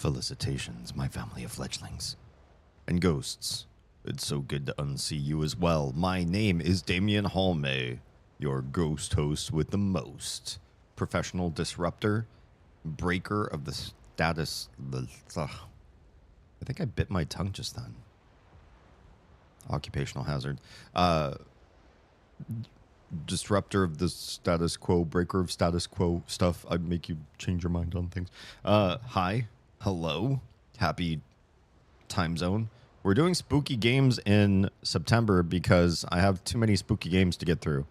Felicitations, my family of fledglings. And ghosts, it's so good to unsee you as well. My name is Damien Halme, your ghost host with the most. Professional disruptor, breaker of the status... I think I bit my tongue just then. Occupational hazard. Disruptor of the status quo, breaker of status quo stuff. I make you change your mind on things. Hi. Hello. Happy time zone. We're doing spooky games in September because I have too many spooky games to get through.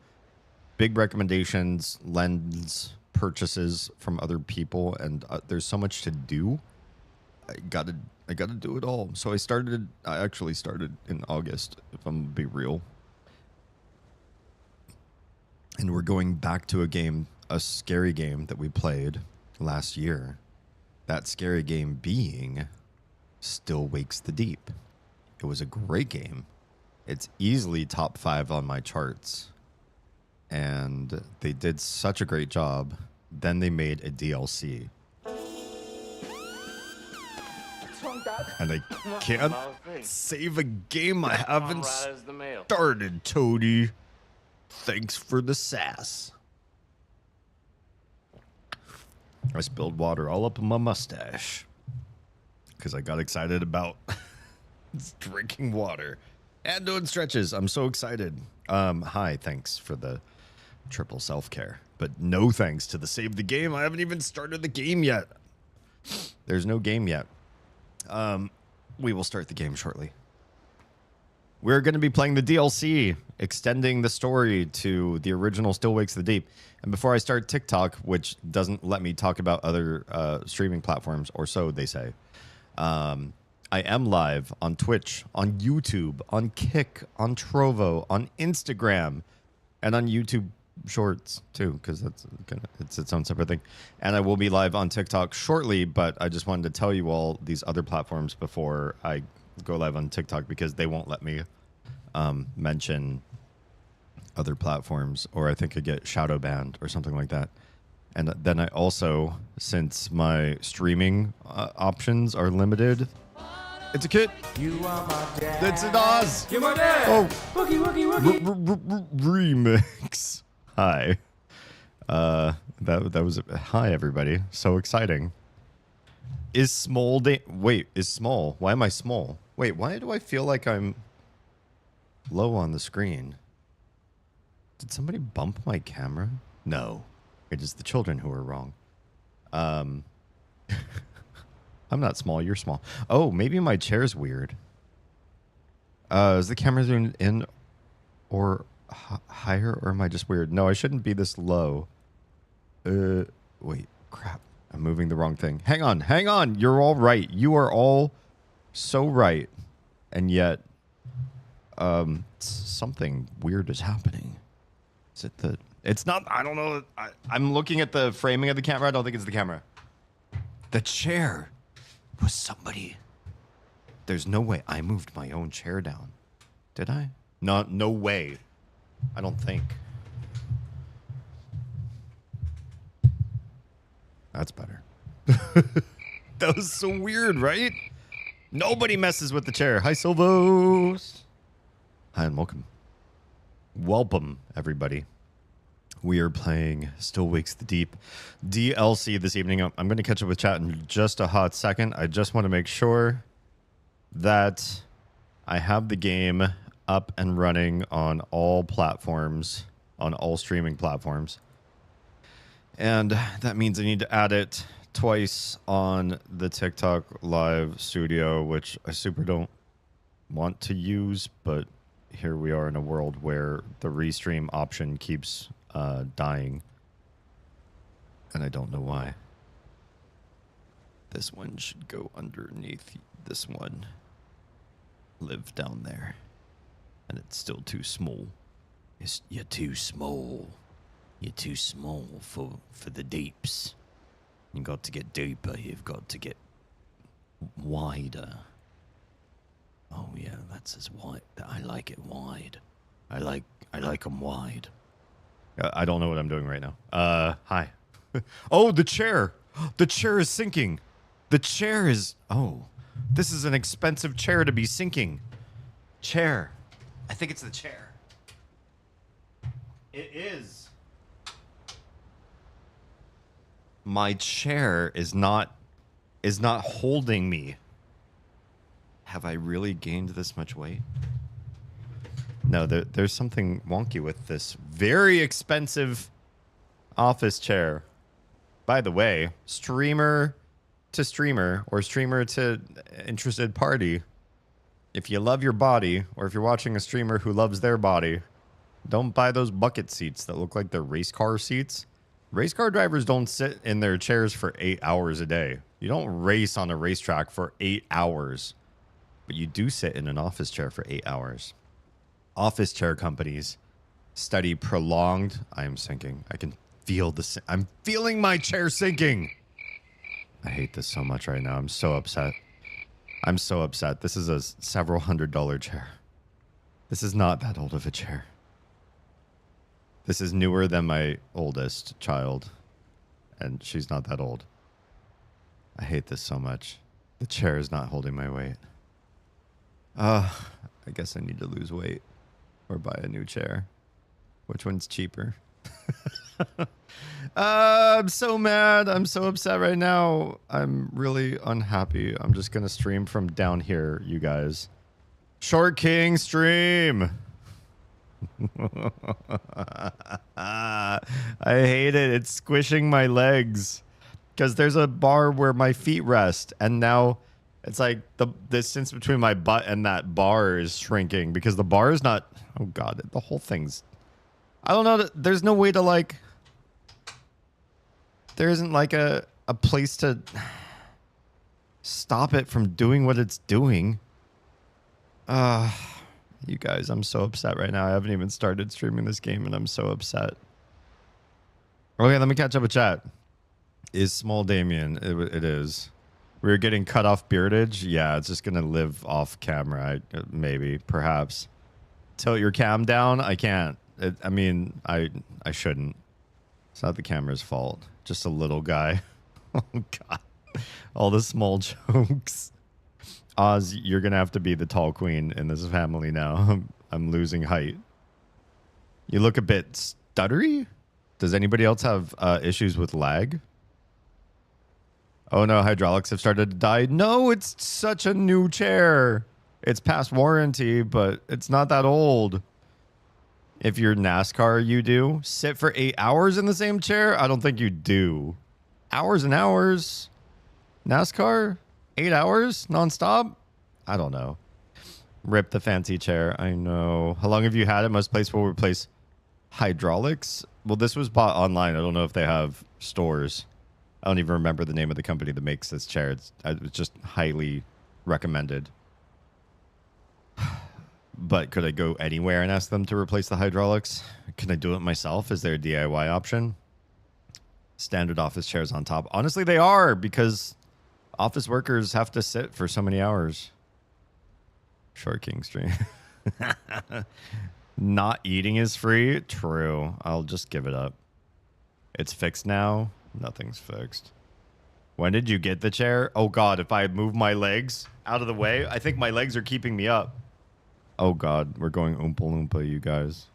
Big recommendations, lens purchases from other people, and there's so much to do. I gotta do it all. So I actually started in August, if I'm gonna be real. And we're going back to a scary game that we played last year. That scary game being Still Wakes the Deep. It was a great game. It's easily top 5 on my charts. And they did such a great job. Then they made a DLC. And I can't save a game I haven't started, Toady. Thanks for the sass. I spilled water all up in my mustache because I got excited about drinking water and doing stretches. I'm so excited. Hi, thanks for the triple self-care, but no thanks to the save the game. I haven't even started the game yet. There's no game yet. We will start the game shortly. We're going to be playing the DLC, extending the story to the original Still Wakes the Deep. And before I start TikTok, which doesn't let me talk about other streaming platforms, or so they say, I am live on Twitch, on YouTube, on Kick, on Trovo, on Instagram, and on YouTube Shorts, too, because it's its own separate thing. And I will be live on TikTok shortly, but I just wanted to tell you all these other platforms before I go live on TikTok because they won't let me mention other platforms, or I think I get shadow banned or something like that. And then I also, since my streaming options are limited, it's a kid. You are my dad. It's an Oz. You're my dad. Oh, wookie, wookie, wookie. Remix. Hi. That was hi everybody. So exciting. Is Small wait, is Small. Why am I small? Wait, why do I feel like I'm low on the screen? Did somebody bump my camera? No. It is the children who are wrong. I'm not small, you're small. Oh, maybe my chair's weird. Is the camera zoomed in or higher, or am I just weird? No, I shouldn't be this low. Wait, crap. I'm moving the wrong thing. Hang on. You're all right. You are all so right. And yet, something weird is happening. Is it the... It's not... I don't know. I'm looking at the framing of the camera. I don't think it's the camera. The chair was somebody... There's no way. I moved my own chair down. Did I? No way. I don't think. That's better. That was so weird, right? Nobody messes with the chair. Hi, Silvos. Hi, and welcome. Welcome, everybody. We are playing Still Wakes the Deep DLC this evening. I'm going to catch up with chat in just a hot second. I just want to make sure that I have the game up and running on all platforms, on all streaming platforms. And that means I need to add it twice on the TikTok live studio, which I super don't want to use, but here we are in a world where the restream option keeps dying. And I don't know why. This one should go underneath this one. Live down there. And it's still too small. You're too small. You're too small for the deeps. You've got to get deeper. You've got to get wider. Oh yeah, that's as wide. I like it wide. I like them wide. I don't know what I'm doing right now. Hi. Oh, the chair. The chair is sinking. The chair is... Oh, this is an expensive chair to be sinking. Chair. I think it's the chair. It is. My chair is not holding me. Have I really gained this much weight? No, there's something wonky with this very expensive office chair. By the way, streamer to streamer or streamer to interested party. If you love your body, or if you're watching a streamer who loves their body, don't buy those bucket seats that look like they're race car seats. Race car drivers don't sit in their chairs for 8 hours a day. You don't race on a racetrack for 8 hours. But you do sit in an office chair for 8 hours. Office chair companies study prolonged... I am sinking. I can feel the... I'm feeling my chair sinking. I hate this so much right now. I'm so upset. I'm so upset. This is a several $100 chair. This is not that old of a chair. This is newer than my oldest child. And she's not that old. I hate this so much. The chair is not holding my weight. I guess I need to lose weight. Or buy a new chair. Which one's cheaper? I'm so mad. I'm so upset right now. I'm really unhappy. I'm just going to stream from down here, you guys. Short King stream. I hate it. It's squishing my legs. Because there's a bar where my feet rest. And now it's like the distance between my butt and that bar is shrinking. Because the bar is not... Oh, God. The whole thing's... I don't know. There's no way to, like... There isn't, like, a place to stop it from doing what it's doing. You guys, I'm so upset right now. I haven't even started streaming this game, and I'm so upset. Okay, let me catch up with chat. Is Small Damien? It is. We're getting cut off beardage. Yeah, it's just going to live off camera. Maybe, perhaps. Tilt your cam down? I can't. I mean, I shouldn't. It's not the camera's fault. Just a little guy. Oh, God. All the small jokes. Oz, you're going to have to be the tall queen in this family now. I'm losing height. You look a bit stuttery? Does anybody else have issues with lag? Oh, no, hydraulics have started to die. No, it's such a new chair. It's past warranty, but it's not that old. If you're NASCAR, you do. Sit for 8 hours in the same chair? I don't think you do. Hours and hours. NASCAR? 8 hours? Non-stop? I don't know. Rip the fancy chair. I know. How long have you had it? Most places will replace hydraulics. Well, this was bought online. I don't know if they have stores. I don't even remember the name of the company that makes this chair. It's just highly recommended. But could I go anywhere and ask them to replace the hydraulics? Can I do it myself? Is there a DIY option? Standard office chairs on top. Honestly, they are, because office workers have to sit for so many hours. Short King stream. Not eating is free? True. I'll just give it up. It's fixed now? Nothing's fixed. When did you get the chair? Oh, God, if I move my legs out of the way, I think my legs are keeping me up. Oh, God, we're going Oompa Loompa, you guys.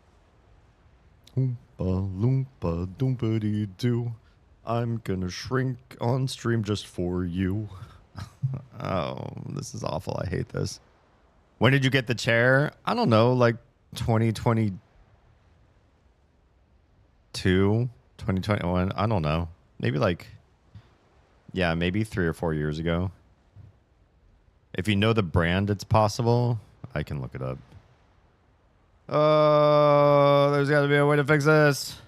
Oompa Loompa Doompa-dee-doo. I'm gonna shrink on stream just for you. Oh, this is awful. I hate this. When did you get the chair? I don't know, like 2022, 2021. I don't know. Maybe like, yeah, maybe 3 or 4 years ago. If you know the brand, it's possible. I can look it up. Oh, there's got to be a way to fix this.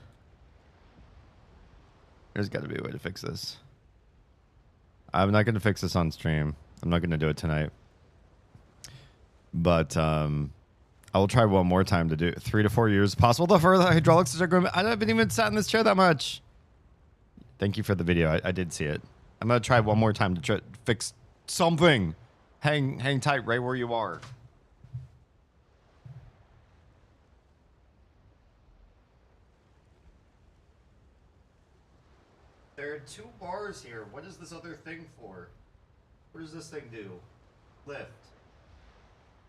There's got to be a way to fix this. I'm not going to fix this on stream. I'm not going to do it tonight. But I will try one more time to do it. 3 to 4 years possible. The further hydraulics are going. I haven't even sat in this chair that much. Thank you for the video. I did see it. I'm going to try one more time to try fix something. Hang tight right where you are. There are 2 bars here. What is this other thing for? What does this thing do? Lift.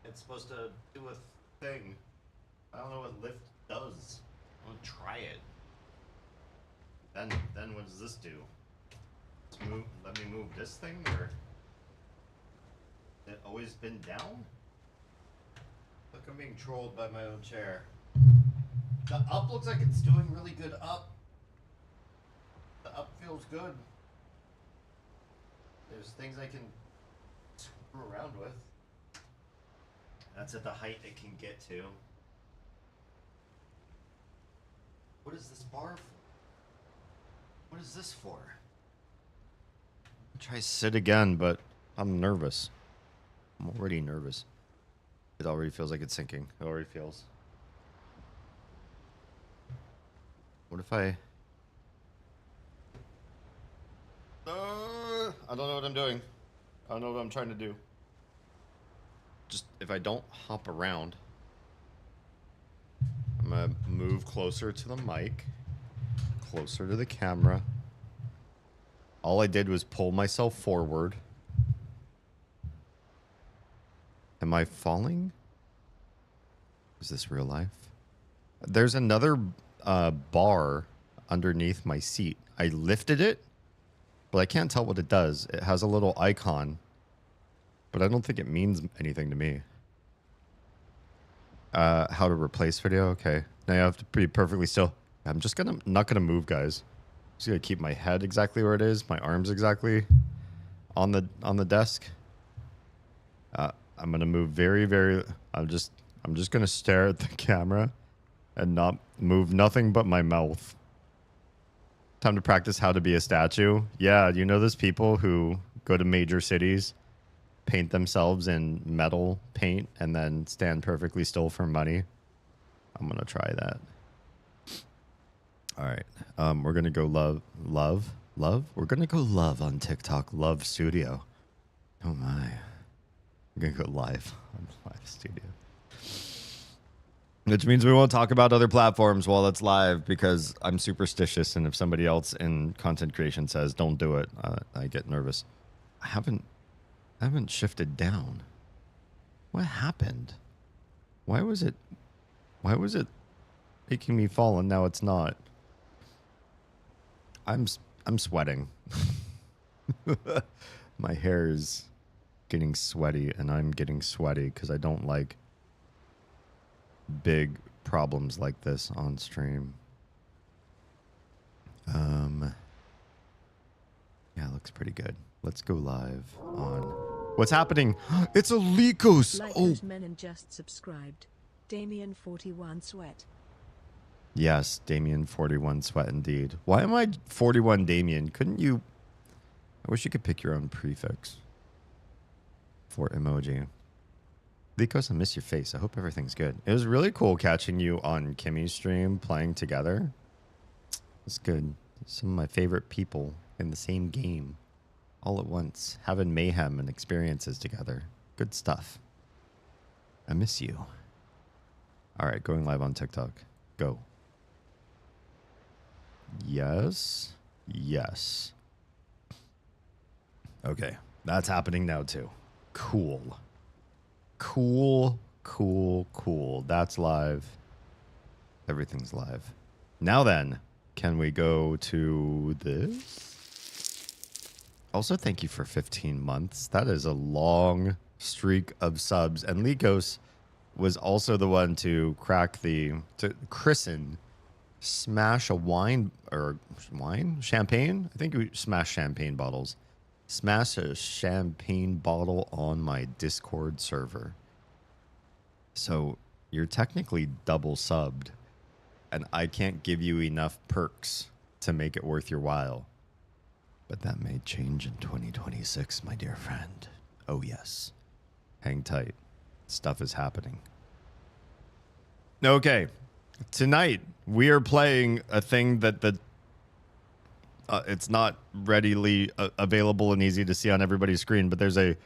It's supposed to do a thing. I don't know what lift does. I'm gonna try it. Then what does this do? Let me move this thing, or it always been down? Look, I'm being trolled by my own chair. The up looks like it's doing really good up. The up feels good. There's things I can screw around with. That's at the height it can get to. What is this bar for? What is this for? I'll try sit again, but I'm nervous. I'm already nervous. It already feels like it's sinking. It already feels. What if I don't know what I'm doing. I don't know what I'm trying to do. Just if I don't hop around, I'm gonna move closer to the mic, closer to the camera. All I did was pull myself forward. Am I falling? Is this real life? There's another bar underneath my seat. I lifted it, but I can't tell what it does. It has a little icon, but I don't think it means anything to me. How to replace video? Okay. Now you have to be perfectly still. I'm just not gonna move, guys. Just gonna keep my head exactly where it is, my arms exactly on the desk. I'm gonna move very. I'm just gonna stare at the camera and not move nothing but my mouth. Time to practice how to be a statue. Yeah, you know those people who go to major cities, paint themselves in metal paint, and then stand perfectly still for money? I'm gonna try that. All right, we're gonna go love. We're gonna go love on TikTok. Love Studio. Oh my, I'm gonna go live on Live Studio, which means we won't talk about other platforms while it's live because I'm superstitious, and if somebody else in content creation says don't do it, I get nervous. I haven't shifted down. What happened? Why was it making me fall and now it's not? I'm sweating. My hair is getting sweaty and I'm getting sweaty because I don't like big problems like this on stream. Yeah, it looks pretty good. Let's go live on... What's happening? It's a Lycos! Like Oh! those men and just subscribed. Damien 41 Sweat. Yes, Damien 41 Sweat indeed. Why am I 41 Damien? Couldn't you... I wish you could pick your own prefix for emoji. Lycos, I miss your face. I hope everything's good. It was really cool catching you on Kimmy's stream playing together. It's good. Some of my favorite people in the same game all at once, having mayhem and experiences together. Good stuff. I miss you. All right, going live on TikTok. Go. Yes. Yes. Okay, that's happening now too. Cool. Cool. That's live. Everything's live. Now then, can we go to this? Also, thank you for 15 months. That is a long streak of subs. And Lycos was also the one to christen, smash a champagne? I think we smashed champagne bottles. Smash a champagne bottle on my Discord server. So you're technically double subbed, and I can't give you enough perks to make it worth your while. But that may change in 2026, my dear friend. Oh, yes. Hang tight. Stuff is happening. Okay. Tonight, we are playing a thing that it's not readily available and easy to see on everybody's screen, but there's a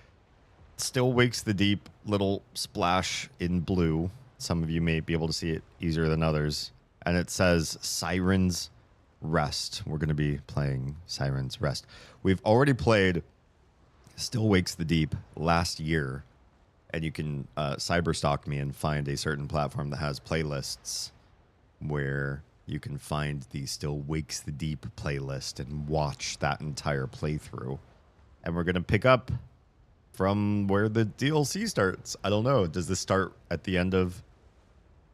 Still Wakes the Deep little splash in blue. Some of you may be able to see it easier than others. And it says Siren's Rest. We're going to be playing Siren's Rest. We've already played Still Wakes the Deep last year, and you can cyberstalk me and find a certain platform that has playlists where you can find the Still Wakes the Deep playlist and watch that entire playthrough. And we're going to pick up from where the DLC starts. I don't know. Does this start at the end of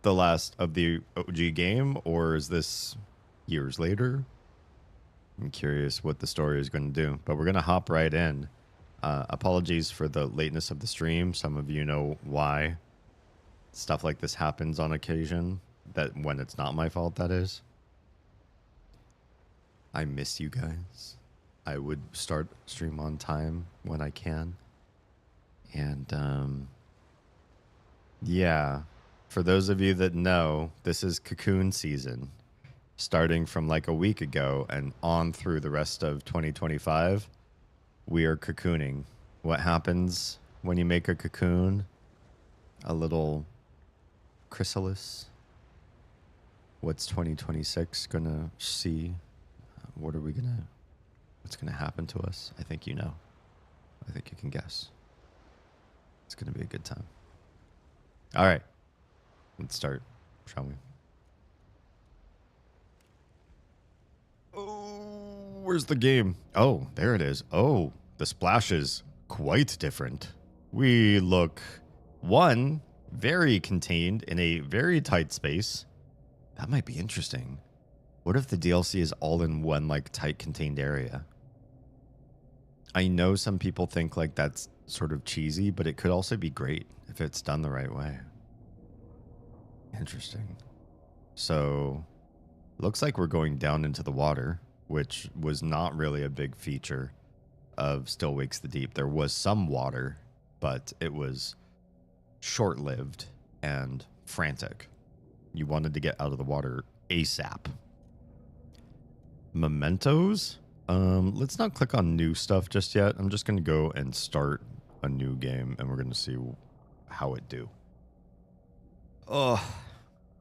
the last of the OG game, or is this years later? I'm curious what the story is going to do, but we're going to hop right in. Apologies for the lateness of the stream. Some of you know why stuff like this happens on occasion, that when it's not my fault, that is. I miss you guys. I would start stream on time when I can. And yeah, for those of you that know, this is cocoon season, starting from like a week ago and on through the rest of 2025. We are cocooning. What happens when you make a cocoon? A little chrysalis. What's 2026 gonna see? What's gonna happen to us? I think you know. I think you can guess. It's gonna be a good time. All right, let's start, shall we? Oh, where's the game? Oh, there it is. Oh, the splash is quite different. We look, one, very contained in a very tight space. That might be interesting. What if the DLC is all in one, like, tight contained area? I know some people think like that's sort of cheesy, but it could also be great if it's done the right way. Interesting. So, looks like we're going down into the water, which was not really a big feature of Still Wakes the Deep. There was some water, but it was short-lived and frantic. You wanted to get out of the water ASAP. Mementos? Let's not click on new stuff just yet. I'm just going to go and start a new game, and we're going to see how it do. Oh,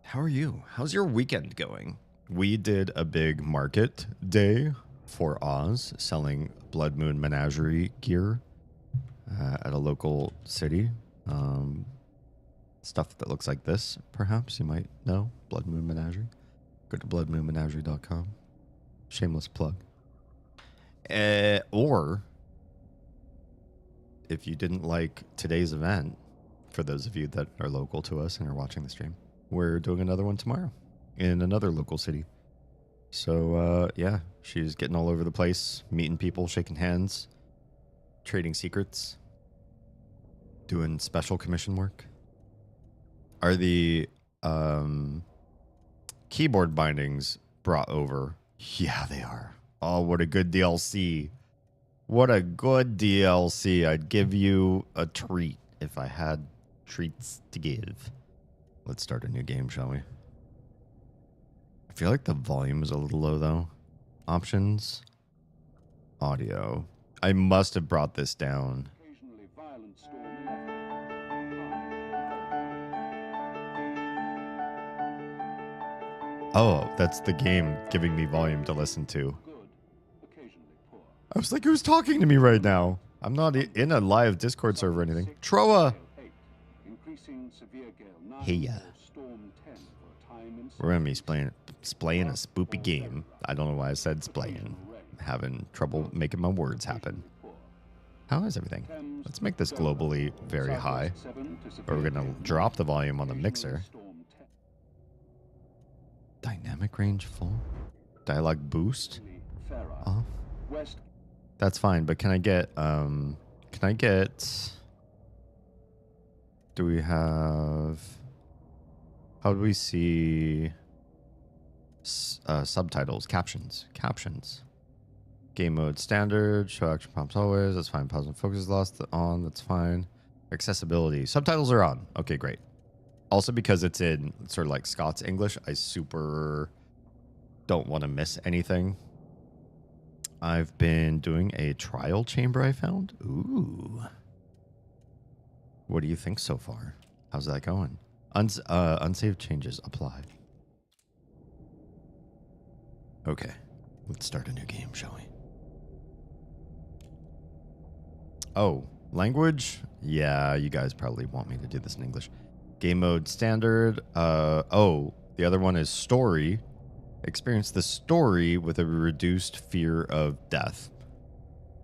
how are you? How's your weekend going? We did a big market day for Oz, selling Blood Moon Menagerie gear at a local city. Stuff that looks like this, perhaps you might know. Blood Moon Menagerie. Go to bloodmoonmenagerie.com. Shameless plug. Or if you didn't like today's event, for those of you that are local to us and are watching the stream, we're doing another one tomorrow in another local city. So, yeah, she's getting all over the place, meeting people, shaking hands, trading secrets, doing special commission work. Are the keyboard bindings brought over? Yeah, they are. Oh, what a good DLC. What a good DLC. I'd give you a treat if I had treats to give. Let's start a new game, shall we? I feel like the volume is a little low, though. Options. Audio. I must have brought this down. Oh, that's the game giving me volume to listen to. I was like, who's talking to me right now? I'm not in a live Discord server or anything. Troa! Hey, yeah. We're going to be splaying a spoopy game. I don't know why I said splaying. I'm having trouble making my words happen. How is everything? Let's make this globally very high. Or we're going to drop the volume on the mixer. Dynamic range full. Dialogue boost off. That's fine, but can I get do we have, how do we see subtitles, captions? Game mode standard, show action prompts always, that's fine. Pause and focus is lost on, that's fine. Accessibility, subtitles are on. Okay, great. Also, because it's in sort of like Scots English, I super don't want to miss anything. I've been doing a trial chamber I found. Ooh. What do you think so far? How's that going? Unsaved changes apply. Okay. Let's start a new game, shall we? Oh, language? Yeah, you guys probably want me to do this in English. Game mode standard. Oh, the other one is story. Experience the story with a reduced fear of death.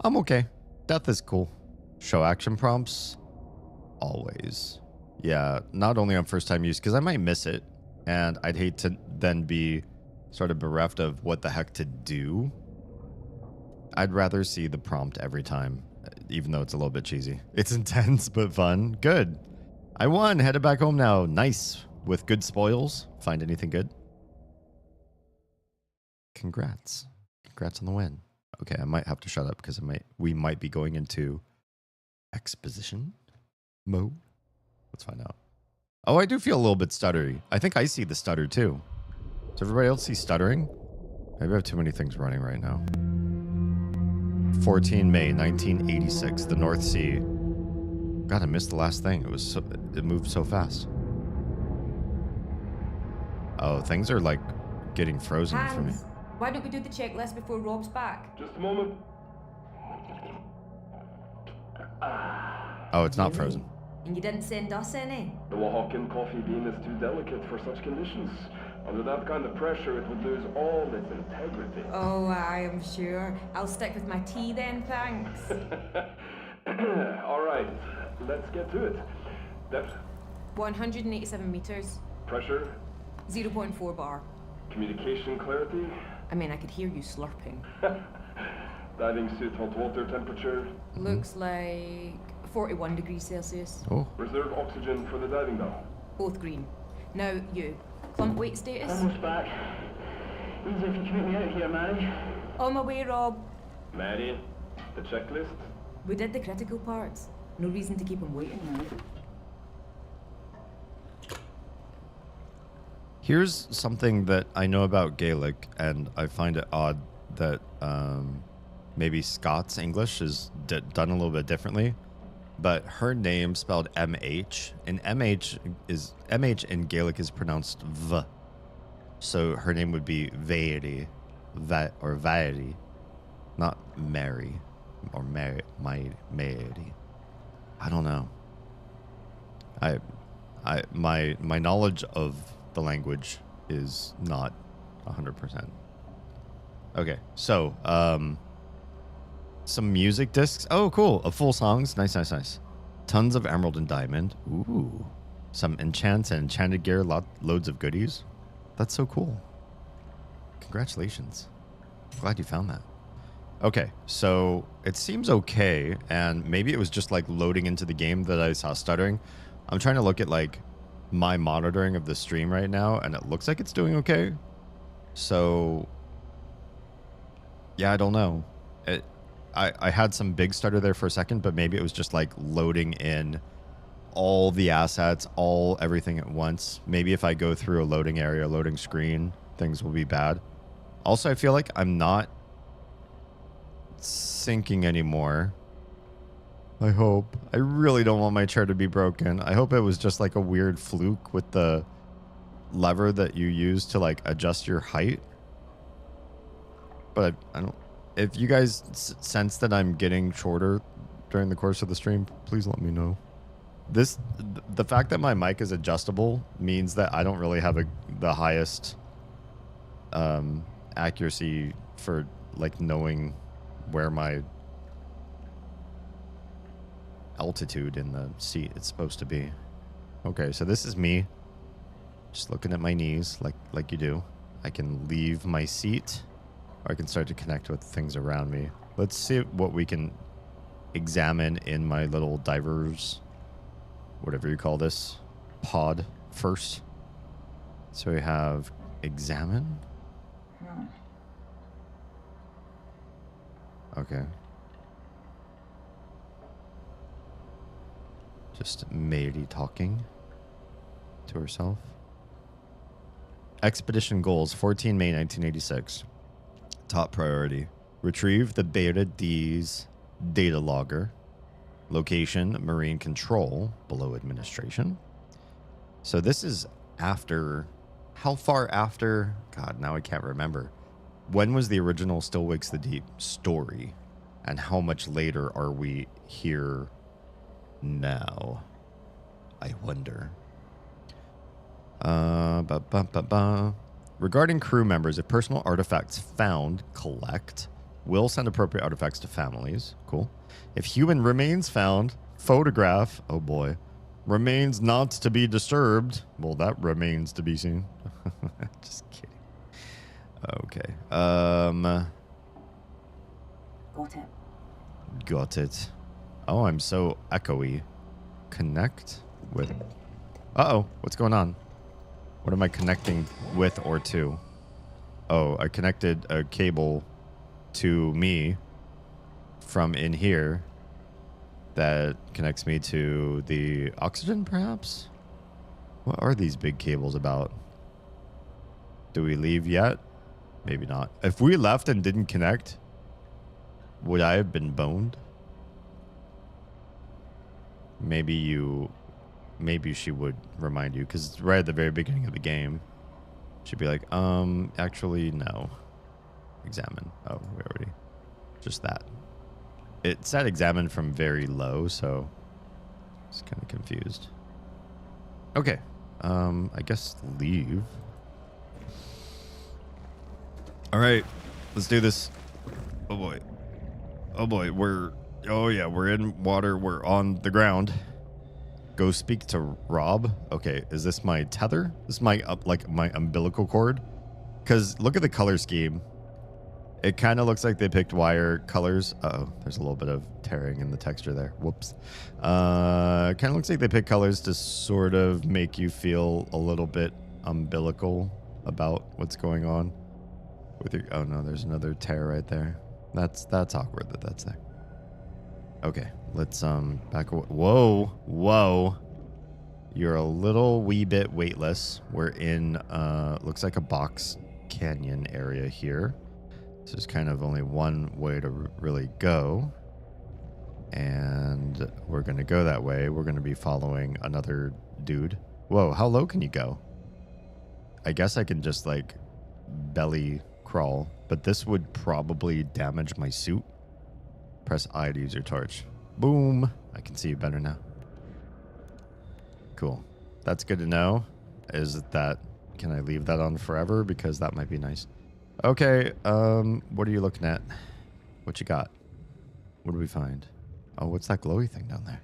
I'm okay. Death is cool. Show action prompts. Always. Yeah, not only on first time use, because I might miss it. And I'd hate to then be sort of bereft of what the heck to do. I'd rather see the prompt every time, even though it's a little bit cheesy. It's intense, but fun. Good. I won. Headed back home now. Nice. With good spoils. Find anything good? Congrats. Congrats on the win. Okay, I might have to shut up because we might be going into exposition mode. Let's find out. Oh, I do feel a little bit stuttery. I think I see the stutter too. Does everybody else see stuttering? Maybe I have too many things running right now. 14 May 1986, the North Sea. God, I missed the last thing. It moved so fast. Oh, things are like getting frozen for me. Hans, why don't we do the checklist before Rob's back? Just a moment. Oh, it's not frozen. And you didn't send us any? The Oaxacan coffee bean is too delicate for such conditions. Under that kind of pressure, it would lose all its integrity. Oh, I am sure. I'll stick with my tea then, thanks. All right, let's get to it. Depth, 187 meters, pressure, 0.4 bar. communication clarity, I mean, I could hear you slurping. diving suit hot water temperature, Looks like 41 degrees Celsius. Oh, reserve oxygen for the diving bell. Both green. Now, you. Clump weight status? Almost back. Easy if you can make me out here, Mary. On my way, Rob. Mary, the checklist. We did the critical parts. No reason to keep him waiting. here's something that I know about Gaelic, and I find it odd that maybe Scots English is done a little bit differently. But her name spelled MH, and MH in Gaelic is pronounced V. So her name would be Vairi, or Vairi, not Mary, or Mary. I don't know. My knowledge of the language is not 100%. Okay, so some music discs. Oh, cool. Of full songs. Nice. Tons of emerald and diamond. Ooh. Some enchants and enchanted gear. Loads of goodies. That's so cool. Congratulations. Glad you found that. Okay, so it seems okay, and maybe it was just like loading into the game that I saw stuttering. I'm trying to look at like my monitoring of the stream right now, and it looks like it's doing okay. So yeah, I don't know. I had some big stutter there for a second, but maybe it was just like loading in all the assets, everything at once. Maybe if I go through a loading area, loading screen, things will be bad. Also, I feel like I'm not sinking anymore. I hope. I really don't want my chair to be broken. I hope it was just like a weird fluke with the lever that you use to like adjust your height. But I don't. If you guys sense that I'm getting shorter during the course of the stream, please let me know. The fact that my mic is adjustable means that I don't really have the highest accuracy for like knowing where my altitude in the seat is supposed to be. Okay, so this is me just looking at my knees like you do. I can leave my seat, or I can start to connect with things around me. Let's see what we can examine in my little divers, whatever you call this, pod first. So we have examine. Okay. Just Mary talking to herself. Expedition goals, 14 May 1986. Top priority. Retrieve the Beta D's data logger. Location, Marine Control, below administration. So this is after... How far after? God, now I can't remember. When was the original Still Wakes the Deep story? And how much later are we here now? I wonder. Regarding crew members, if personal artifacts found, collect. Will send appropriate artifacts to families. Cool. If human remains found, photograph. Oh boy. Remains not to be disturbed. Well, that remains to be seen. Just kidding. Okay. Got it. Got it. Oh, I'm so echoey. Connect with... Uh-oh. What's going on? What am I connecting with or to? Oh, I connected a cable to me from in here that connects me to the oxygen, perhaps? What are these big cables about? Do we leave yet? Maybe not. If we left and didn't connect, would I have been boned? Maybe she would remind you, because right at the very beginning of the game, she'd be like, actually, no. Examine. Oh, we already... Just that. It said examine from very low, so... I was kind of confused. Okay. I guess leave. Alright. Let's do this. Oh, boy. Oh, boy. Oh, yeah. We're in water. We're on the ground. Go speak to Rob. Okay, is this my tether? This is my my umbilical cord? Because look at the color scheme. It kind of looks like they picked wire colors. Uh-oh, there's a little bit of tearing in the texture there. Whoops. Kind of looks like they picked colors to sort of make you feel a little bit umbilical about what's going on with your... Oh no, there's another tear right there. That's awkward that that's there. Okay, let's back away. Whoa. You're a little wee bit weightless. We're in looks like a box canyon area here. So there's kind of only one way to really go. And we're going to go that way. We're going to be following another dude. Whoa, how low can you go? I guess I can just like belly crawl, but this would probably damage my suit. Press I to use your torch. Boom. I can see you better now. Cool. That's good to know. Is that... Can I leave that on forever? Because that might be nice. Okay. What are you looking at? What you got? What do we find? Oh, what's that glowy thing down there?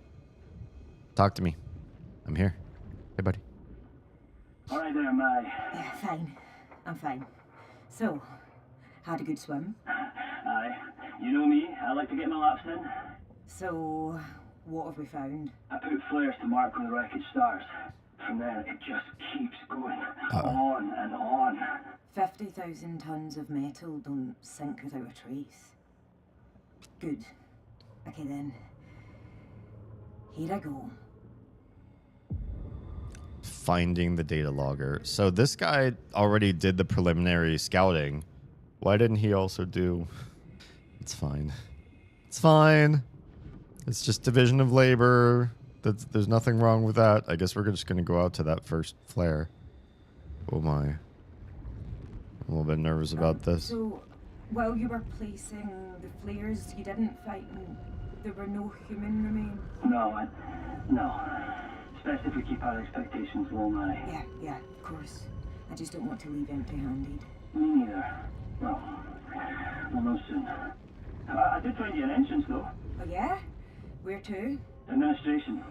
Talk to me. I'm here. Hey, buddy. All right there, Mai. Yeah, fine. I'm fine. So, had a good swim. Aye. You know me, I like to get my laps in. So, what have we found? I put flares to mark when the wreckage starts. From there, it just keeps going on and on. 50,000 tons of metal don't sink without a trace. Good. Okay then. Here I go. Finding the data logger. So this guy already did the preliminary scouting. Why didn't he also do... It's fine. It's fine. It's just division of labor. There's nothing wrong with that. I guess we're just going to go out to that first flare. Oh my. I'm a little bit nervous about this. So, while you were placing the flares, you didn't find... There were no human remains? No. Especially if we keep our expectations low, Mai. Yeah, of course. I just don't want to leave empty-handed. Me neither. Well, we'll know soon. I did find you an entrance, though. Oh yeah? Where to? Administration.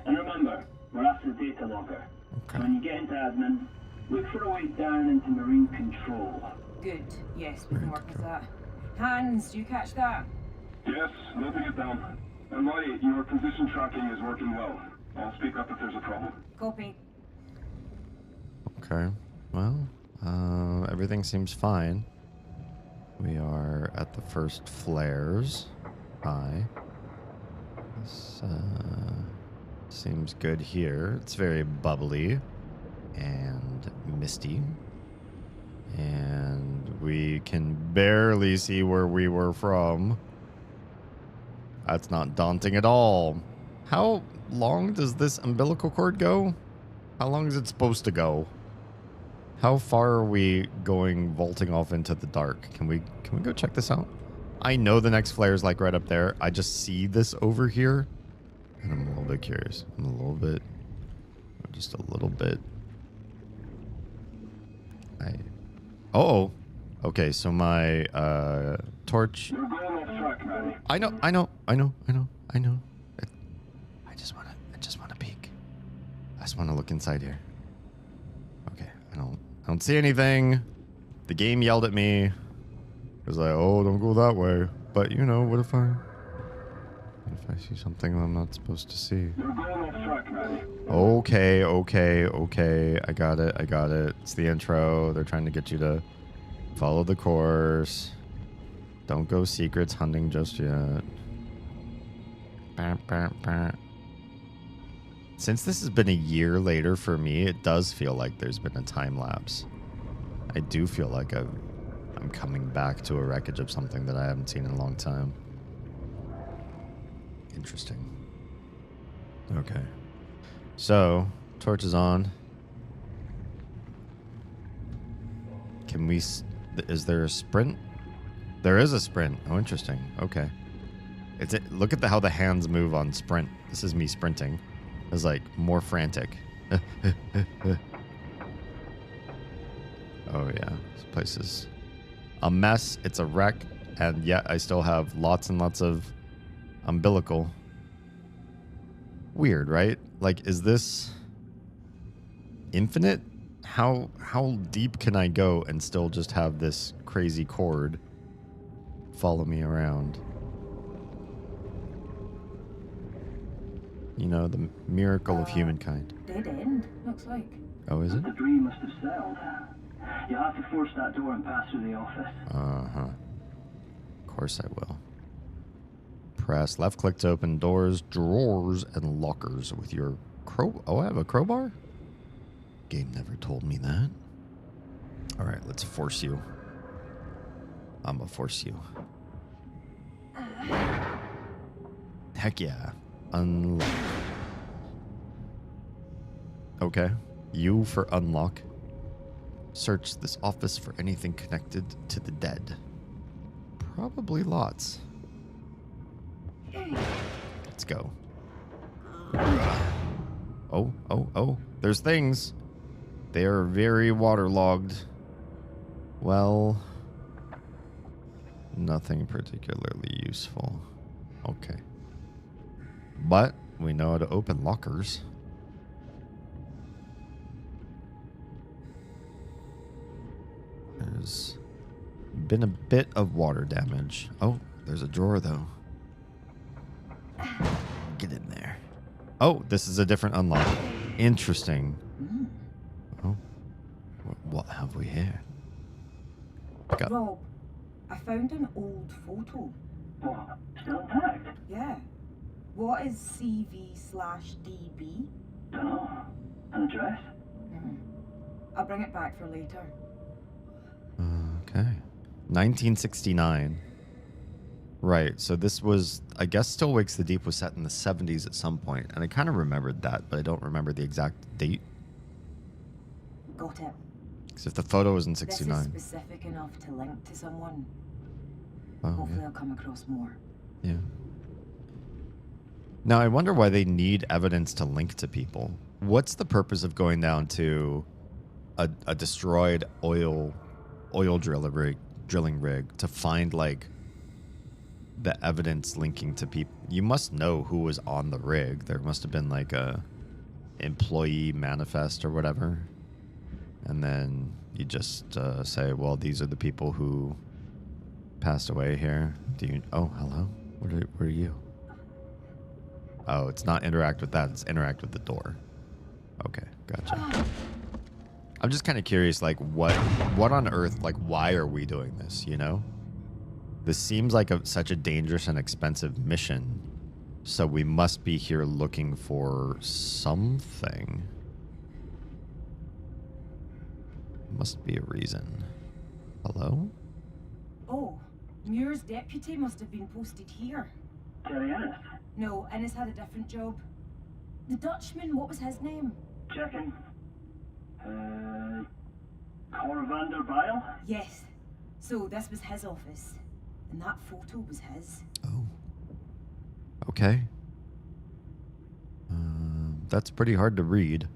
And remember, we're after the data logger. Okay. When you get into admin, look for a way down into marine control. Good. Yes, we can work with that. Hans, do you catch that? Yes, noting it down. And Lottie, your position tracking is working well. I'll speak up if there's a problem. Copy. Okay. Well, everything seems fine. We are at the first flares. Hi. This seems good here. It's very bubbly and misty. And we can barely see where we were from. That's not daunting at all. How long does this umbilical cord go? How long is it supposed to go? How far are we going vaulting off into the dark? Can we go check this out? I know the next flare is like right up there. I just see this over here, and I'm a little bit curious. I'm a little bit, just a little bit. Oh, okay. So my torch. You're going off track, Manny. I know. I just wanna peek. I just wanna look inside here. Okay, I don't see anything. The game yelled at me. It was like, oh, don't go that way. But you know, what if I see something I'm not supposed to see? You're going off track, Manny. Okay. I got it. It's the intro. They're trying to get you to follow the course. Don't go secrets hunting just yet. Since this has been a year later for me, it does feel like there's been a time lapse. I do feel like I'm coming back to a wreckage of something that I haven't seen in a long time. Interesting. Okay. So, torch is on. Can we... Is there a sprint? There is a sprint. Oh, interesting. Okay. Look at how the hands move on sprint. This is me sprinting. It's like more frantic. Oh, yeah. This place is a mess. It's a wreck. And yet I still have lots and lots of umbilical. Weird, right? Like, is this infinite? How deep can I go and still just have this crazy cord follow me around? You know, the miracle of humankind. Dead end, looks like. Oh, is it? The dream must have settled. You have to force that door and pass through the office. Uh-huh. Of course I will. Press left click to open doors, drawers, and lockers with your Oh, I have a crowbar? Game never told me that. All right, let's force you. I'm gonna force you. Heck yeah. Unlock. Okay. U for unlock. Search this office for anything connected to the dead. Probably lots. Let's go. Oh. There's things. They are very waterlogged. Well, nothing particularly useful. Okay. But we know how to open lockers. There's been a bit of water damage. Oh, there's a drawer though. Get in there. Oh, this is a different unlock. Interesting. Oh, what have we here? Rob, I found an old photo. What? Still intact? Yeah. What is CV/DB? Dunno. An address? I'll bring it back for later. Okay. 1969. Right, so this was, I guess Still Wakes the Deep was set in the 70s at some point, and I kind of remembered that, but I don't remember the exact date. Got it. Because if the photo was in This 69. is specific enough to link to someone. Oh, Hopefully yeah. I'll come across more. Yeah. Now, I wonder why they need evidence to link to people. What's the purpose of going down to a destroyed oil drilling rig to find, like, the evidence linking to people? You must know who was on the rig. There must have been, like, a employee manifest or whatever. And then you just say, well, these are the people who passed away here. Do you... Oh, hello? Where are you? Oh, it's not interact with that. It's interact with the door. Okay, gotcha. I'm just kind of curious, like, what on earth, like, why are we doing this, you know? This seems like such a dangerous and expensive mission. So we must be here looking for something. Must be a reason. Hello? Oh, Muir's deputy must have been posted here. Terry Ennis? No, Ennis had a different job. The Dutchman, what was his name? Checking. Cor van der Bijl? Yes. So this was his office. And that photo was his. Oh. Okay. That's pretty hard to read.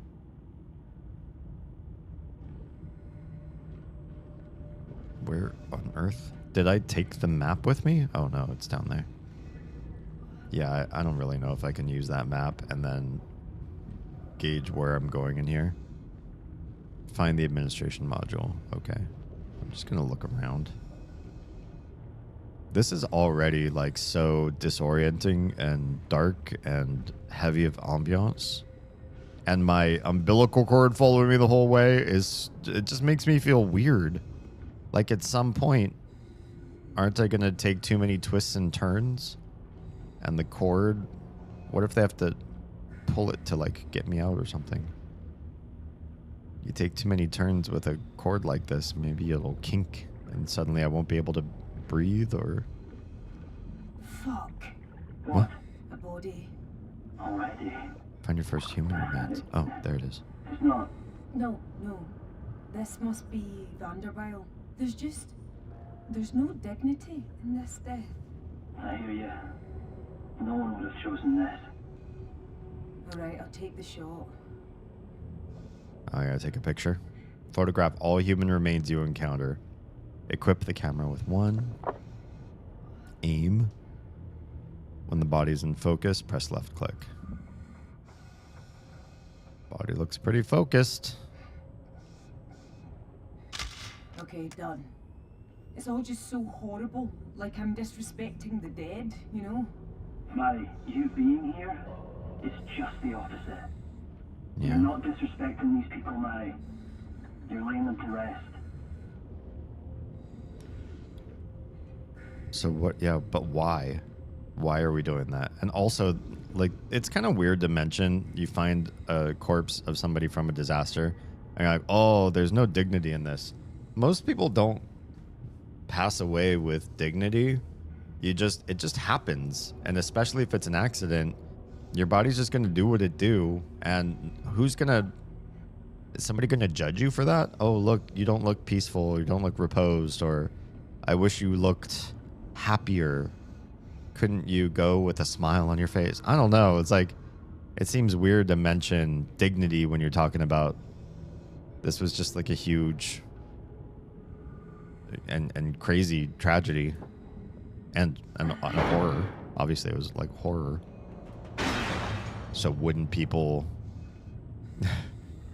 Where on earth? Did I take the map with me? Oh no, it's down there. Yeah, I don't really know if I can use that map and then gauge where I'm going in here. Find the administration module. Okay. I'm just gonna look around. This is already like so disorienting and dark and heavy of ambiance. And my umbilical cord following me the whole way it just makes me feel weird. Like at some point, aren't I gonna take too many twists and turns? And the cord, what if they have to pull it to like get me out or something? You take too many turns with a cord like this, maybe it'll kink and suddenly I won't be able to breathe or... Fuck. What? A body. Already? Find your first human remains. Oh, there it is. It's not. No. This must be Vanderbilt. There's no dignity in this death. I hear you. No one would have chosen this. Alright, I'll take the shot. I gotta take a picture. Photograph all human remains you encounter. Equip the camera with one. Aim. When the body's in focus, press left click. Body looks pretty focused. Okay, done. It's all just so horrible. Like I'm disrespecting the dead, you know? Mary, you being here is just the opposite. Yeah. You're not disrespecting these people, Mary. You're laying them to rest. So what, yeah, but why? Why are we doing that? And also, like, it's kind of weird to mention you find a corpse of somebody from a disaster and you're like, oh, there's no dignity in this. Most people don't pass away with dignity. It just happens. And especially if it's an accident, your body's just going to do what it do. And is somebody going to judge you for that? Oh, look, you don't look peaceful. You don't look reposed. Or I wish you looked happier. Couldn't you go with a smile on your face? I don't know. It's like, it seems weird to mention dignity when you're talking about this was just like a huge and crazy tragedy and a horror. Obviously it was like horror. So wouldn't people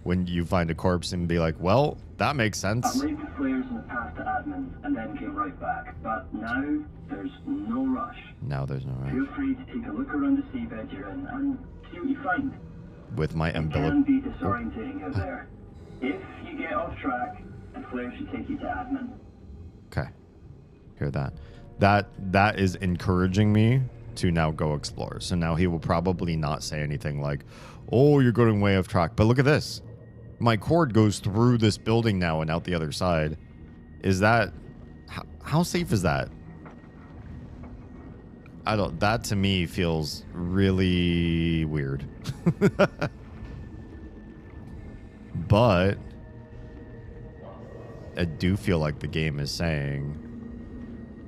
when you find a corpse and be like, well, that makes I sense. laid the flares in the path to admin and then came right back. But now there's no rush. Now there's no Feel right. free to take a look around the seabed you're in and see what you find. With my It umbilical. can be disorientating out there. If you get off track, the flare should take you to admin. Okay. Hear that. That is encouraging me to now go explore. So now he will probably not say anything like, oh, you're going way off track. But look at this. My cord goes through this building now and out the other side. Is that... How safe is that? That to me feels really weird. But I do feel like the game is saying,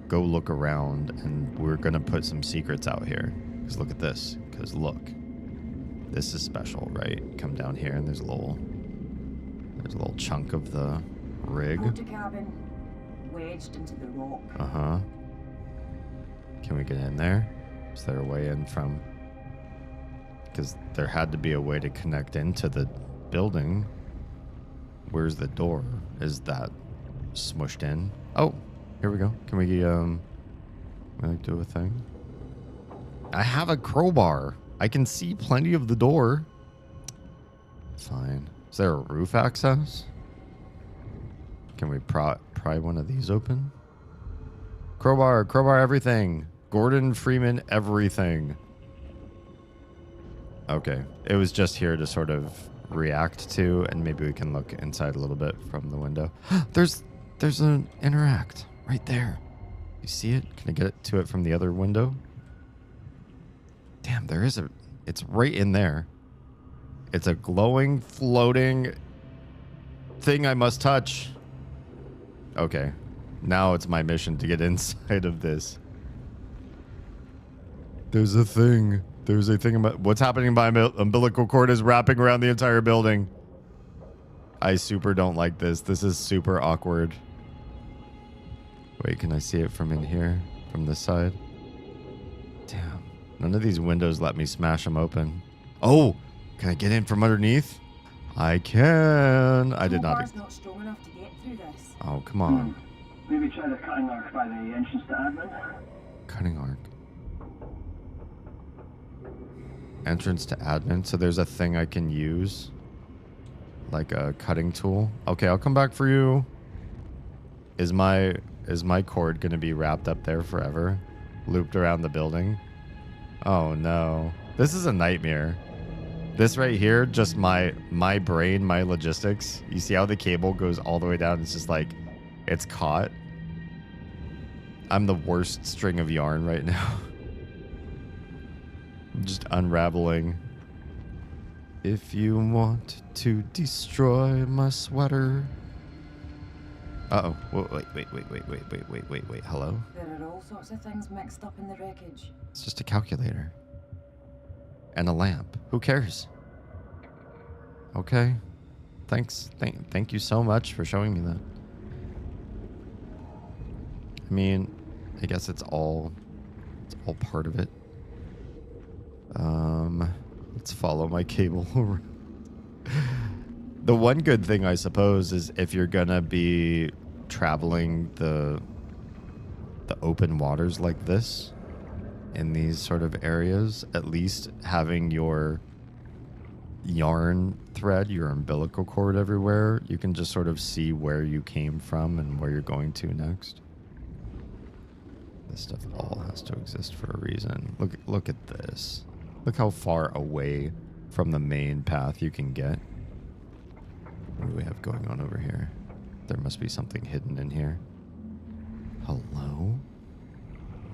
go look around and we're going to put some secrets out here. Because look at this. Because look, this is special, right? Come down here and there's a little chunk of the rig. Porta cabin, wedged into the rock. Uh-huh. Can we get in there? Is there a way in from... Because there had to be a way to connect into the building. Where's the door? Is that smushed in? Oh, here we go. Can we do a thing? I have a crowbar. I can see plenty of the door. Fine. Is there a roof access? Can we pry one of these open? Crowbar everything. Gordon Freeman everything. Okay. It was just here to sort of react to, and maybe we can look inside a little bit from the window. There's an interact right there. You see it? Can I get to it from the other window? Damn, it's right in there. It's a glowing, floating thing I must touch. Okay. Now it's my mission to get inside of this. There's a thing. There's a thing about what's happening. My umbilical cord is wrapping around the entire building. I super don't like this. This is super awkward. Wait, can I see it from in here? From this side? Damn. None of these windows let me smash them open. Oh, can I get in from underneath? I can. I did not. Crowbar's not strong enough to get through this. Oh, come on. Maybe try the cutting arc by the entrance to admin. Cutting arc. Entrance to admin. So there's a thing I can use. Like a cutting tool. Okay, I'll come back for you. Is my cord going to be wrapped up there forever? Looped around the building? Oh no. This is a nightmare. This right here, just my brain, my logistics. You see how the cable goes all the way down? It's just like, it's caught. I'm the worst string of yarn right now. Just unraveling. If you want to destroy my sweater. Uh-oh. Wait. Hello? There are all sorts of things mixed up in the wreckage. It's just a calculator. And a lamp. Who cares? Okay. Thanks. Thank you so much for showing me that. I mean, I guess it's all part of it. Let's follow my cable around. The one good thing, I suppose, is if you're gonna be traveling the open waters like this, in these sort of areas, at least having your yarn thread, your umbilical cord everywhere, you can just sort of see where you came from and where you're going to next. This stuff all has to exist for a reason. Look at this. Look how far away from the main path you can get. What do we have going on over here? There must be something hidden in here. Hello?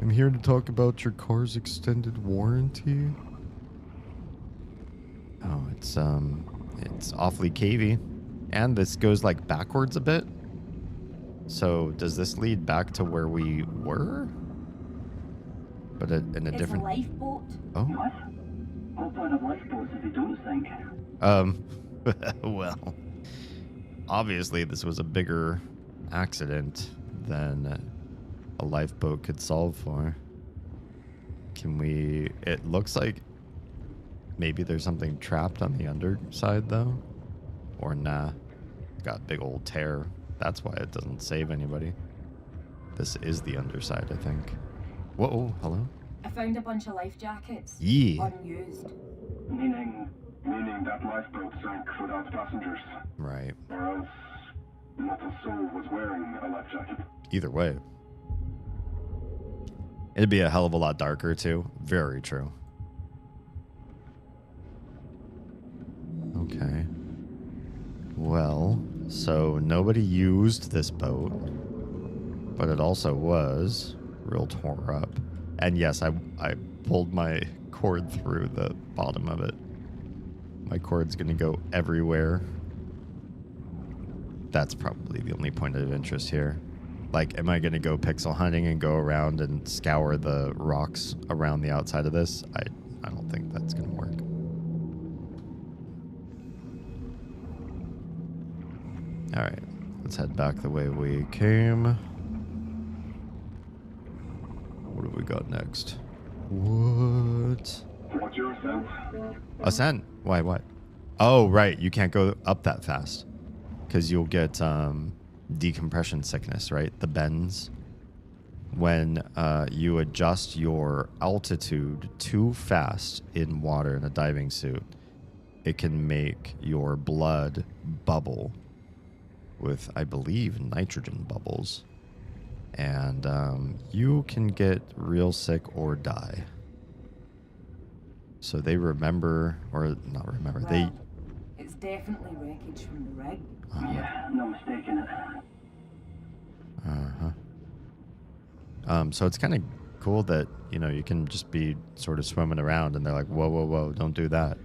I'm here to talk about your car's extended warranty. Oh, it's awfully cavey. And this goes like backwards a bit. So does this lead back to where we were? But in a different... It's a lifeboat. Oh. What? All point of lifeboats if they don't sink. Well, obviously this was a bigger accident than a lifeboat could solve for. Can we... It looks like maybe there's something trapped on the underside, though. Or nah. Got a big old tear. That's why it doesn't save anybody. This is the underside, I think. Whoa, hello? I found a bunch of life jackets. Yeah. Unused. Meaning that lifeboat sank without passengers. Right. Or else not a soul was wearing a life jacket. Either way. It'd be a hell of a lot darker, too. Very true. Okay. Well, so nobody used this boat, but it also was real tore up. And yes, I pulled my cord through the bottom of it. My cord's gonna go everywhere. That's probably the only point of interest here. Like, am I gonna go pixel hunting and go around and scour the rocks around the outside of this? I don't think that's gonna work. All right, let's head back the way we came. What do we got next? What? What's your ascent? Ascent? Why, what? Oh, right, you can't go up that fast. Because you'll get decompression sickness, right? The bends. When you adjust your altitude too fast in water in a diving suit, it can make your blood bubble with, I believe, nitrogen bubbles. And you can get real sick or die. So they remember, or not remember, Well, it's definitely wreckage from the rig. Yeah, no mistake in it. So it's kind of cool that, you know, you can just be sort of swimming around and they're like, whoa, whoa, whoa, don't do that.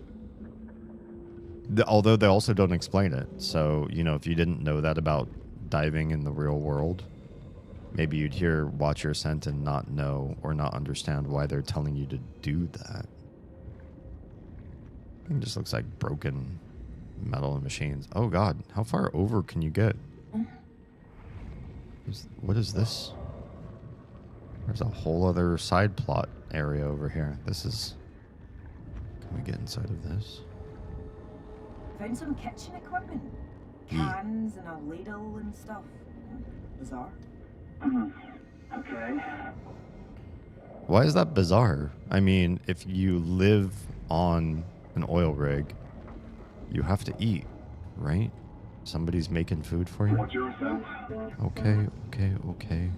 Although they also don't explain it. So, you know, if you didn't know that about diving in the real world, maybe you'd hear watch your ascent and not know or not understand why they're telling you to do that. It just looks like broken metal and machines. Oh god, how far over can you get? What is this? There's a whole other side plot area over here. This is... Can we get inside of this? Found some kitchen equipment. Cans and a ladle and stuff. Bizarre. Okay. Why is that bizarre? I mean, if you live on an oil rig, you have to eat, right? Somebody's making food for you? What's your sense? Okay.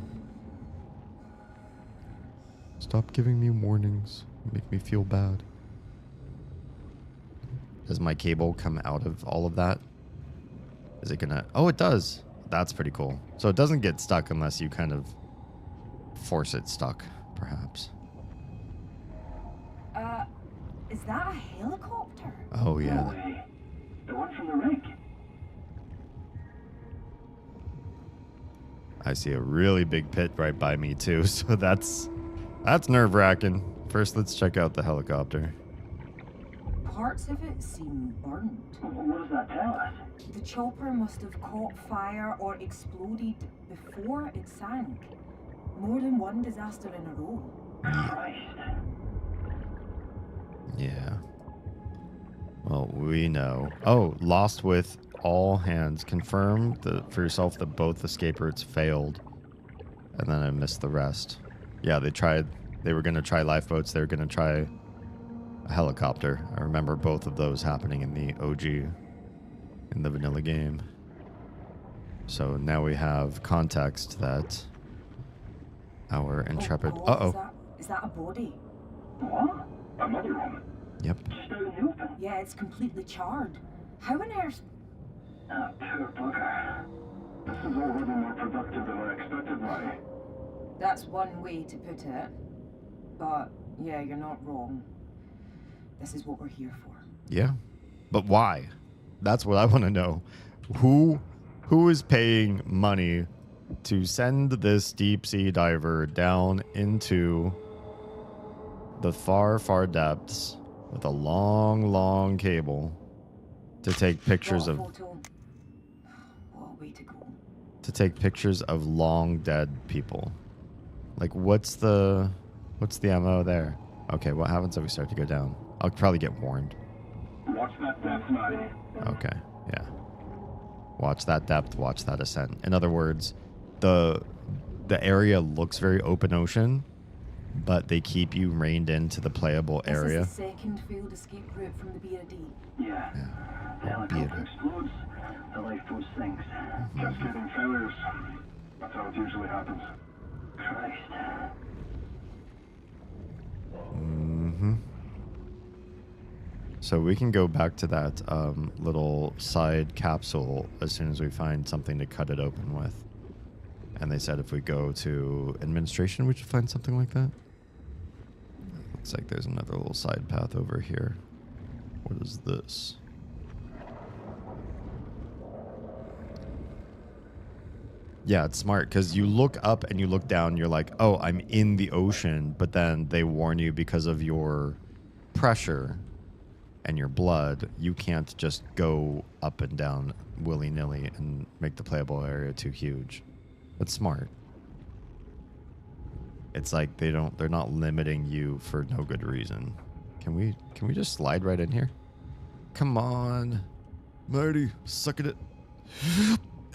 Stop giving me warnings. You make me feel bad. Does my cable come out of all of that? Is it gonna... Oh, it does. That's pretty cool. So it doesn't get stuck unless you kind of force it stuck, perhaps. Is that a helicopter? Oh, yeah. No way. The one from the rig. I see a really big pit right by me, too. So that's nerve-wracking. First, let's check out the helicopter. Parts of it seem burned. What does that tell us? The chopper must have caught fire or exploded before it sank. More than one disaster in a row. Christ. Yeah. Well, we know. Oh, lost with all hands. Confirm for yourself that both escape routes failed. And then I missed the rest. Yeah, they were going to try lifeboats. They were going to try a helicopter. I remember both of those happening in the OG, in the vanilla game. So now we have context that our intrepid... God, Uh-oh. Is that a body? What? Another one? Yep. Just out in the open? Yeah, it's completely charred. How on earth? Ah, poor bugger. This is already more productive than I expected, Mary. That's one way to put it. But yeah, you're not wrong. This is what we're here for. Yeah. But why? That's what I want to know. Who is paying money to send this deep sea diver down into the far, far depths with a long, long cable to take pictures of... Photo. What a way to go. To take pictures of long dead people. Like, what's the MO there? Okay, what happens if we start to go down? I'll probably get warned. Watch that depth, Mary. Okay, yeah. Watch that depth, watch that ascent. In other words, the area looks very open ocean, but they keep you reined into the playable area. This is the second failed escape route from the BRD. Yeah. The helicopter Beard. explodes, the lifeboat sinks. Cascading failures. That's how it usually happens. Christ. Mm-hmm. So we can go back to that little side capsule as soon as we find something to cut it open with. And they said if we go to administration, we should find something like that. Looks like there's another little side path over here. What is this? Yeah, it's smart because you look up and you look down, you're like, oh, I'm in the ocean. But then they warn you because of your pressure and your blood, you can't just go up and down willy-nilly and make the playable area too huge. That's smart. It's like they're not limiting you for no good reason. Can we just slide right in here? Come on. Marty, suck at it.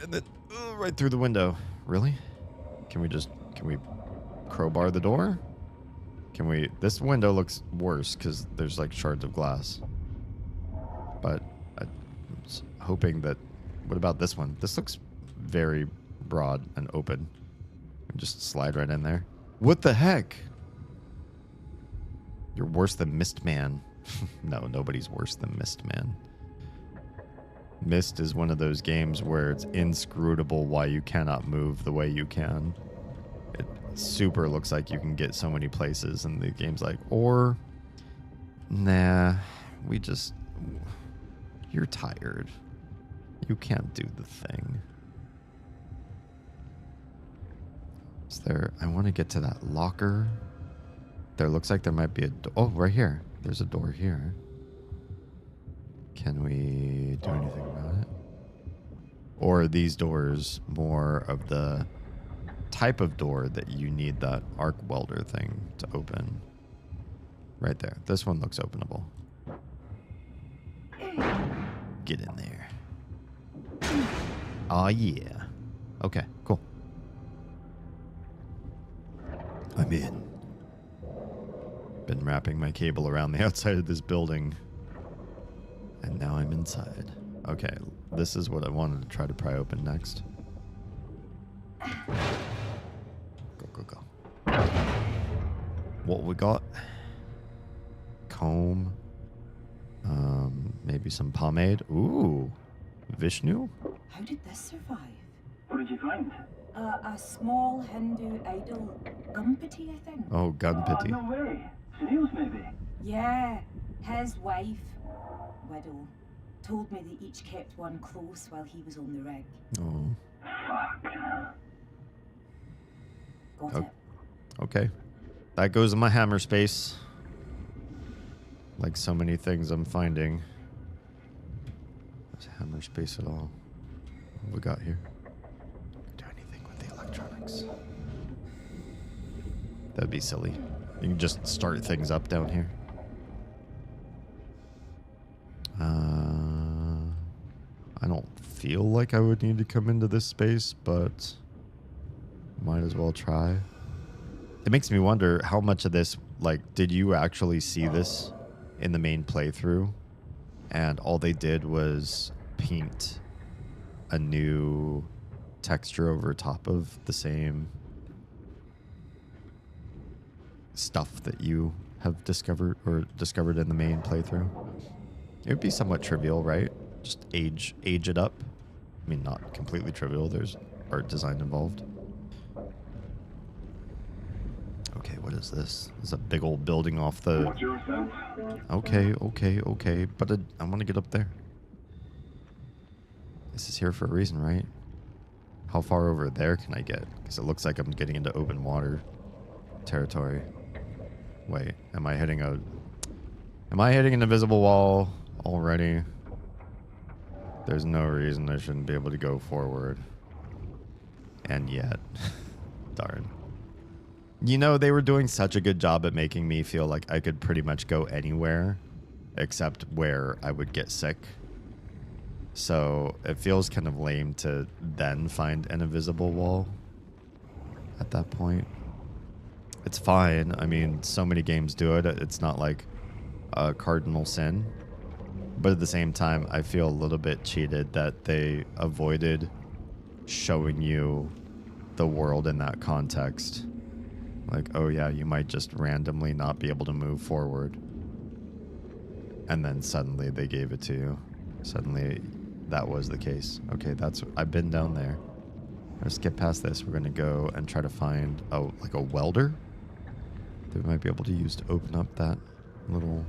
And then right through the window. Really? Can we crowbar the door? This window looks worse because there's like shards of glass. But I'm hoping that, what about this one? This looks very broad and open. Just slide right in there. What the heck? You're worse than Mist Man. No, nobody's worse than Mist Man. Mist is one of those games where it's inscrutable why you cannot move the way you can. It super looks like you can get so many places, and the game's like, or, nah, you're tired. You can't do the thing. Is there... I want to get to that locker. There looks like there might be a... Oh, right here. There's a door here. Can we do anything about it? Or are these doors more of the type of door that you need that arc welder thing to open? Right there. This one looks openable. Get in there. Oh, yeah. Okay, cool. I'm in. Been wrapping my cable around the outside of this building. And now I'm inside. Okay, this is what I wanted to try to pry open next. Go, go, go. What we got? Comb. Maybe some pomade. Ooh. Vishnu? How did this survive? What did you find? A small Hindu idol. Gumpati, I think. Oh, Oh, Gunpity. no way. Snails, maybe. Yeah, his wife, widow, told me they each kept one close while he was on the rig. Oh. Fuck. Got Oh. it. Okay. That goes in my hammer space. Like so many things I'm finding. There's hammer space at all. What we got here? Do anything with the electronics. That'd be silly. You can just start things up down here. I don't feel like I would need to come into this space, but might as well try. It makes me wonder how much of this, like, did you actually see this in the main playthrough? And all they did was paint a new texture over top of the same stuff that you have discovered in the main playthrough. It would be somewhat trivial, right? Just age it up. I mean, not completely trivial. There's art design involved. Okay, what is this? It's a big old building off the... What's your sense? Okay. But I want to get up there. This is here for a reason, right? How far over there can I get? Because it looks like I'm getting into open water territory. Wait, am I hitting an invisible wall already? There's no reason I shouldn't be able to go forward. And yet, darn. You know, they were doing such a good job at making me feel like I could pretty much go anywhere except where I would get sick. So it feels kind of lame to then find an invisible wall at that point. It's fine. I mean, so many games do it. It's not like a cardinal sin. But at the same time, I feel a little bit cheated that they avoided showing you the world in that context. Like, oh yeah, you might just randomly not be able to move forward. And then suddenly they gave it to you. Suddenly that was the case. Okay, I've been down there. Let's get past this. We're gonna go and try to find like a welder that we might be able to use to open up that little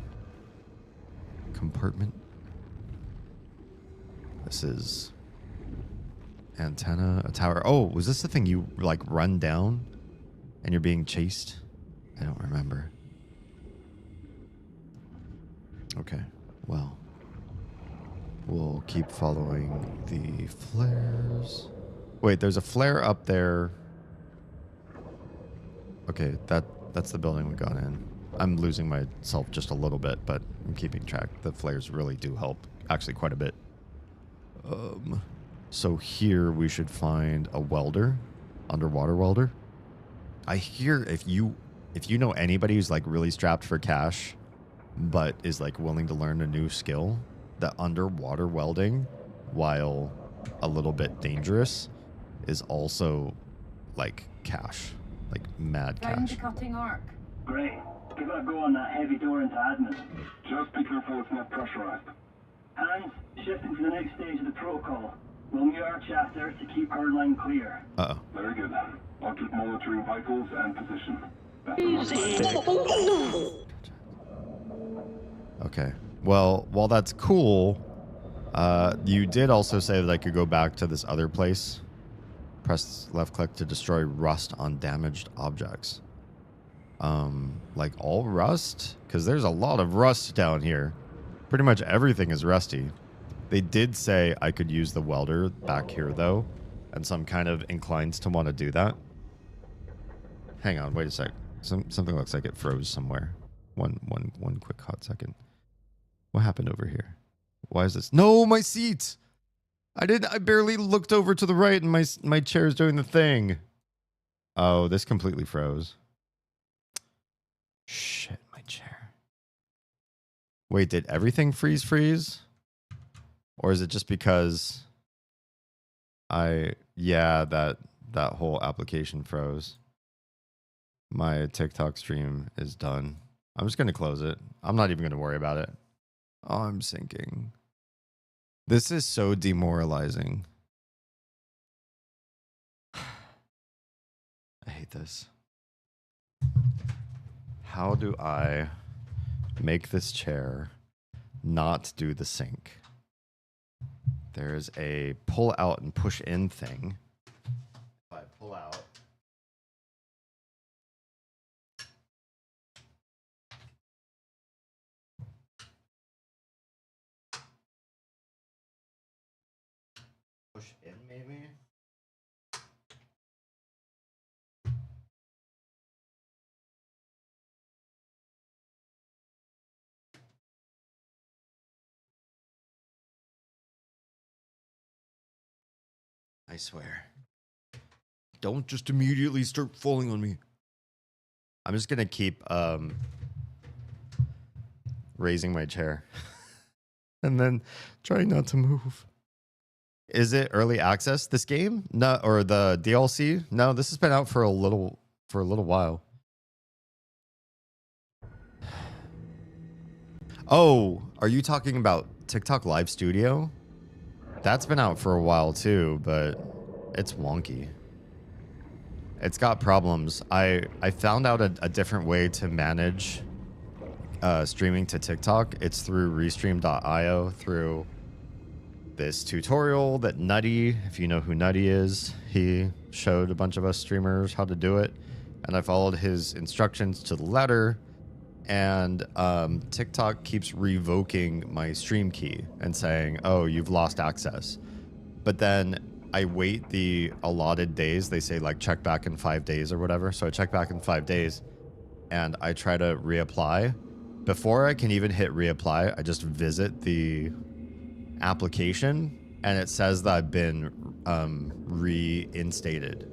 compartment. This is antenna, a tower. Oh, was this the thing you like run down and you're being chased? I don't remember. Okay, well, we'll keep following the flares. Wait, there's a flare up there. Okay, that's the building we got in. I'm losing myself just a little bit, but I'm keeping track. The flares really do help, actually quite a bit. So here we should find a welder, underwater welder. I hear if you know anybody who's like really strapped for cash, but is like willing to learn a new skill, that underwater welding, while a little bit dangerous, is also like cash, like mad Found cash. the cutting arc. Great. Give it a go on that heavy door into admin. Just be careful it's not pressurized. Hands, shifting to the next stage of the protocol. We'll mute our chatter to keep our line clear. Uh-oh. Very good. I'll keep monitoring vitals and position. Okay. Well, while that's cool, you did also say that I could go back to this other place Press left click to destroy rust on damaged objects. Like all rust? Because there's a lot of rust down here. Pretty much everything is rusty. They did say I could use the welder back here, though. And so I'm kind of inclined to want to do that. Hang on, wait a sec. Something looks like it froze somewhere. One quick hot second. What happened over here? Why is this? No, my seat! I barely looked over to the right and my chair's doing the thing. Oh, this completely froze. Shit, my chair. Wait, did everything freeze? Or is it just because yeah, that whole application froze. My TikTok stream is done. I'm just going to close it. I'm not even going to worry about it. Oh, I'm sinking. This is so demoralizing. I hate this. How do I make this chair not do the sink? There's a pull out and push in thing. If I pull out. Push in maybe? I swear. Don't just immediately start falling on me. I'm just gonna keep raising my chair. And then try not to move. Is it early access, this game? No, or the DLC? No, this has been out for a little while. Oh, are you talking about TikTok Live Studio? That's been out for a while too, but it's wonky. It's got problems. I found out a different way to manage streaming to TikTok. It's through restream.io, through this tutorial that Nutty, if you know who Nutty is, he showed a bunch of us streamers how to do it. And I followed his instructions to the letter. And TikTok keeps revoking my stream key and saying, oh, you've lost access. But then I wait the allotted days. They say like check back in 5 days or whatever. So I check back in 5 days and I try to reapply. Before I can even hit reapply, I just visit the application and it says that I've been reinstated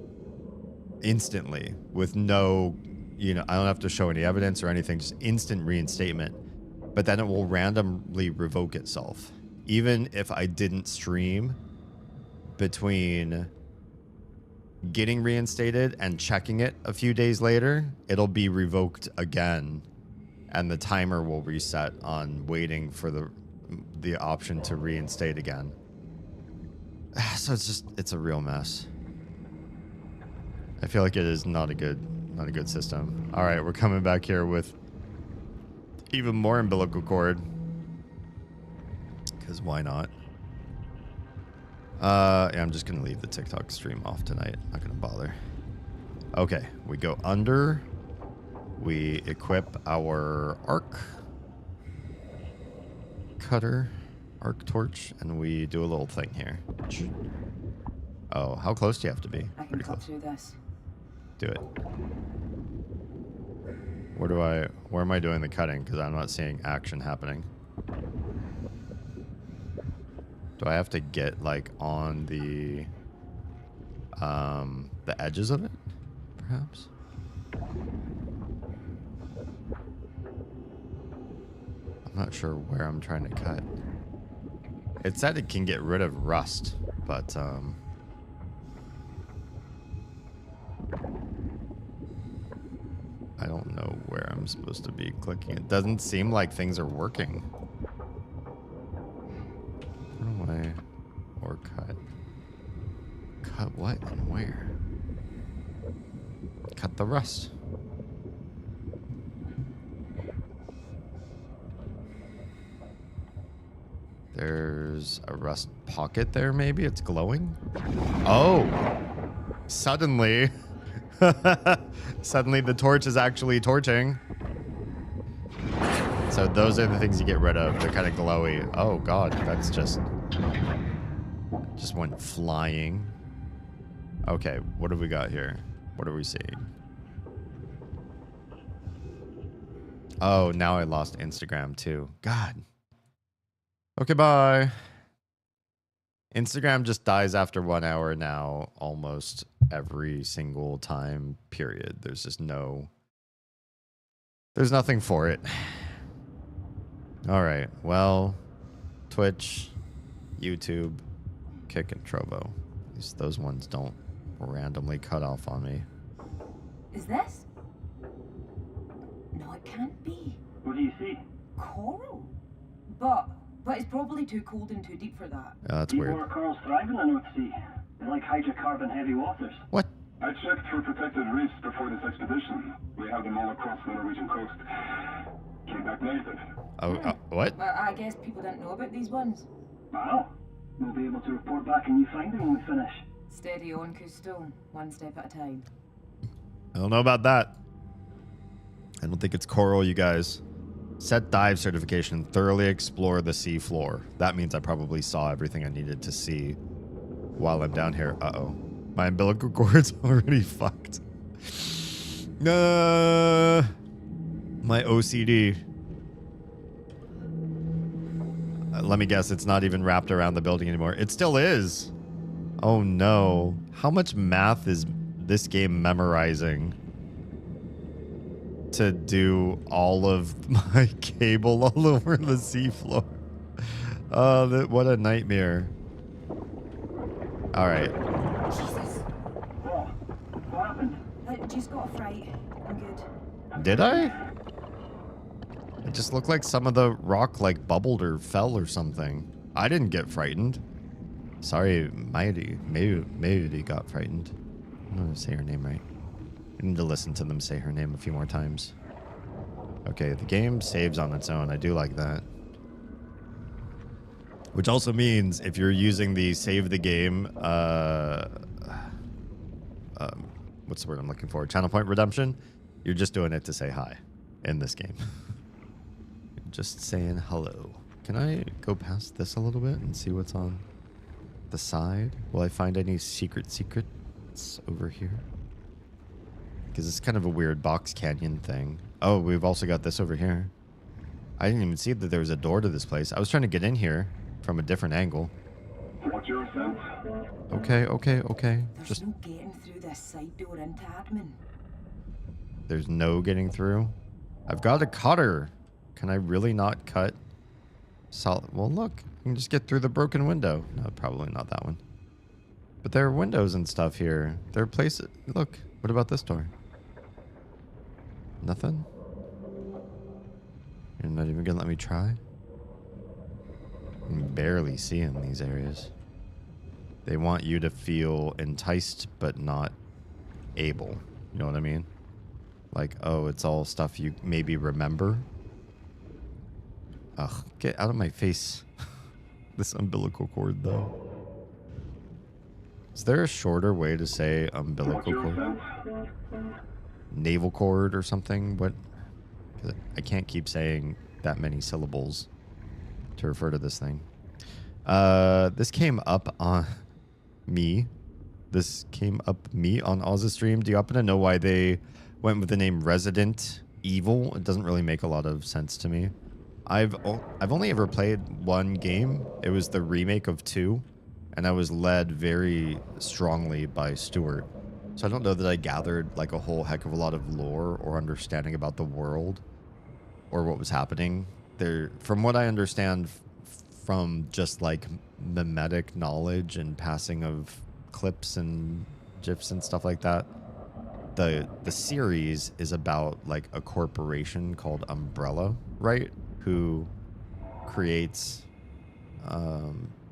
instantly with no, you know, I don't have to show any evidence or anything, just instant reinstatement. But then it will randomly revoke itself. Even if I didn't stream between getting reinstated and checking it a few days later, it'll be revoked again. And the timer will reset on waiting for the option to reinstate again. So it's a real mess. I feel like it is not a good system. All right, we're coming back here with even more umbilical cord. Because why not? Yeah, I'm just going to leave the TikTok stream off tonight. Not going to bother. Okay, we go under. We equip our arc cutter, arc torch, and we do a little thing here. Oh, how close do you have to be? I can cut through this. Do it. Where am I doing the cutting? Because I'm not seeing action happening. Do I have to get like on the edges of it, perhaps? I'm not sure where I'm trying to cut. It said it can get rid of rust, but I don't know where I'm supposed to be clicking. It doesn't seem like things are working. Where do I... Or cut. Cut what and where? Cut the rust. There's a rust pocket there, maybe? It's glowing? Oh! Suddenly. Suddenly the torch is actually torching. So those are the things you get rid of. They're kind of glowy. Oh god, that's just went flying. Okay, what have we got here? What are we seeing? Oh, now I lost Instagram too. God. Okay, bye. Instagram just dies after 1 hour now, almost every single time, period. There's just there's nothing for it. All right, well, Twitch, YouTube, Kick, and Trovo. At least those ones don't randomly cut off on me. Is this? No, it can't be. What do you see? Coral? But it's probably too cold and too deep for that. That's Deep weird. water corals thrive in the North Sea. They like hydrocarbon-heavy waters. What? I checked for protected reefs before this expedition. We have them all across the Norwegian coast. Came back negative. Oh, what? But I guess people didn't know about these ones. Wow. We'll be able to report back a new finding when we finish. Steady on, Cousteau. One step at a time. I don't know about that. I don't think it's coral, you guys. Set dive certification. Thoroughly explore the sea floor. That means I probably saw everything I needed to see while I'm down here. Uh-oh. My umbilical cord's already fucked. My OCD. Let me guess, it's not even wrapped around the building anymore. It still is. Oh no. How much math is this game memorizing to do all of my cable all over the seafloor? Oh, what a nightmare. All right. Jesus. What happened? I just got a fright. I'm good. Did I? It just looked like some of the rock like bubbled or fell or something. I didn't get frightened. Sorry, Maybe got frightened. I'm gonna say her name right. I need to listen to them say her name a few more times. Okay, the game saves on its own. I do like that. Which also means if you're using the save the game, what's the word I'm looking for? Channel point redemption. You're just doing it to say hi in this game. Just saying hello. Can I go past this a little bit and see what's on the side? Will I find any secrets over here? Because it's kind of a weird box canyon thing. Oh, we've also got this over here. I didn't even see that there was a door to this place. I was trying to get in here from a different angle. What's your sense? Okay. There's Just no getting through this side door into admin. there's no getting through. I've got a cutter. Can I really not cut solid? Well, look, I can just get through the broken window. No, probably not that one. But there are windows and stuff here. There are places. Look, what about this door? Nothing? You're not even gonna let me try? I can barely see in these areas. They want you to feel enticed, but not able. You know what I mean? Like, oh, it's all stuff you maybe remember. Ugh, get out of my face. This umbilical cord, though. Is there a shorter way to say umbilical cord? Navel cord or something? What? 'Cause I can't keep saying that many syllables to refer to this thing. This came up on me. This came up me on Oz's stream. Do you happen to know why they went with the name Resident Evil? It doesn't really make a lot of sense to me. I've only ever played one game. It was the remake of 2, and I was led very strongly by Stuart. So I don't know that I gathered like a whole heck of a lot of lore or understanding about the world or what was happening there. From what I understand from just like mimetic knowledge and passing of clips and gifs and stuff like that, the series is about like a corporation called Umbrella, right? Who creates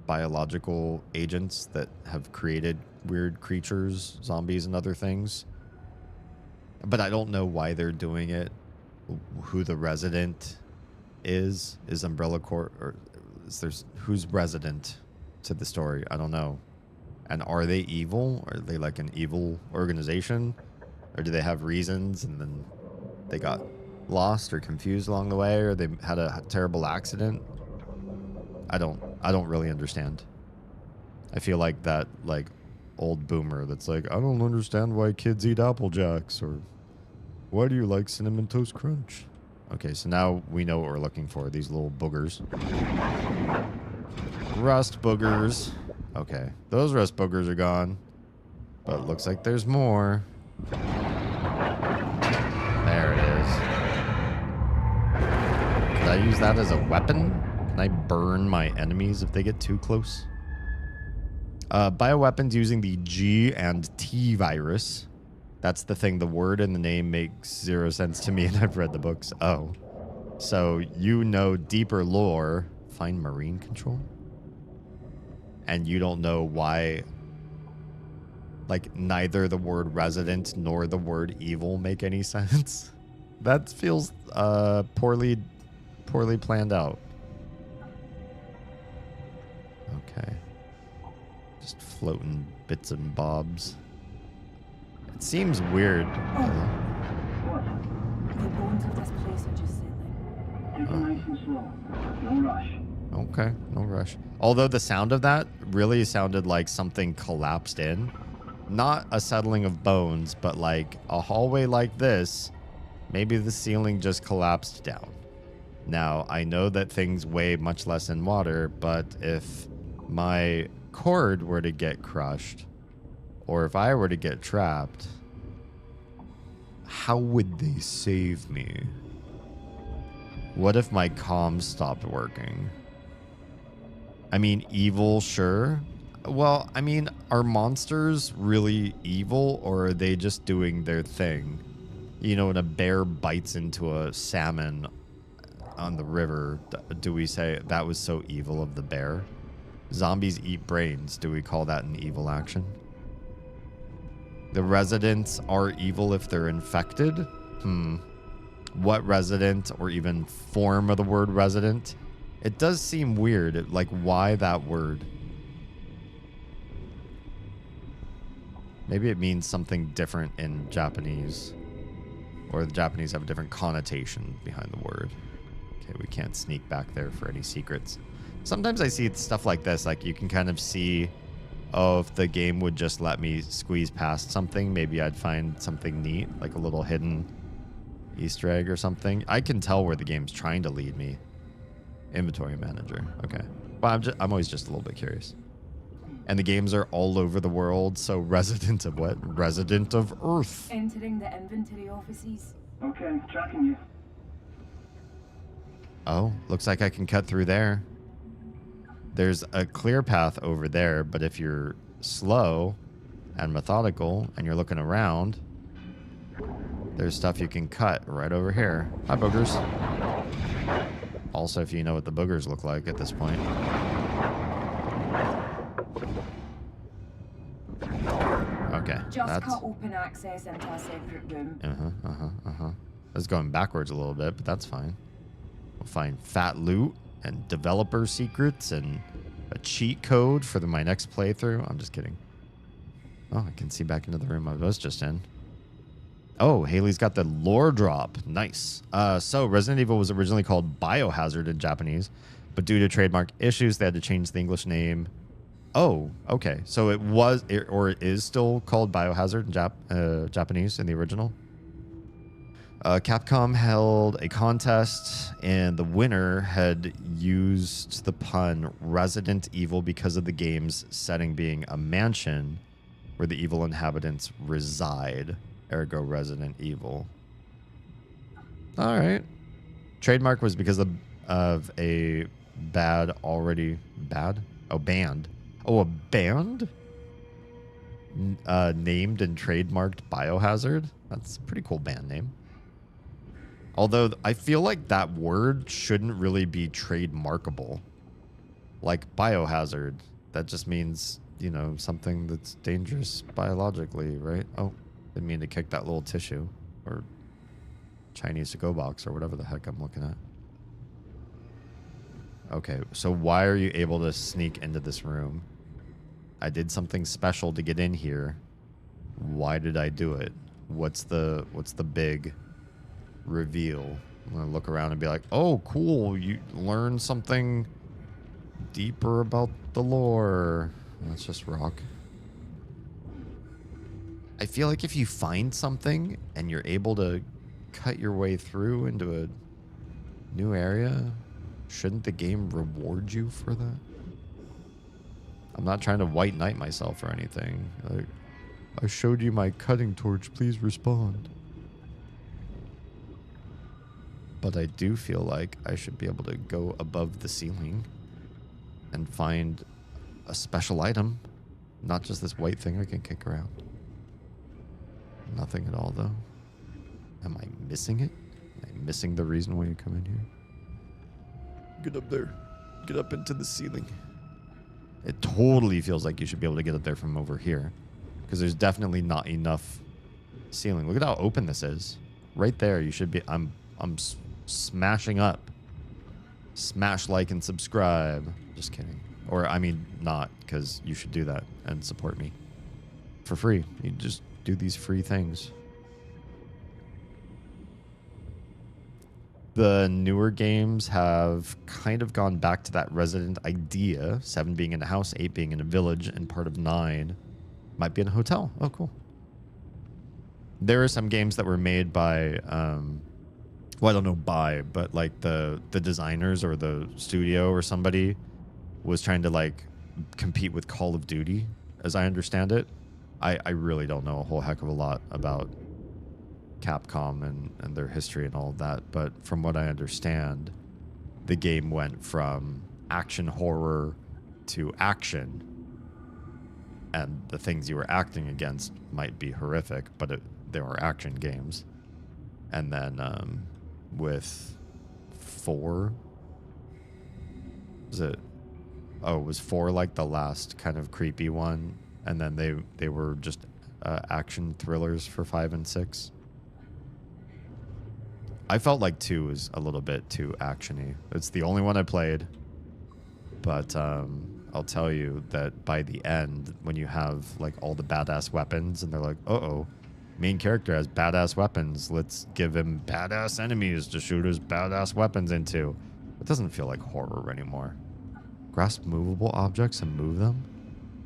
biological agents that have created weird creatures, zombies, and other things. But I don't know why they're doing it. Who the resident is Umbrella Corp, or is there's who's resident to the story? I don't know. And are they evil? Are they like an evil organization? Or do they have reasons and then they got lost or confused along the way, or they had a terrible accident? I don't really understand. I feel like that like old boomer that's like, I don't understand why kids eat Apple Jacks, or why do you like Cinnamon Toast Crunch? Okay, so now we know what we're looking for, these little boogers. Rust boogers. Okay, those rust boogers are gone. But it looks like there's more. There it is. Can I use that as a weapon? Can I burn my enemies if they get too close? Bioweapons using the G and T virus. That's the thing. The word and the name makes 0 sense to me, and I've read the books. Oh. So you know deeper lore. Find marine control? And you don't know why, like, neither the word resident nor the word evil make any sense. That feels poorly planned out. Okay. Just floating bits and bobs. It seems weird. What? The bones of this place are just settling. Take it nice and slow. No rush. Okay, no rush. Although the sound of that really sounded like something collapsed in. Not a settling of bones, but like a hallway like this, maybe the ceiling just collapsed down. Now, I know that things weigh much less in water, but if my cord were to get crushed, or if I were to get trapped, how would they save me? What if my comms stopped working? I mean, evil, sure. Well, I mean, are monsters really evil, or are they just doing their thing? You know, when a bear bites into a salmon on the river, do we say that was so evil of the bear? Zombies eat brains. Do we call that an evil action? The residents are evil if they're infected? What resident, or even form of the word resident? It does seem weird. Like, why that word? Maybe it means something different in Japanese. Or the Japanese have a different connotation behind the word. Okay, we can't sneak back there for any secrets. Sometimes I see stuff like this. Like, you can kind of see, oh, if the game would just let me squeeze past something, maybe I'd find something neat. Like a little hidden Easter egg or something. I can tell where the game's trying to lead me. Inventory manager. Okay. But I'm always just a little bit curious. And the games are all over the world, so resident of what? Resident of Earth. Entering the inventory offices. Okay, tracking you. Oh, looks like I can cut through there. There's a clear path over there, but if you're slow and methodical and you're looking around, there's stuff you can cut right over here. Hi, boogers. Also, if you know what the boogers look like at this point. Okay. Just cut open access into a separate room. That's going backwards a little bit, but that's fine. We'll find fat loot and developer secrets and a cheat code for my next playthrough. I'm just kidding. Oh, I can see back into the room I was just in. Oh, Haley's got the lore drop. Nice. So Resident Evil was originally called Biohazard in Japanese, but due to trademark issues, they had to change the English name. Oh, okay. So it is still called Biohazard in Japanese in the original. Capcom held a contest, and the winner had used the pun Resident Evil because of the game's setting being a mansion where the evil inhabitants reside. Ergo Resident Evil. All right. Trademark was because of a band. Oh, a band named and trademarked Biohazard. That's a pretty cool band name. Although I feel like that word shouldn't really be trademarkable. Like biohazard, that just means, you know, something that's dangerous biologically, right? Oh, didn't mean to kick that little tissue or Chinese to-go box or whatever the heck I'm looking at. Okay, so why are you able to sneak into this room? I did something special to get in here. Why did I do it? What's the big reveal? I'm gonna look around and be like, oh, cool, you learn something deeper about the lore. That's just rock. I feel like if you find something and you're able to cut your way through into a new area, shouldn't the game reward you for that? I'm not trying to white knight myself or anything. Like, I showed you my cutting torch, please respond. But I do feel like I should be able to go above the ceiling and find a special item. Not just this white thing I can kick around. Nothing at all, though. Am I missing it? Am I missing the reason why you come in here? Get up there. Get up into the ceiling. It totally feels like you should be able to get up there from over here. Because there's definitely not enough ceiling. Look at how open this is. Right there, you should be... I'm smashing up. Smash like and subscribe. Just kidding. Or, I mean, not, because you should do that and support me. For free. You just do these free things. The newer games have kind of gone back to that resident idea. 7 being in a house, 8 being in a village, and part of 9 might be in a hotel. Oh, cool. There are some games that were made by, well, I don't know by, but like the designers or the studio or somebody was trying to like compete with Call of Duty, as I understand it. I really don't know a whole heck of a lot about Capcom and their history and all of that, but from what I understand, the game went from action horror to action, and the things you were acting against might be horrific, but they were action games. And then with 4, was it? Oh, was 4 like the last kind of creepy one? And then they were just action thrillers for 5 and 6. I felt like 2 was a little bit too actiony. It's the only one I played, but I'll tell you that by the end, when you have like all the badass weapons, and they're like, uh-oh, main character has badass weapons. Let's give him badass enemies to shoot his badass weapons into. It doesn't feel like horror anymore. Grasp movable objects and move them?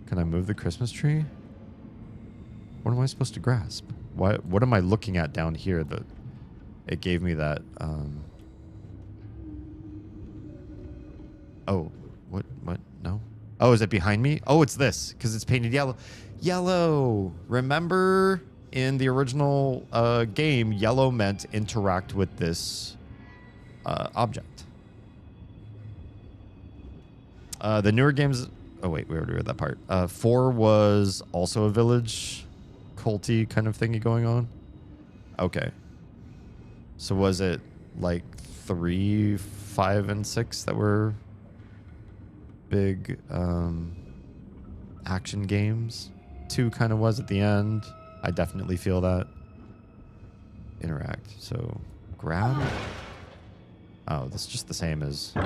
Can I move the Christmas tree? What am I supposed to grasp? What am I looking at down here that it gave me that? Oh, what? No. Oh, is it behind me? Oh, it's this, because it's painted yellow. Yellow. Remember in the original game, yellow meant interact with this object. The newer games... Oh, wait, we already read that part. 4 was also a village culty kind of thingy going on. Okay. So was it like 3, 5, and 6 that were big action games? 2 kind of was at the end. I definitely feel that. Interact. So grab. Oh, this is just the same as 4.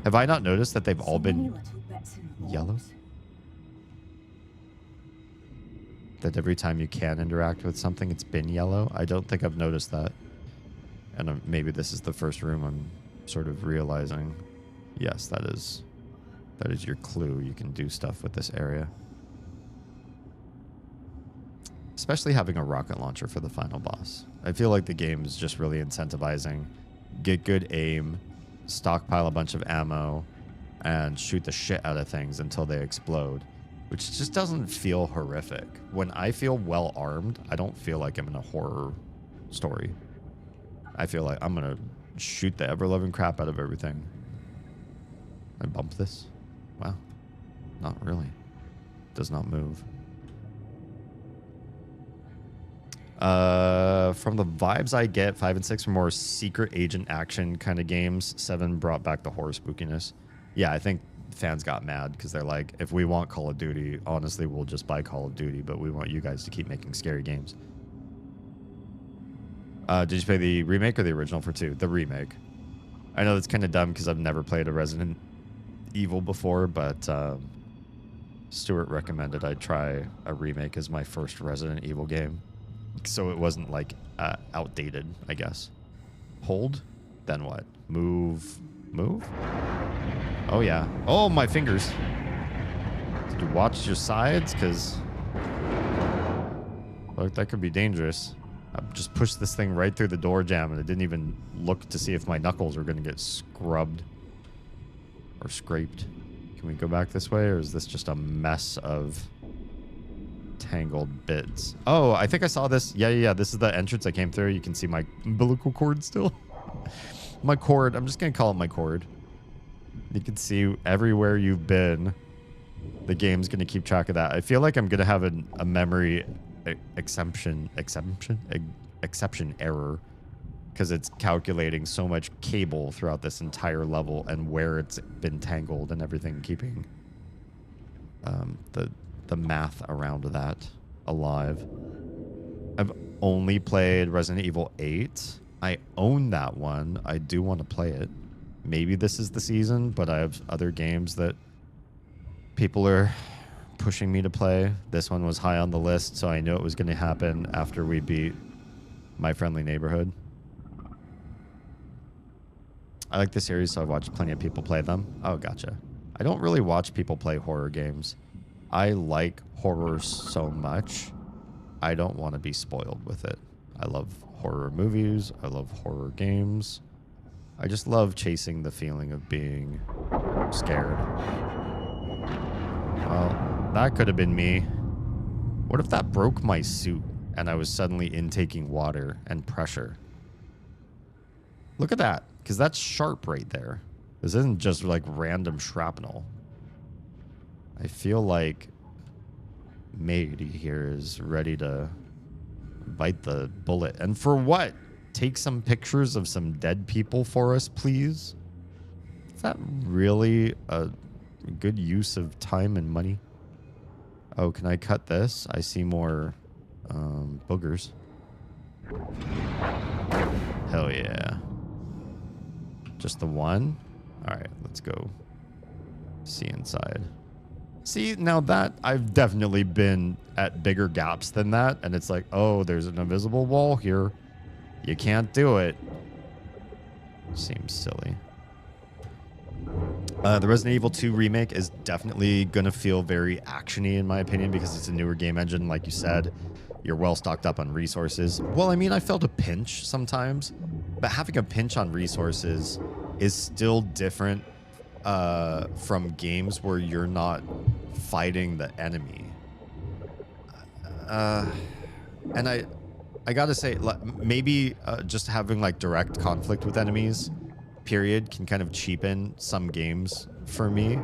Have I not noticed that they've all been yellow? That every time you can interact with something, it's been yellow? I don't think I've noticed that. And maybe this is the first room I'm sort of realizing. Yes, that is your clue. You can do stuff with this area. Especially having a rocket launcher for the final boss. I feel like the game is just really incentivizing. Get good aim, stockpile a bunch of ammo, and shoot the shit out of things until they explode. Which just doesn't feel horrific. When I feel well armed, I don't feel like I'm in a horror story. I feel like I'm gonna shoot the ever-loving crap out of everything. I bump this? Wow. Not really. Does not move. From the vibes I get, 5 and 6 are more secret agent action kind of games. 7 brought back the horror spookiness. Yeah, I think fans got mad because they're like, if we want Call of Duty, honestly, we'll just buy Call of Duty, but we want you guys to keep making scary games. Did you play the remake or the original for 2? The remake. I know that's kind of dumb because I've never played a Resident Evil before, but Stuart recommended I try a remake as my first Resident Evil game. So it wasn't like outdated, I guess. Hold? Then what? Move? Move? Oh yeah. Oh, my fingers. Did you watch your sides? Because look, that could be dangerous. I just pushed this thing right through the door jamb and I didn't even look to see if my knuckles were going to get scrubbed or scraped. Can we go back this way, or is this just a mess of tangled bits? Oh, I think I saw this. Yeah. This is the entrance I came through. You can see my umbilical cord still. My cord. I'm just going to call it my cord. You can see everywhere you've been. The game's going to keep track of that. I feel like I'm going to have a memory exception error, because it's calculating so much cable throughout this entire level and where it's been tangled and everything, keeping the math around that alive. I've only played Resident Evil 8. I own that one. I do want to play it. Maybe this is the season, but I have other games that people are pushing me to play. This one was high on the list, so I knew it was going to happen after we beat My Friendly Neighborhood. I like the series, so I've watched plenty of people play them. Oh, gotcha. I don't really watch people play horror games. I like horror so much, I don't want to be spoiled with it. I love horror movies. I love horror games. I just love chasing the feeling of being scared. Well, that could have been me. What if that broke my suit and I was suddenly intaking water and pressure? Look at that, because that's sharp right there. This isn't just like random shrapnel. I feel like Mady here is ready to bite the bullet. And for what? Take some pictures of some dead people for us, please? Is that really a good use of time and money? Oh, can I cut this? I see more boogers. Hell yeah. Just the one? All right, let's go see inside. See, now that I've definitely been at bigger gaps than that, and it's like, oh, there's an invisible wall here. You can't do it. Seems silly. The Resident Evil 2 remake is definitely going to feel very action-y in my opinion, because it's a newer game engine, like you said. You're well stocked up on resources. Well, I mean, I felt a pinch sometimes, but having a pinch on resources is still different from games where you're not fighting the enemy. And I gotta say, maybe just having like direct conflict with enemies, period, can kind of cheapen some games for me.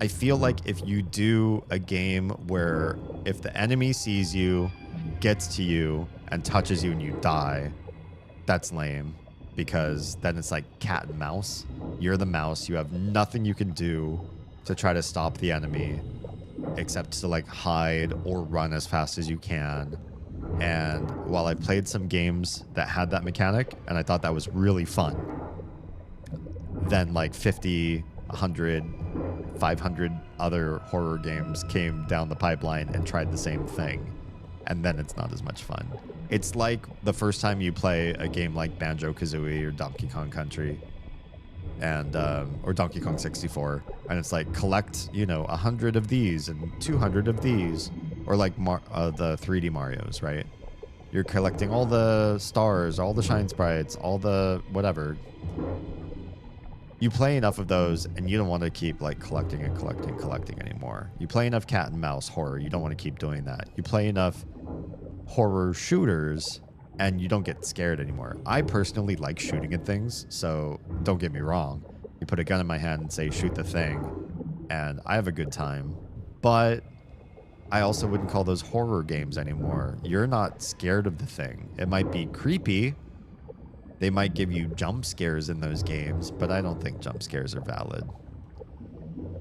I feel like if you do a game where if the enemy sees you, gets to you, and touches you and you die, that's lame. Because then it's like cat and mouse. You're the mouse. You have nothing you can do to try to stop the enemy except to like hide or run as fast as you can. And while I played some games that had that mechanic and I thought that was really fun, then like 50, 100, 500 other horror games came down the pipeline and tried the same thing. And then it's not as much fun. It's like the first time you play a game like Banjo-Kazooie or Donkey Kong Country and or Donkey Kong 64, and it's like collect, 100 of these and 200 of these, or like the 3D Marios, right? You're collecting all the stars, all the shine sprites, all the whatever. You play enough of those and you don't want to keep like collecting anymore. You play enough cat and mouse horror, you don't want to keep doing that. You play enough horror shooters and you don't get scared anymore. I personally like shooting at things, so don't get me wrong. You put a gun in my hand and say shoot the thing, and I have a good time. But I also wouldn't call those horror games anymore. You're not scared of the thing. It might be creepy. They might give you jump scares in those games, but I don't think jump scares are valid.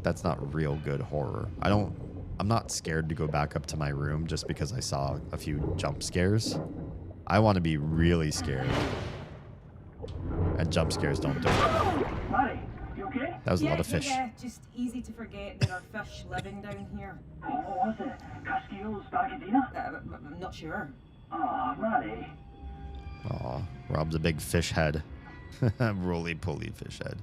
That's not real good horror. I'm not scared to go back up to my room just because I saw a few jump scares. I want to be really scared. And jump scares don't do it. Marty, You okay? That was a lot of fish. Yeah, just easy to forget there are fish living down here. What was it? Casquillos, Bacadina? I'm not sure. Ah, Mary. Aw, Rob's a big fish head. Roly-poly fish head.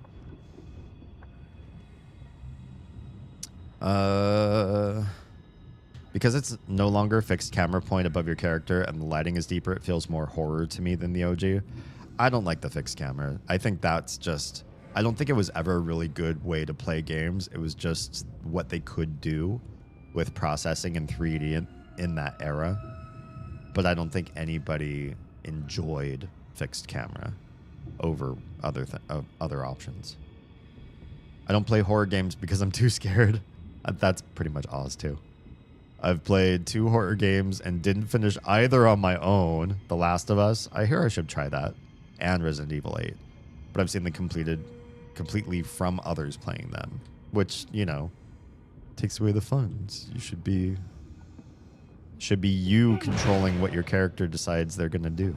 Because it's no longer a fixed camera point above your character and the lighting is deeper, it feels more horror to me than the OG. I don't like the fixed camera. I think that's just... I don't think it was ever a really good way to play games. It was just what they could do with processing in 3D in that era. But I don't think anybody enjoyed fixed camera over other options. I don't play horror games because I'm too scared. That's pretty much Oz too. I've played 2 horror games and didn't finish either on my own. The Last of Us, I hear I should try that, and Resident Evil 8. But I've seen them completely from others playing them, which, you know, takes away the fun. You should be you controlling what your character decides they're gonna do.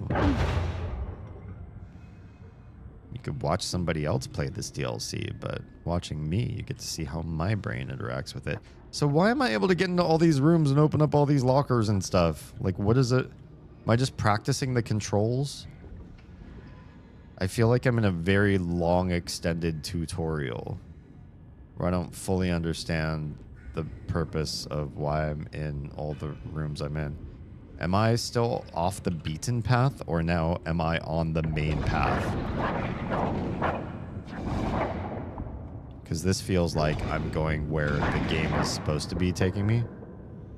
You could watch somebody else play this DLC, but watching me, you get to see how my brain interacts with it. So why am I able to get into all these rooms and open up all these lockers and stuff? Like, what is it? Am I just practicing the controls? I feel like I'm in a very long, extended tutorial where I don't fully understand the purpose of why I'm in all the rooms I'm in. Am I still off the beaten path, or now am I on the main path? Because this feels like I'm going where the game is supposed to be taking me.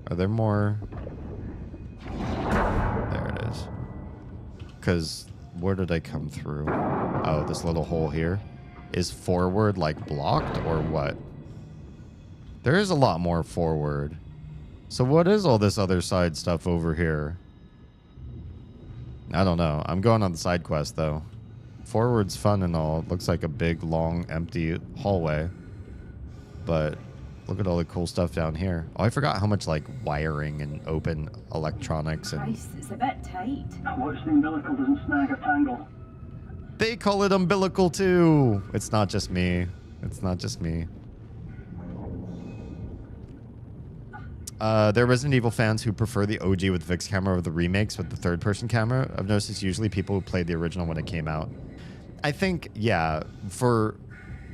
Are there more? There it is. Because where did I come through? Oh, this little hole here. Is forward like blocked or what? There is a lot more forward. So what is all this other side stuff over here? I don't know. I'm going on the side quest though. Forward's fun and all. It looks like a big, long, empty hallway. But look at all the cool stuff down here. Oh, I forgot how much like wiring and open electronics and... Christ, it's a bit tight. Watch the umbilical doesn't snag or tangle. They call it umbilical too. It's not just me. It's not just me. There are Resident Evil fans who prefer the OG with the fixed camera over the remakes with the third-person camera. I've noticed it's usually people who played the original when it came out. I think, yeah, for,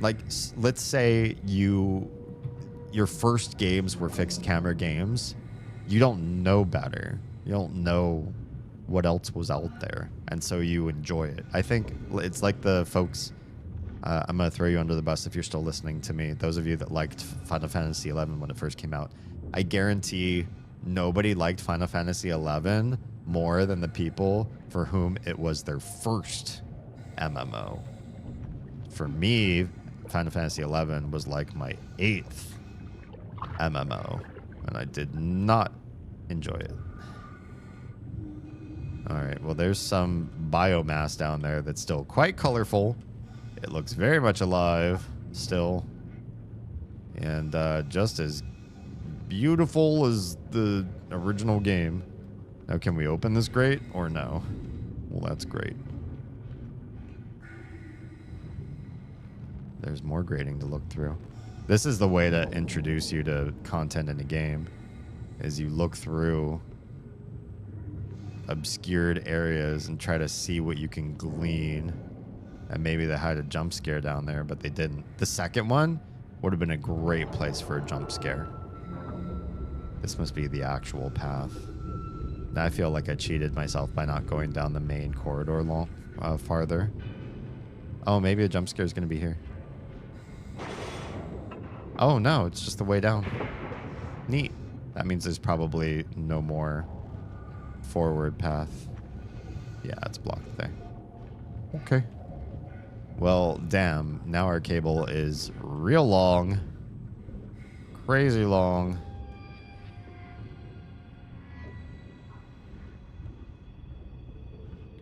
like, let's say your first games were fixed camera games. You don't know better. You don't know what else was out there, and so you enjoy it. I think it's like the folks... I'm going to throw you under the bus if you're still listening to me. Those of you that liked Final Fantasy XI when it first came out. I guarantee nobody liked Final Fantasy XI more than the people for whom it was their first MMO. For me, Final Fantasy XI was like my 8th MMO, and I did not enjoy it. All right, well, there's some biomass down there that's still quite colorful. It looks very much alive still, and just as beautiful as the original game. Now, can we open this grate or no? Well, that's great. There's more grating to look through. This is the way to introduce you to content in a game, is you look through obscured areas and try to see what you can glean. And maybe they had a jump scare down there, but they didn't. The second one would have been a great place for a jump scare. This must be the actual path. Now I feel like I cheated myself by not going down the main corridor farther. Oh, maybe a jump scare is going to be here. Oh, no, it's just the way down. Neat. That means there's probably no more forward path. Yeah, it's blocked there. Okay. Well, damn. Now our cable is real long. Crazy long.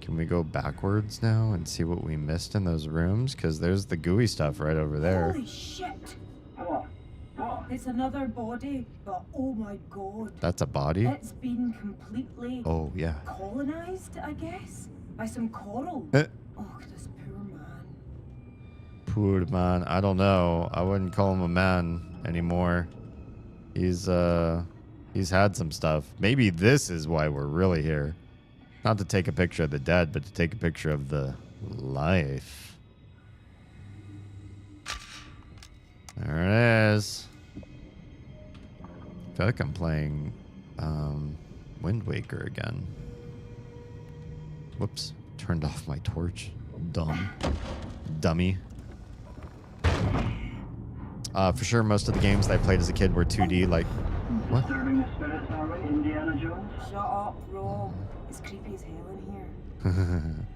Can we go backwards now and see what we missed in those rooms? Because there's the gooey stuff right over there. Holy shit! What? What? It's another body, but oh my god. That's a body? It's been completely Oh, yeah. colonized, I guess, by some coral. Eh. Oh, this poor man. poor man. I don't know. I wouldn't call him a man anymore. He's had some stuff. Maybe this is why we're really here. Not to take a picture of the dead, but to take a picture of the life. There it is. I feel like I'm playing Wind Waker again. Whoops. Turned off my torch. Dummy. For sure, most of the games that I played as a kid were 2D, like... What? Disturbing the spirits, are we, Indiana Jones? Shut up, Rob. It's creepy as hell in here.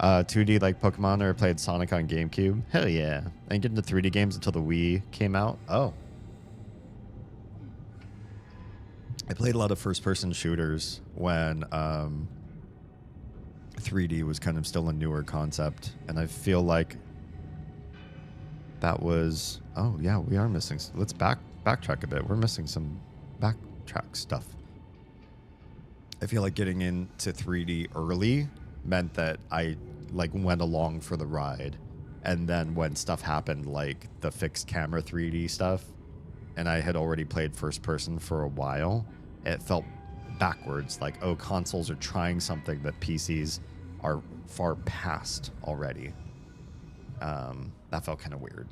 2D like Pokemon, or played Sonic on GameCube. Hell yeah. I didn't get into 3D games until the Wii came out. Oh. I played a lot of first-person shooters when 3D was kind of still a newer concept, and I feel like that was... Oh, yeah, we are missing... Let's backtrack a bit. We're missing some backtrack stuff. I feel like getting into 3D early meant that I like went along for the ride, and then when stuff happened, like the fixed camera 3D stuff, and I had already played first person for a while, it felt backwards. Like, oh, consoles are trying something that PCs are far past already. That felt kind of weird.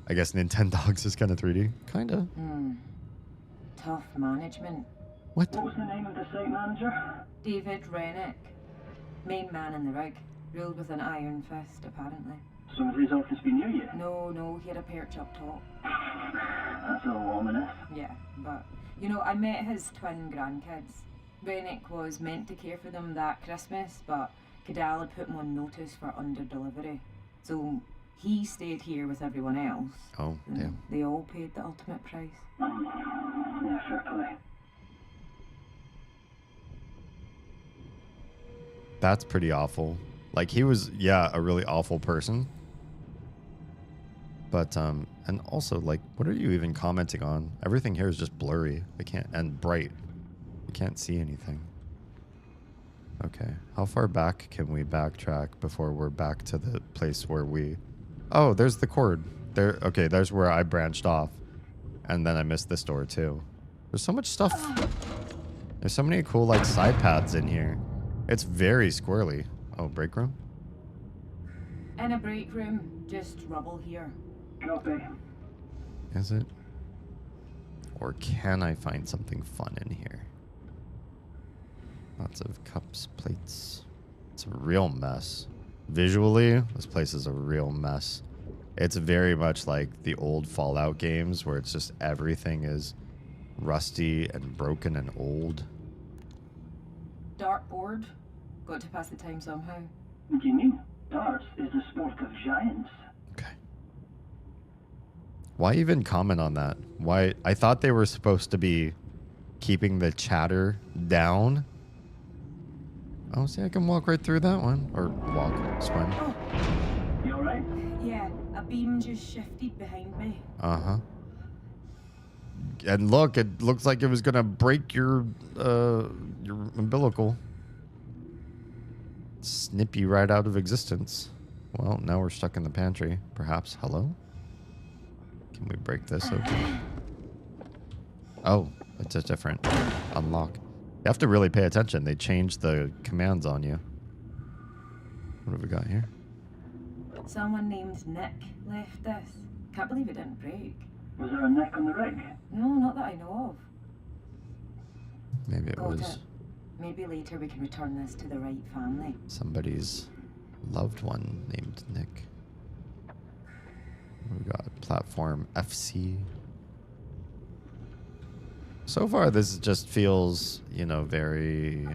I guess Nintendogs is kind of 3D. Kind of. Tough management. What? What was the name of the site manager? David Rennick. Main man in the rig. Ruled with an iron fist, apparently. So his office be near you? No, he had a perch up top. That's all ominous. Yeah, but, you know, I met his twin grandkids. Rennick was meant to care for them that Christmas, but Cadell had put him on notice for under-delivery. So he stayed here with everyone else. Oh, and damn. They all paid the ultimate price. Yeah, fair play. That's pretty awful. Like, he was, yeah, a really awful person. But, and also, like, what are you even commenting on? Everything here is just blurry. I can't, and bright. I can't see anything. Okay. How far back can we backtrack before we're back to the place where we... Oh, there's the cord. There. Okay, there's where I branched off. And then I missed this door, too. There's so much stuff. There's so many cool, like, side paths in here. It's very squirrely. Oh, break room? In a break room, just rubble here. Copy. Is it? Or can I find something fun in here? Lots of cups, plates. It's a real mess. Visually, this place is a real mess. It's very much like the old Fallout games where it's just everything is rusty and broken and old. Dartboard. Got to pass the time somehow. What do you mean? Darts is the sport of giants. Okay. Why even comment on that? Why? I thought they were supposed to be keeping the chatter down. Oh, see, I can walk right through that one. Or walk, swim. Oh, You alright? yeah, a beam just shifted behind me. Uh-huh. And look, it looks like it was gonna break your umbilical. Snip you right out of existence. Well, now we're stuck in the pantry. Perhaps. Hello? Can we break this open? Oh, it's a different unlock. You have to really pay attention. They changed the commands on you. What have we got here? Someone named Nick left this. Can't believe it didn't break. Was there a neck on the rig? No, not that I know of. Maybe it Got was it. Maybe later we can return this to the right family. somebody's loved one named Nick. We got platform FC. So far, this just feels, you know, very...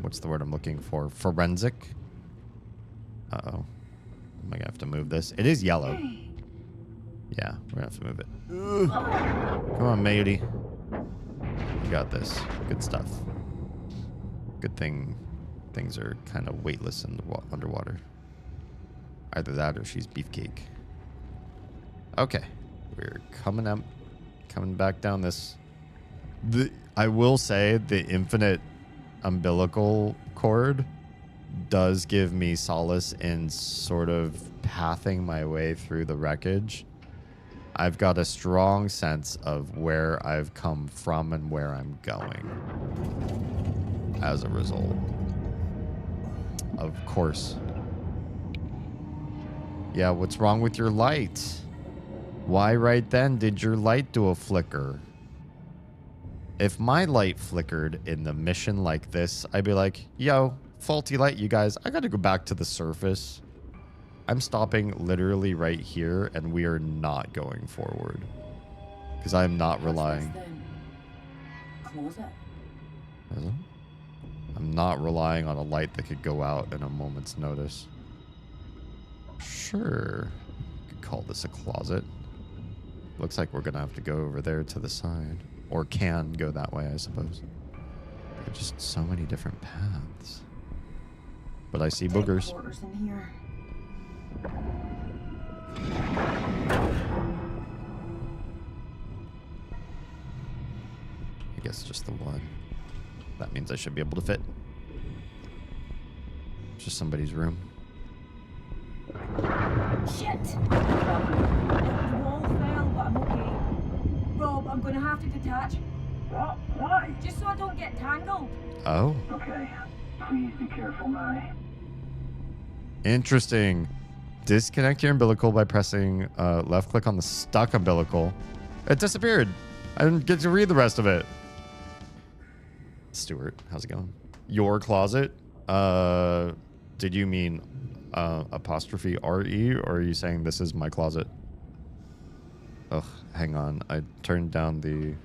What's the word I'm looking for? Forensic? Uh-oh. Am I gonna have to move this? It is yellow. Yeah, we're gonna have to move it. Ugh. Come on, matey. You got this. Good stuff. Good thing things are kind of weightless in the underwater. Either that or she's beefcake. Okay. We're coming up, coming back down this. I will say the infinite umbilical cord does give me solace in sort of pathing my way through the wreckage. I've got a strong sense of where I've come from and where I'm going as a result. Of course. Yeah, what's wrong with your light? Why right then did your light do a flicker? If my light flickered in the mission like this, I'd be like, yo, faulty light, you guys. I gotta go back to the surface. I'm stopping literally right here, and we are not going forward. Because I'm not relying. Close it. Is it? I'm not relying on a light that could go out in a moment's notice. Sure. You could call this a closet. Looks like we're gonna have to go over there to the side. Or can go that way, I suppose. There are just so many different paths. But I see boogers. Quarters in here. I guess just the one. That means I should be able to fit. It's just somebody's room. Shit! The wall fell, but I'm okay. Rob, I'm gonna have to detach. What? Why? Just so I don't get tangled. Oh. Okay. Please be careful, Mary. Interesting. Disconnect your umbilical by pressing left click on the stuck umbilical. It disappeared. I didn't get to read the rest of it. Stuart, how's it going? Your closet? Did you mean apostrophe RE, or are you saying this is my closet? Ugh, hang on. I turned down the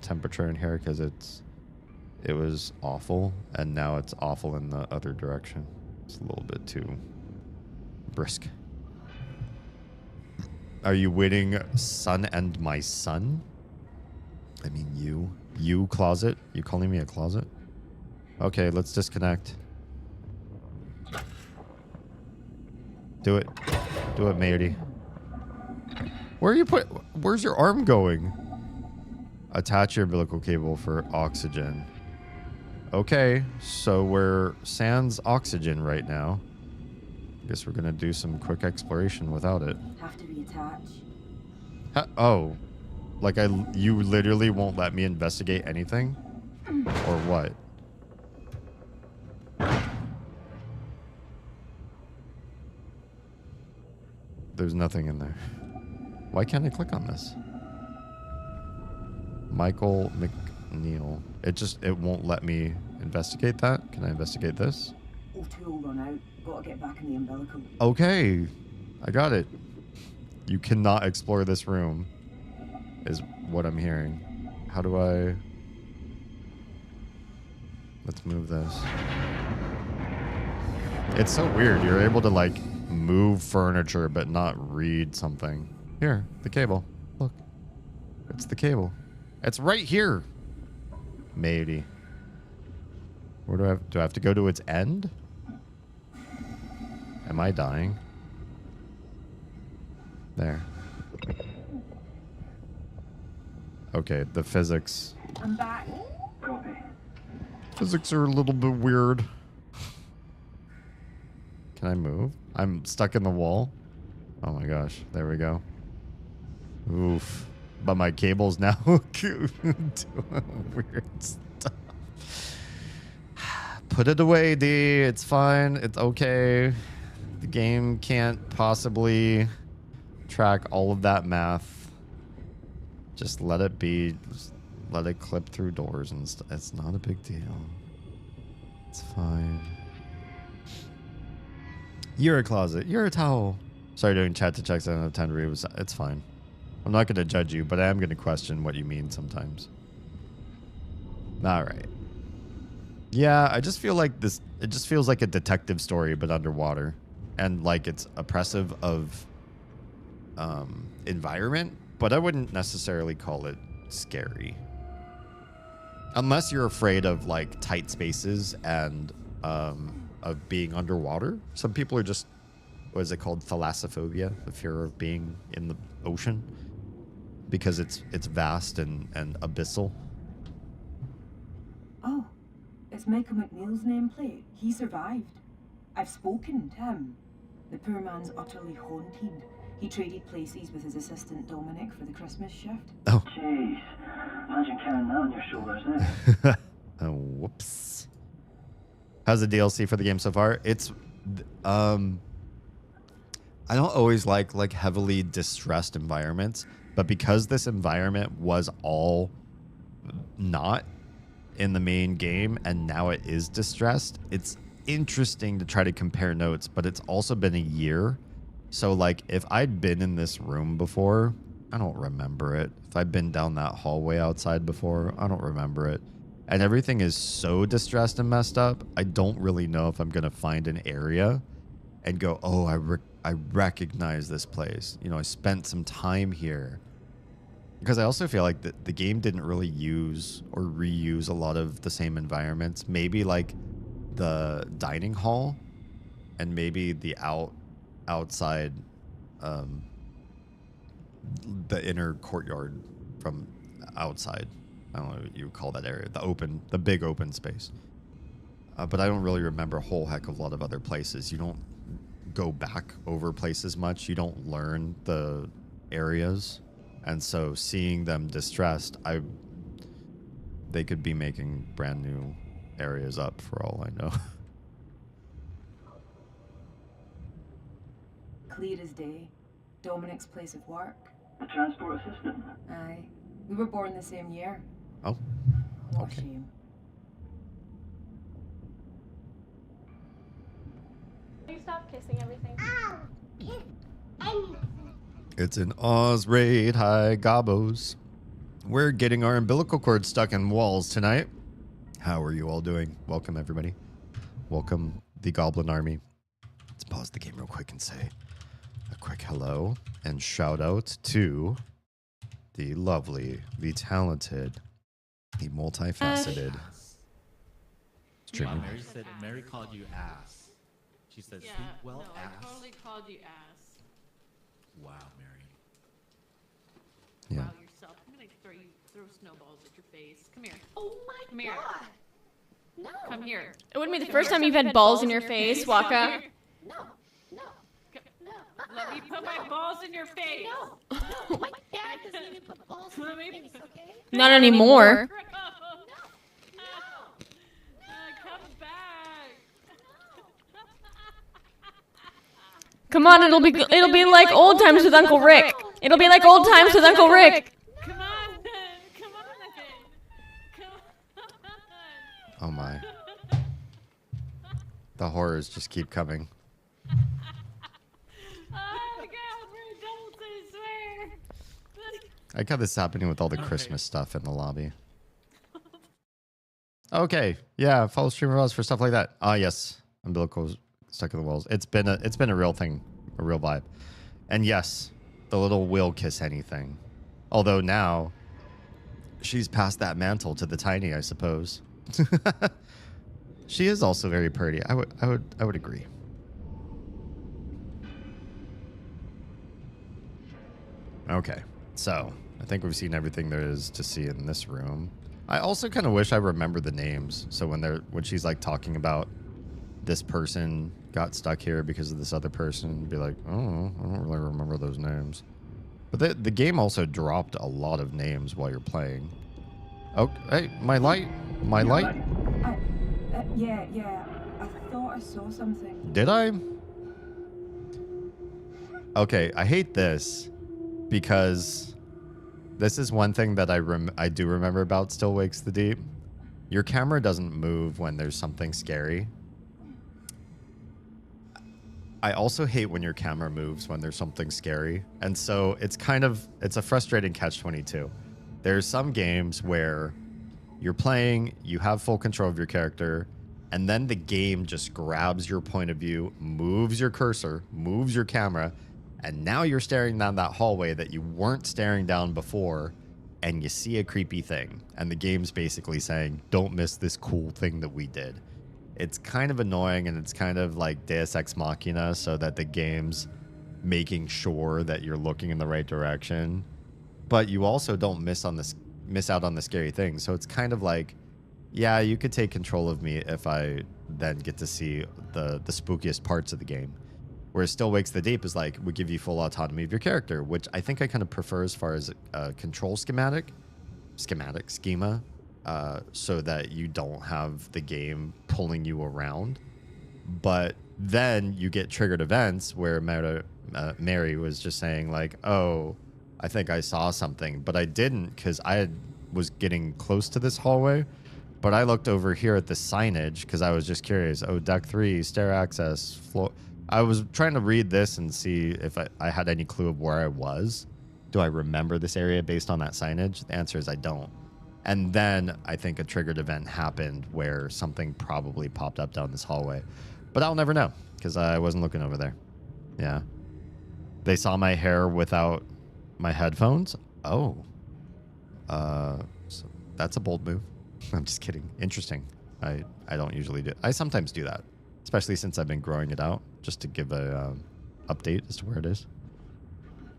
temperature in here because it was awful, and now it's awful in the other direction. It's a little bit too brisk. Are you winning son and my son? I mean you. You closet? You calling me a closet? Okay, let's disconnect. Do it. Do it, matey. Where's your arm going? Attach your umbilical cable for oxygen. Okay, so we're sans oxygen right now. Guess we're gonna do some quick exploration without it. Have to reattach. Oh, like you literally won't let me investigate anything? Or what? There's nothing in there. Why can't I click on this? Michael McNeil. It won't let me investigate that. Can I investigate this? O2 will run out. Gotta get back in the umbilical. Okay. I got it. You cannot explore this room, is what I'm hearing. How do I... Let's move this. It's so weird. You're able to, like, move furniture but not read something. Here, the cable. Look. It's the cable. It's right here. Matey. Where do I have to go to its end? Am I dying? There. Okay, the physics. I'm back. Copy. Physics are a little bit weird. Can I move? I'm stuck in the wall. Oh my gosh, there we go. Oof. But my cable's now doing weird stuff. Put it away, D. It's fine. It's okay. The game can't possibly track all of that math. Just let it be. Just let it clip through doors and stuff. It's not a big deal. It's fine. You're a closet. You're a towel. Sorry, doing chat to checks out of 10 reviews. It's fine. I'm not going to judge you, but I am going to question what you mean sometimes. All right. Yeah, I just feel like this. It just feels like a detective story, but underwater, and like it's oppressive of environment. But I wouldn't necessarily call it scary, unless you're afraid of like tight spaces and of being underwater. Some people are just, what is it called, thalassophobia, the fear of being in the ocean, because it's vast and abyssal. Oh, it's Michael McNeil's nameplate. He survived. I've spoken to him. The poor man's utterly haunted. He traded places with his assistant Dominic for the Christmas shift. Oh. Jeez. Imagine carrying that on your shoulders, eh? Oh, whoops. How's the DLC for the game so far? It's, I don't always like heavily distressed environments, but because this environment was all not in the main game and now it is distressed, it's interesting to try to compare notes, but it's also been a year. So like if I'd been in this room before, I don't remember it. If I'd been down that hallway outside before, I don't remember it. And everything is so distressed and messed up, I don't really know if I'm going to find an area and go, oh, I recognize this place. You know, I spent some time here. Because I also feel like the game didn't really use or reuse a lot of the same environments. Maybe like the dining hall and maybe the outside, the inner courtyard from outside. I don't know what you would call that area. The big open space. But I don't really remember a whole heck of a lot of other places. You don't go back over places much. You don't learn the areas. And so seeing them distressed, they could be making brand new areas up for all I know. Clear as day. Dominic's place of work. The transport assistant. Aye. We were born the same year. Oh, What okay. a shame. Will you stop kissing everything? It's an Oz raid. Hi, Gobos. We're getting our umbilical cord stuck in walls tonight. How are you all doing? Welcome, everybody. Welcome, the Goblin Army. Let's pause the game real quick and say a quick hello and shout out to the lovely, the talented, the multifaceted streamer. Mary said Mary called you ass. She said, Yeah, "Sleep well, no, ass." I totally called you ass. Wow, Mary. Yeah. Wow, yourself. I'm gonna throw snowballs at your face. Come here. Oh my Come here. god. No. Come here. It wouldn't be the first time you've had balls in your face, Waka. Come here. No. No. No. Let me put my balls in your face. No. No. My dad doesn't even put balls in Let his me- face, okay? Not anymore. Come back. Come on, it'll be like old times with Uncle Rick. It'll be like old times with Uncle Rick. Come on. Come on. Come on. Oh my. The horrors just keep coming. Oh my god, we're adults, I swear. I like how this is happening with all the Christmas stuff in the lobby. Okay, yeah, follow streamer Oz for stuff like that. Ah, yes, umbilicals stuck in the walls. It's been a real thing, a real vibe. And yes, the little will kiss anything. Although now she's passed that mantle to the tiny, I suppose. She is also very pretty. I would agree. Okay, so I think we've seen everything there is to see in this room. I also kind of wish I remembered the names. So when she's like talking about this person got stuck here because of this other person, be like, oh, I don't really remember those names. But the game also dropped a lot of names while you're playing. Oh, hey, my light. Yeah. I thought I saw something. Did I? Okay, I hate this because this is one thing that I do remember about Still Wakes the Deep. Your camera doesn't move when there's something scary. I also hate when your camera moves when there's something scary. And so it's a frustrating catch-22. There's some games where you're playing, you have full control of your character, and then the game just grabs your point of view, moves your cursor, moves your camera, and now you're staring down that hallway that you weren't staring down before, and you see a creepy thing. And the game's basically saying, don't miss this cool thing that we did. It's kind of annoying, and it's kind of like Deus Ex Machina, so that the game's making sure that you're looking in the right direction. But you also don't miss out on the scary thing. So it's kind of like Yeah, you could take control of me if I then get to see the spookiest parts of the game. Where Still Wakes the Deep is like, we give you full autonomy of your character, which I think I kind of prefer as far as a control schema, so that you don't have the game pulling you around. But then you get triggered events where Mary was just saying like, oh, I think I saw something, but I didn't because was getting close to this hallway. But I looked over here at the signage because I was just curious. Oh, deck 3, stair access, floor. I was trying to read this and see if I had any clue of where I was. Do I remember this area based on that signage? The answer is I don't. And then I think a triggered event happened where something probably popped up down this hallway. But I'll never know because I wasn't looking over there. Yeah. They saw my hair without my headphones. Oh. So that's a bold move. I'm just kidding. Interesting. I don't usually do it. I sometimes do that, especially since I've been growing it out, just to give a update as to where it is.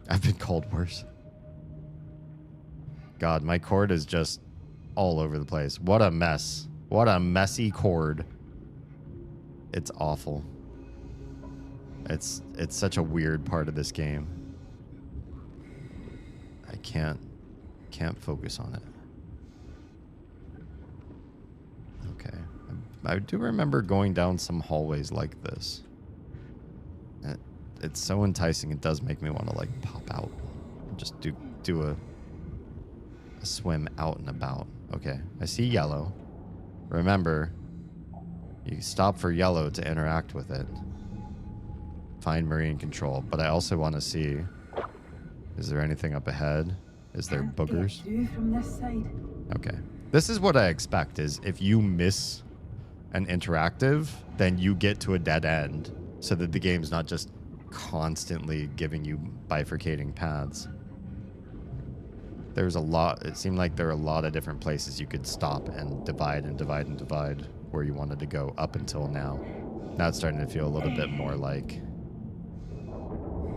I've been called worse. God, my cord is just all over the place. What a mess. What a messy cord. It's awful. It's such a weird part of this game. I can't focus on it. Okay. I do remember going down some hallways like this. It's so enticing. It does make me want to like pop out and just do a swim out and about. Okay, I see yellow. Remember, you stop for yellow to interact with it. Find marine control, but I also want to see, is there anything up ahead? Is there boogers? From this side. Okay. This is what I expect, is if you miss an interactive, then you get to a dead end so that the game's not just constantly giving you bifurcating paths. There's a lot, it seemed like there are a lot of different places you could stop and divide and divide and divide where you wanted to go up until now. Now it's starting to feel a little bit more like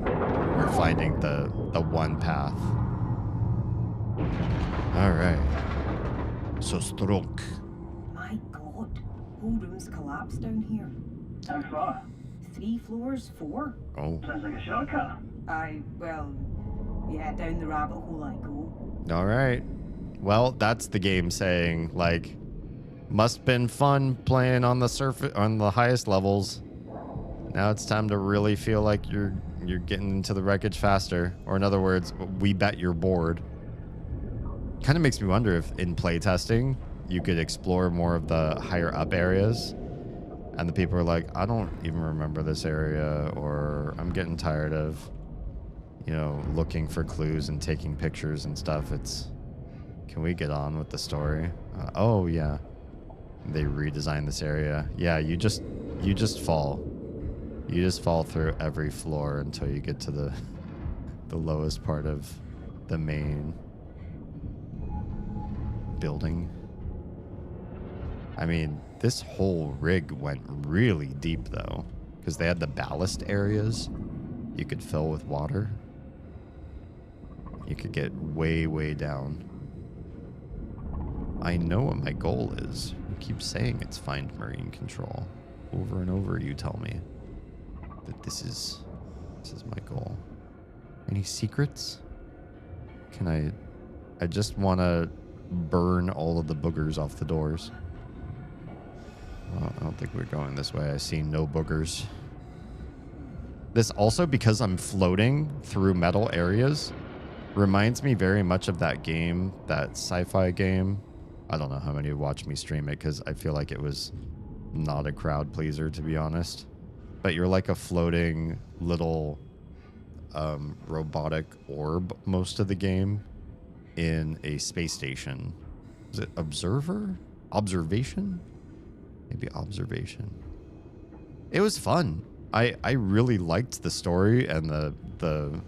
we're finding the one path. All right. So strong. My God, whole room's collapsed down here. How far? 3 floors, 4. Oh. Sounds like a shortcut. Yeah, down the rabbit hole I go. All right. Well, that's the game saying, like, must been fun playing on the surface, on the highest levels. Now it's time to really feel like you're getting into the wreckage faster. Or in other words, we bet you're bored. Kind of makes me wonder if in playtesting you could explore more of the higher up areas. And the people are like, I don't even remember this area, or I'm getting tired of, you know, looking for clues and taking pictures and stuff. Can we get on with the story? Oh yeah, they redesigned this area. Yeah, you just fall. You just fall through every floor until you get to the lowest part of the main building. I mean, this whole rig went really deep though, because they had the ballast areas you could fill with water. You could get way, way down. I know what my goal is. You keep saying it's find marine control. Over and over you tell me that this is my goal. Any secrets? I just want to burn all of the boogers off the doors. Well, I don't think we're going this way. I see no boogers. This also, because I'm floating through metal areas, reminds me very much of that game, that sci-fi game. I don't know how many watched me stream it because I feel like it was not a crowd pleaser, to be honest. But you're like a floating little robotic orb most of the game in a space station. Is it Observer? Observation? Maybe Observation. It was fun. I really liked the story and the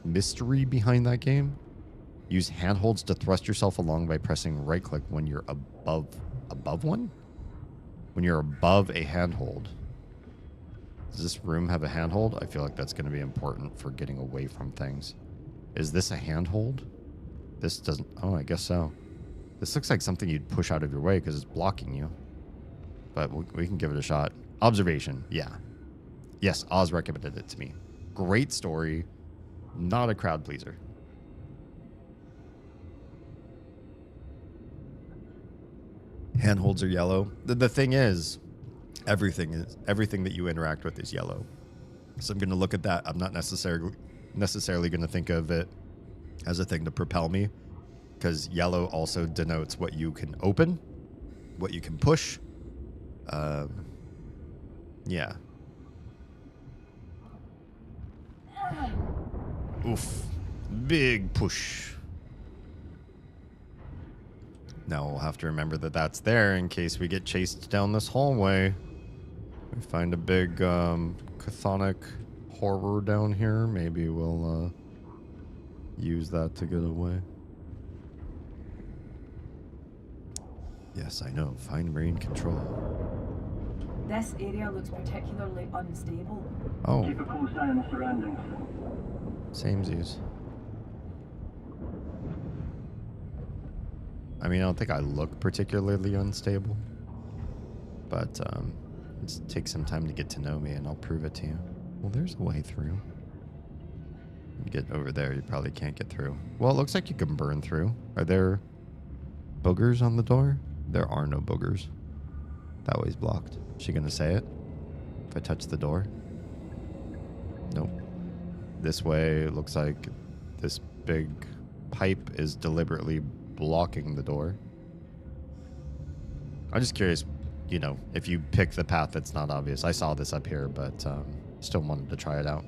mystery behind that game. Use handholds to thrust yourself along by pressing right click when you're above one? When you're above a handhold. Does this room have a handhold? I feel like that's going to be important for getting away from things. Is this a handhold? This doesn't... Oh, I guess so. This looks like something you'd push out of your way because it's blocking you. But we can give it a shot. Observation. Yeah. Yes, Oz recommended it to me. Great story. Not a crowd pleaser. Handholds are yellow. The thing is, everything that you interact with is yellow. So I'm going to look at that. I'm not necessarily going to think of it as a thing to propel me, because yellow also denotes what you can open, what you can push. Yeah. Oof. Big push. Now we'll have to remember that that's there in case we get chased down this hallway. We find a big chthonic horror down here. Maybe we'll use that to get away. Yes, I know. Fine brain control. This area looks particularly unstable. Oh. Keep a close eye on the surroundings. Samesies. I mean, I don't think I look particularly unstable. But just take some time to get to know me and I'll prove it to you. Well, there's a way through. You get over there, you probably can't get through. Well, it looks like you can burn through. Are there boogers on the door? There are no boogers. That way's blocked. Is she gonna say it? If I touch the door? Nope. This way, it looks like this big pipe is deliberately blocking the door. I'm just curious, you know, if you pick the path that's not obvious. I saw this up here, but still wanted to try it out.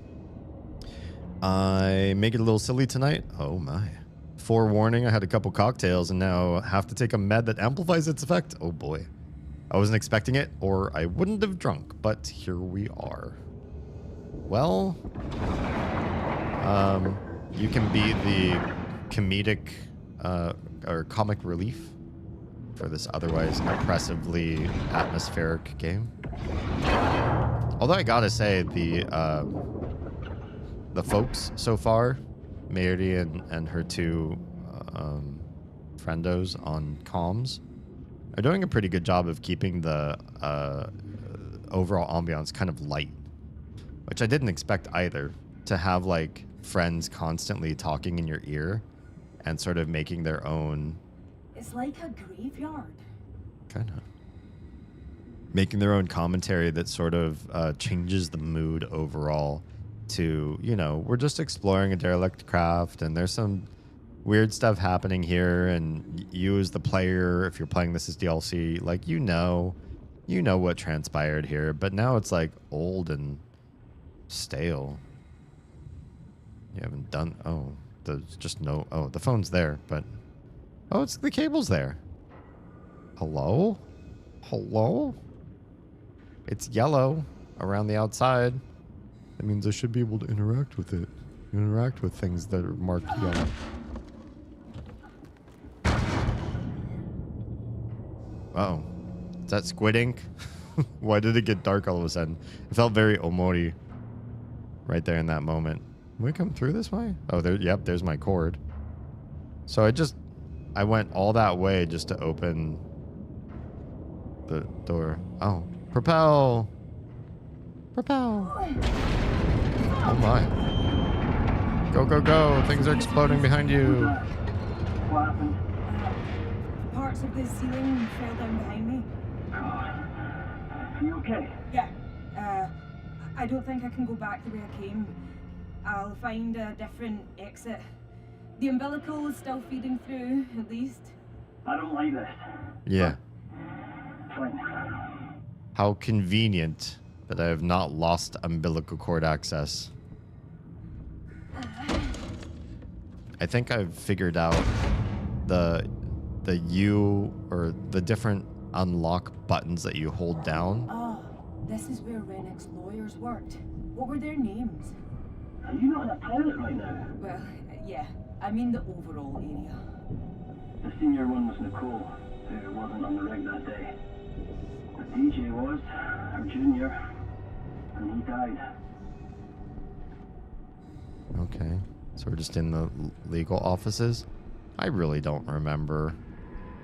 I make it a little silly tonight. Oh my. Forewarning, I had a couple cocktails and now have to take a med that amplifies its effect. Oh boy. I wasn't expecting it, or I wouldn't have drunk, but here we are. Well, you can be the comedic or comic relief for this otherwise oppressively atmospheric game. Although I gotta say, the folks so far, Mary and her two friendos on comms, are doing a pretty good job of keeping the overall ambiance kind of light, which I didn't expect either, to have like friends constantly talking in your ear and sort of making their own. It's like a graveyard. Kind of. Making their own commentary that sort of changes the mood overall to, you know, we're just exploring a derelict craft and there's some weird stuff happening here, and you as the player, if you're playing this as DLC, like, you know what transpired here, but now it's like old and stale. You haven't done, oh, there's just no, oh, the phone's there, but, oh, it's the cable's there. Hello? Hello? It's yellow around the outside. That means I should be able to interact with it. Interact with things that are marked yellow. Uh-oh. Is that squid ink? Why did it get dark all of a sudden? It felt very Omori right there in that moment. Can we come through this way? Oh, there. Yep, there's my cord. So I went all that way just to open the door. Oh, propel! Propel! Oh my. Go, go, go! Things are exploding behind you. What happened? Parts of the ceiling fell down behind me. God. Are you okay? Yeah. I don't think I can go back the way I came. I'll find a different exit. The umbilical is still feeding through, at least. I don't like this. Yeah. Fine. How convenient that I have not lost umbilical cord access. I think I've figured out the U, or the different unlock buttons that you hold down. Oh, this is where Rennick's lawyers worked. What were their names? Are you not in a toilet right now? Well, yeah. I mean the overall area. The senior one was Nicole, who wasn't on the rig that day. The DJ was, our junior, and he died. Okay. So we're just in the legal offices. I really don't remember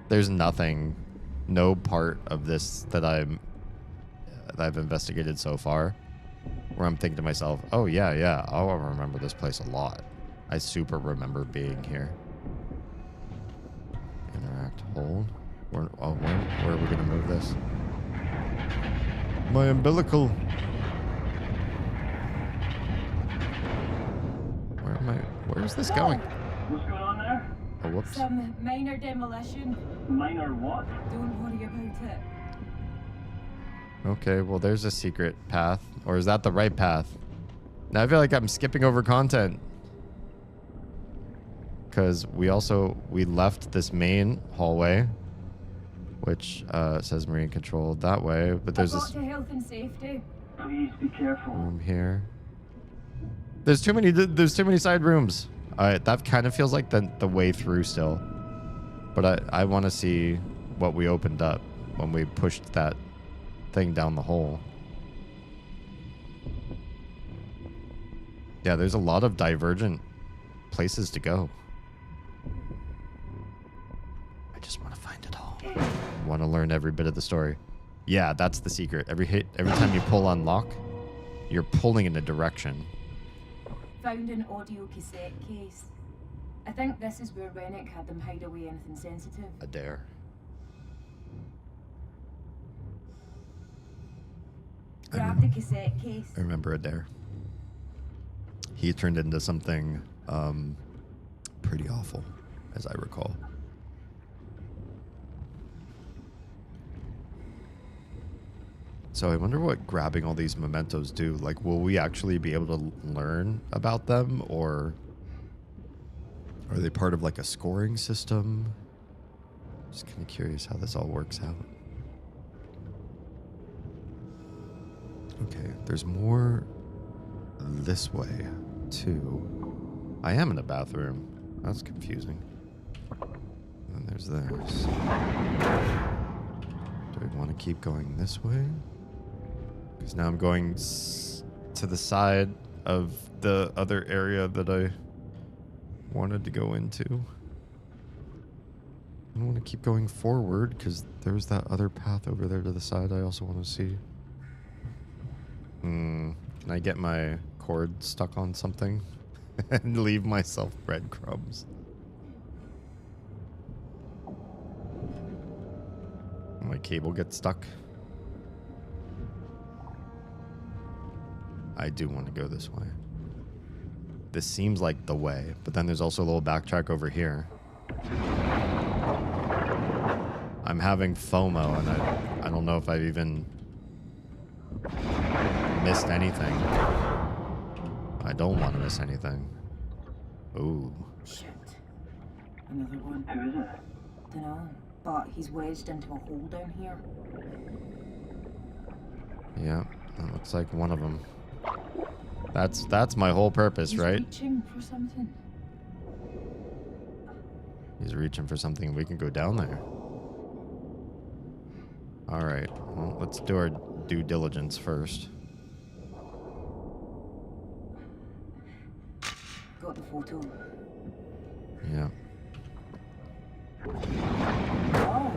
There's nothing, no part of this that I've investigated so far where I'm thinking to myself, oh yeah, I'll remember this place a lot. I super remember being here. Interact, hold. Where are we gonna move this? My umbilical. Where's this going? What's going on there? Oh, whoops. Some minor demolition. Minor what? Don't worry about it. Okay, well, there's a secret path. Or is that the right path? Now I feel like I'm skipping over content. Because we left this main hallway, which says marine control that way, but there's I've this got to health and safety. Please be careful. room here. There's too many side rooms. Alright, that kind of feels like the way through still. But I want to see what we opened up when we pushed that thing down the hole. Yeah, there's a lot of divergent places to go. I just want to find it all. I want to learn every bit of the story. Yeah, that's the secret. Every time you pull on lock, you're pulling in a direction. Found an audio cassette case. I think this is where Rennick had them hide away anything sensitive. A dare. Grab the cassette case. I remember a dare. He turned into something pretty awful, as I recall. So I wonder what grabbing all these mementos do. Like, will we actually be able to learn about them, or are they part of like a scoring system? Just kind of curious how this all works out. Okay, there's more this way too. I am in a bathroom. That's confusing. And there's this. Do I want to keep going this way? Because now I'm going to the side of the other area that I wanted to go into. I want to keep going forward because there's that other path over there to the side I also want to see. Can I get my cord stuck on something and leave myself breadcrumbs? My cable gets stuck. I do want to go this way. This seems like the way, but then there's also a little backtrack over here. I'm having FOMO, and I don't know if I've even missed anything. I don't want to miss anything. Ooh. Shit. Another one. Who is it? Dunno, but he's wedged into a hole down here. Yeah, that looks like one of them. That's my whole purpose, He's right? reaching for something. He's reaching for something. We can go down there. All right. Well, let's do our due diligence first. Got the photo. Yeah. Oh,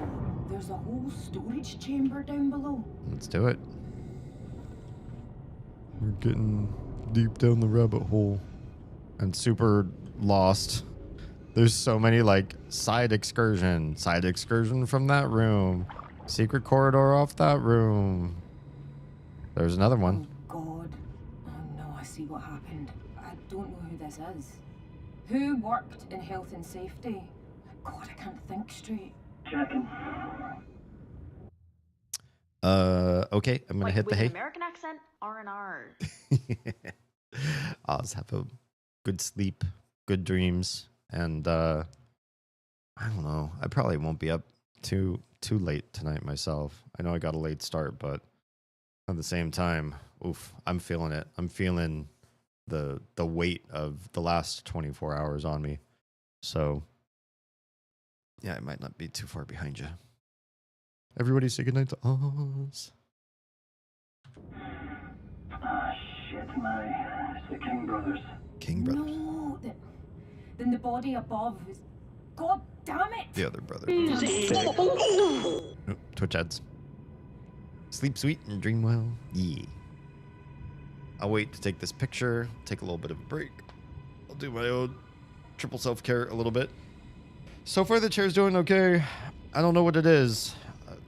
there's a whole storage chamber down below. Let's do it. We're getting deep down the rabbit hole and super lost. There's so many like side excursion from that room, secret corridor off that room. There's another one. Oh God. Oh no, I see what happened. I don't know who this is. Who worked in health and safety? God, I can't think straight. Checking. Okay, I'm gonna hit the hay. American accent, R&R. I'll just have a good sleep, good dreams, and I don't know. I probably won't be up too late tonight myself. I know I got a late start, but at the same time, oof, I'm feeling it. I'm feeling the weight of the last 24 hours on me. So yeah, I might not be too far behind you. Everybody say goodnight to us. Ah, shit, Mary. It's the King brothers. King Brothers. No, then the body above is... God Damn it! The other brother. Oh, Twitch ads. Sleep sweet and dream well. Yeah. I'll wait to take this picture. Take a little bit of a break. I'll do my own triple self-care a little bit. So far, the chair's doing okay. I don't know what it is.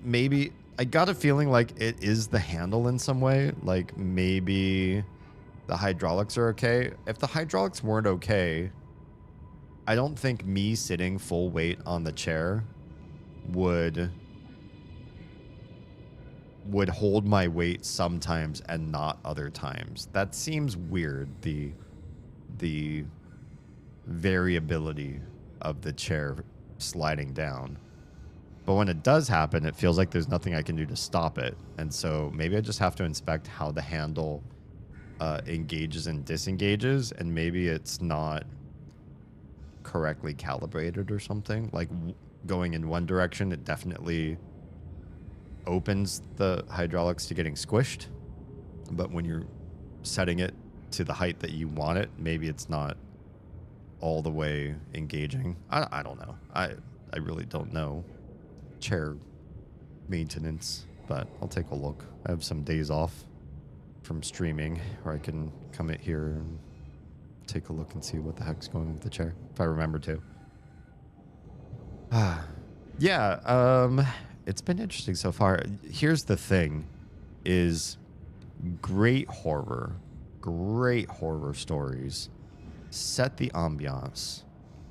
Maybe I got a feeling like it is the handle in some way. Like maybe the hydraulics are okay. If the hydraulics weren't okay, I don't think me sitting full weight on the chair would hold my weight sometimes and not other times. That seems weird. The variability of the chair sliding down. But when it does happen, it feels like there's nothing I can do to stop it. And so maybe I just have to inspect how the handle engages and disengages, and maybe it's not correctly calibrated or something. Like going in one direction, it definitely opens the hydraulics to getting squished. But when you're setting it to the height that you want it, maybe it's not all the way engaging. I don't know. I really don't know chair maintenance, but I'll take a look. I have some days off from streaming where I can come in here and take a look and see what the heck's going on with the chair, if I remember to. Yeah, it's been interesting so far. Here's the thing, is great horror stories set the ambiance,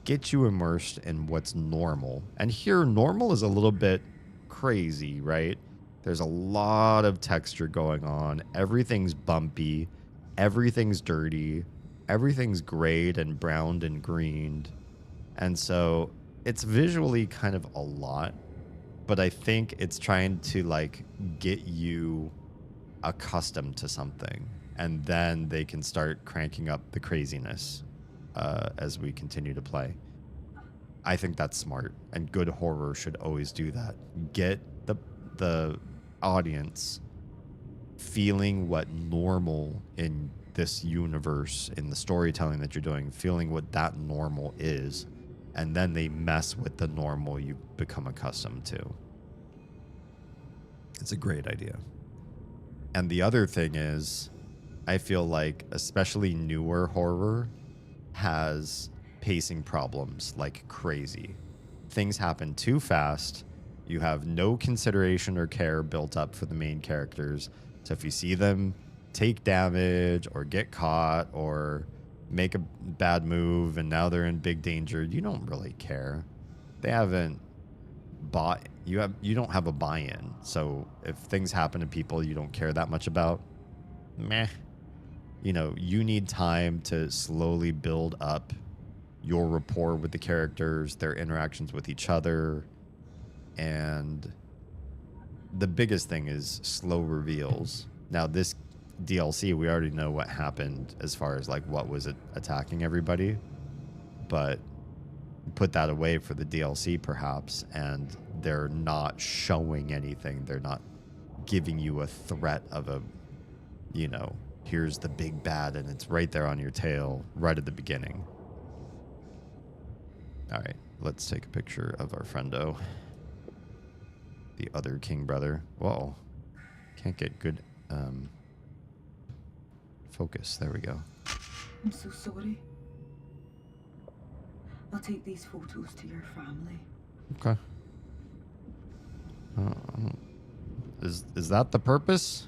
get you immersed in what's normal. And here, normal is a little bit crazy, right? There's a lot of texture going on. Everything's bumpy. Everything's dirty. Everything's grayed and browned and greened. And so it's visually kind of a lot, but I think it's trying to like get you accustomed to something, and then they can start cranking up the craziness as we continue to play. I think that's smart, and good horror should always do that. Get the audience feeling what normal in this universe, in the storytelling that you're doing, feeling what that normal is, and then they mess with the normal you've become accustomed to. It's a great idea. And the other thing is, I feel like especially newer horror has pacing problems like crazy. Things happen too fast. You have no consideration or care built up for the main characters. So if you see them take damage or get caught or make a bad move and now they're in big danger, you don't really care. They haven't bought, you don't have a buy-in. So if things happen to people you don't care that much about, meh. You know, you need time to slowly build up your rapport with the characters, their interactions with each other. And the biggest thing is slow reveals. Now, this DLC, we already know what happened as far as like what was attacking everybody. But put that away for the DLC perhaps, and they're not showing anything. They're not giving you a threat of a, you know, here's the big bad and it's right there on your tail right at the beginning. All right, let's take a picture of our friendo, the other king brother. Whoa, can't get good focus. There we go. I'm so sorry. I'll take these photos to your family. Okay. Is that the purpose?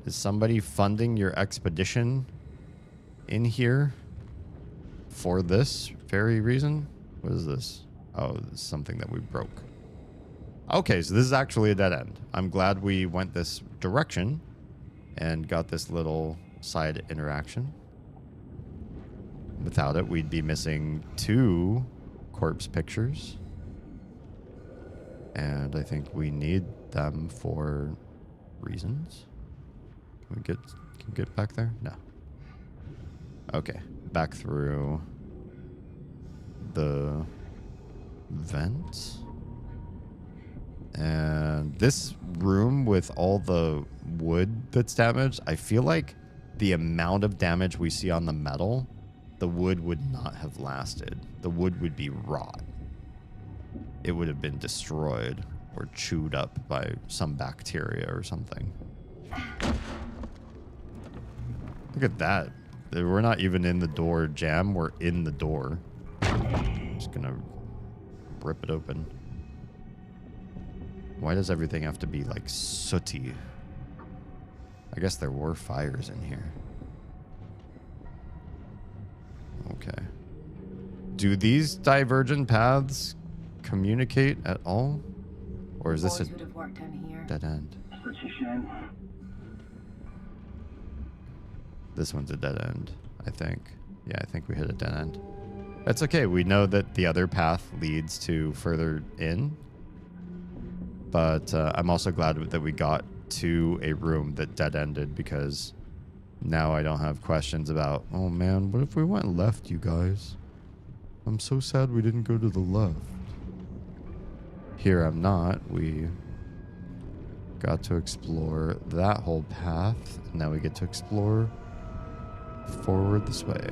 Is somebody funding your expedition in here for this very reason? What is this? Oh, this is something that we broke. Okay, so this is actually a dead end. I'm glad we went this direction and got this little side interaction. Without it, we'd be missing 2 corpse pictures. And I think we need them for reasons. Can we get back there? No. Okay, back through the vent. And this room with all the wood that's damaged, I feel like the amount of damage we see on the metal, the wood would not have lasted. The wood would be rot. it would have been destroyed or chewed up by some bacteria or something. Look at that. We're not even in the door jam. We're in the door. Just gonna rip it open. Why does everything have to be like sooty? I guess there were fires in here. Okay. Do these divergent paths communicate at all? Or is this a Boys would have worked in here. dead end? Such a shame. This one's a dead end, I think. Yeah, I think we hit a dead end. That's okay. We know that the other path leads to further in. But I'm also glad that we got to a room that dead ended, because now I don't have questions about, oh man, what if we went left, you guys? I'm so sad we didn't go to the left. Here I'm not. We got to explore that whole path. Now we get to explore forward this way.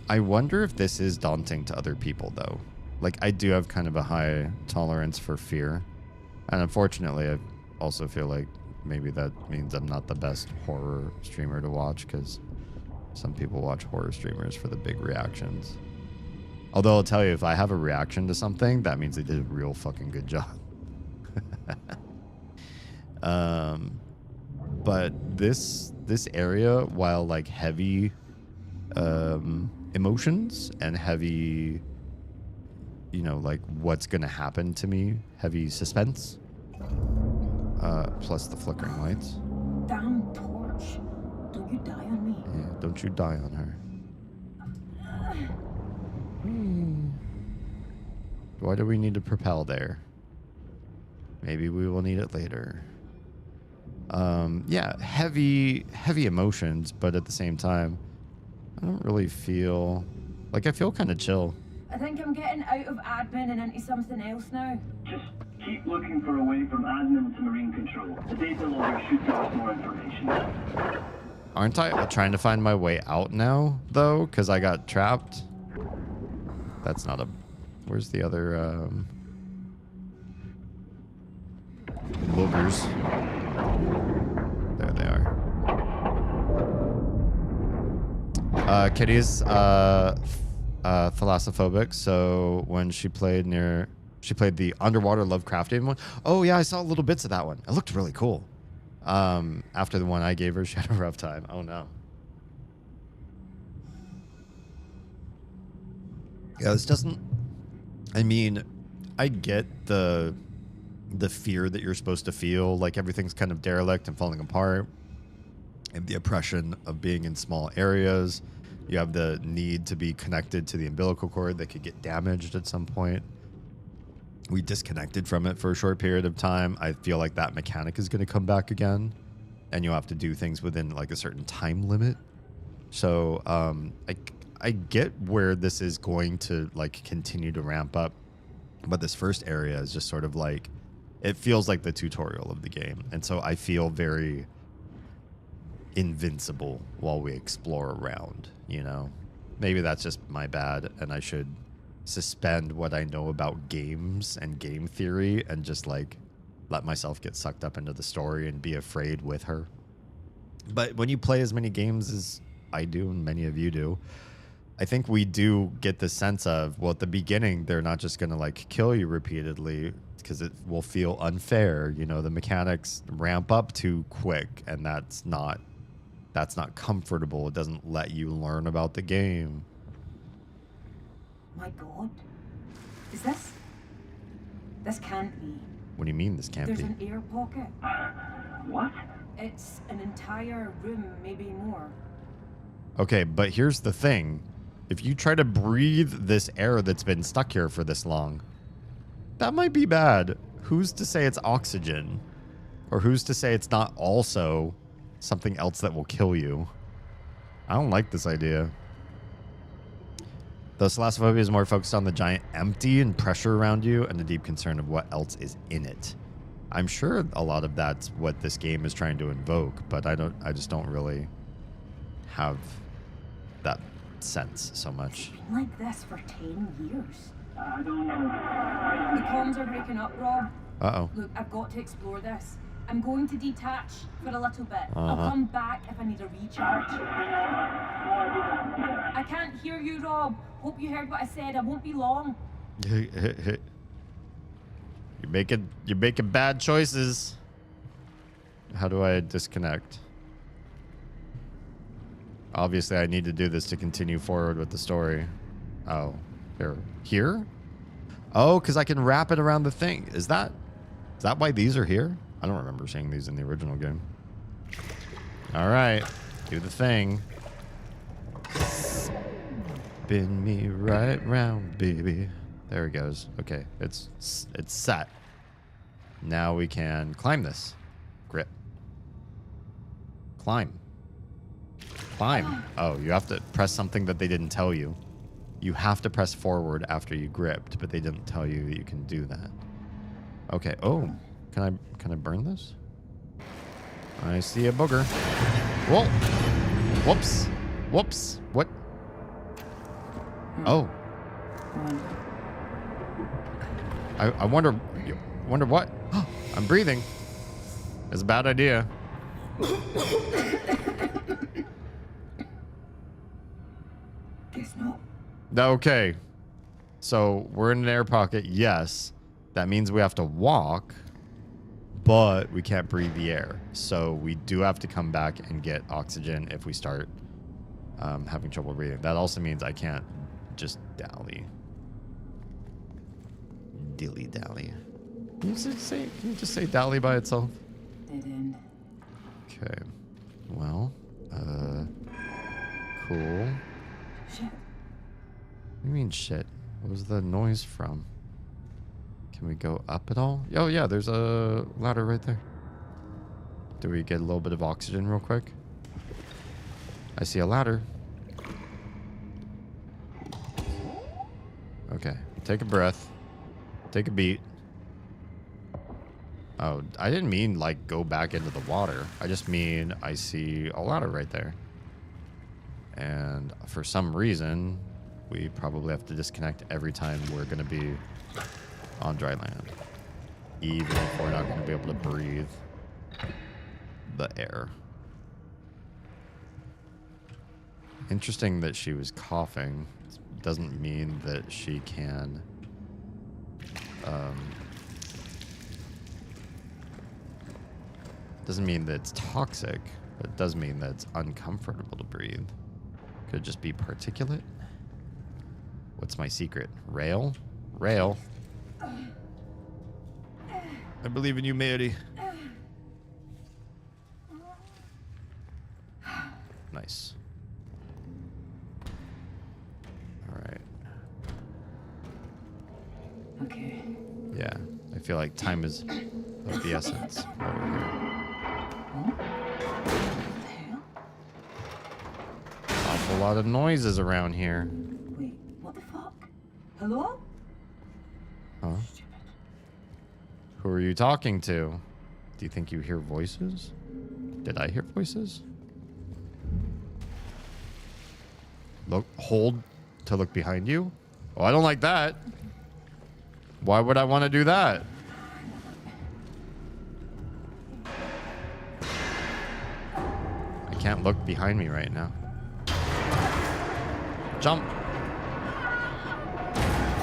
I wonder if this is daunting to other people, though. Like, I do have kind of a high tolerance for fear. And unfortunately, I also feel like maybe that means I'm not the best horror streamer to watch, because some people watch horror streamers for the big reactions. Although I'll tell you, if I have a reaction to something, that means they did a real fucking good job. But this area, while like heavy emotions and heavy, you know, like what's gonna happen to me, heavy suspense, plus the flickering lights. Damn torch. Don't you die on me. Yeah, don't you die on her. Why do we need to propel there? Maybe we will need it later. Yeah, heavy emotions, but at the same time, I don't really feel like I feel kind of chill. I think I'm getting out of admin and into something else now. Just keep looking for a way from admin to marine control. The data logger should give us more information. Aren't I trying to find my way out now, though? Because I got trapped. That's not a... Where's the other... boogers? There they are. Kitty's thalassophobic, so when she played the underwater Lovecraftian one. Oh yeah, I saw little bits of that one. It looked really cool. After the one I gave her, she had a rough time. Oh no. Yeah, this doesn't... I mean, I get the fear that you're supposed to feel, like everything's kind of derelict and falling apart, and the oppression of being in small areas. You have the need to be connected to the umbilical cord that could get damaged at some point. We disconnected from it for a short period of time. I feel like that mechanic is going to come back again, and you have to do things within like a certain time limit. So I get where this is going to like continue to ramp up, but this first area is just sort of like, it feels like the tutorial of the game, and so I feel very invincible while we explore around, you know? Maybe that's just my bad, and I should suspend what I know about games and game theory and just like let myself get sucked up into the story and be afraid with her. But when you play as many games as I do and many of you do, I think we do get the sense of, well, at the beginning, they're not just going to like kill you repeatedly because it will feel unfair. You know, the mechanics ramp up too quick, and that's not comfortable. It doesn't let you learn about the game. My God. Is this? This can't be. What do you mean this can't There's be? an air pocket. What? It's an entire room, maybe more. Okay, but here's the thing. If you try to breathe this air that's been stuck here for this long, that might be bad. Who's to say it's oxygen? Or who's to say it's not also something else that will kill you? I don't like this idea. The thalassophobia is more focused on the giant empty and pressure around you and a deep concern of what else is in it. I'm sure a lot of that's what this game is trying to invoke, but I just don't really have that sense so much. It's been like this for 10 years. I don't know. The comms are breaking up, Rob. Uh-oh. Look, I've got to explore this. I'm going to detach for a little bit. I'll come back if I need a recharge. I can't hear you, Rob. Hope you heard what I said. I won't be long. You're making bad choices. How do I disconnect? Obviously, I need to do this to continue forward with the story. Oh, here? Oh, because I can wrap it around the thing. Is that why these are here? I don't remember seeing these in the original game. All right, do the thing. Spin me right round, baby. There it goes. Okay, it's set. Now we can climb this. Grip. Climb. Climb. Oh, you have to press something that they didn't tell you. You have to press forward after you gripped, but they didn't tell you that you can do that. Okay. Oh, can I burn this? I see a booger. Whoa. Whoops. Whoops. What? Oh. I wonder what? I'm breathing. It's a bad idea. Guess not. Okay. So we're in an air pocket, yes. That means we have to walk, but we can't breathe the air. So we do have to come back and get oxygen if we start having trouble breathing. That also means I can't just dally. Dilly-dally. Can you just say dally by itself? Dead end. Okay. Well, cool. Shit. What do you mean shit? What was the noise from? Can we go up at all? Oh yeah, there's a ladder right there. Do we get a little bit of oxygen real quick? I see a ladder. Okay, take a breath. Take a beat. Oh, I didn't mean like go back into the water. I just mean I see a ladder right there. And for some reason, we probably have to disconnect every time we're going to be on dry land. Even if we're not going to be able to breathe the air. Interesting that she was coughing. Doesn't mean that she can... doesn't mean that it's toxic, but it does mean that it's uncomfortable to breathe. Could it just be particulate? What's my secret? Rail? Rail. I believe in you, Mary. Nice. All right. Okay. Yeah, I feel like time is of the essence while we're here. What the hell? Awful lot of noises around here. Wait, what the fuck? Hello? Huh? Stupid. Who are you talking to? Do you think you hear voices? Did I hear voices? Look, hold to look behind you? Oh, I don't like that. Why would I want to do that? I can't look behind me right now. Jump.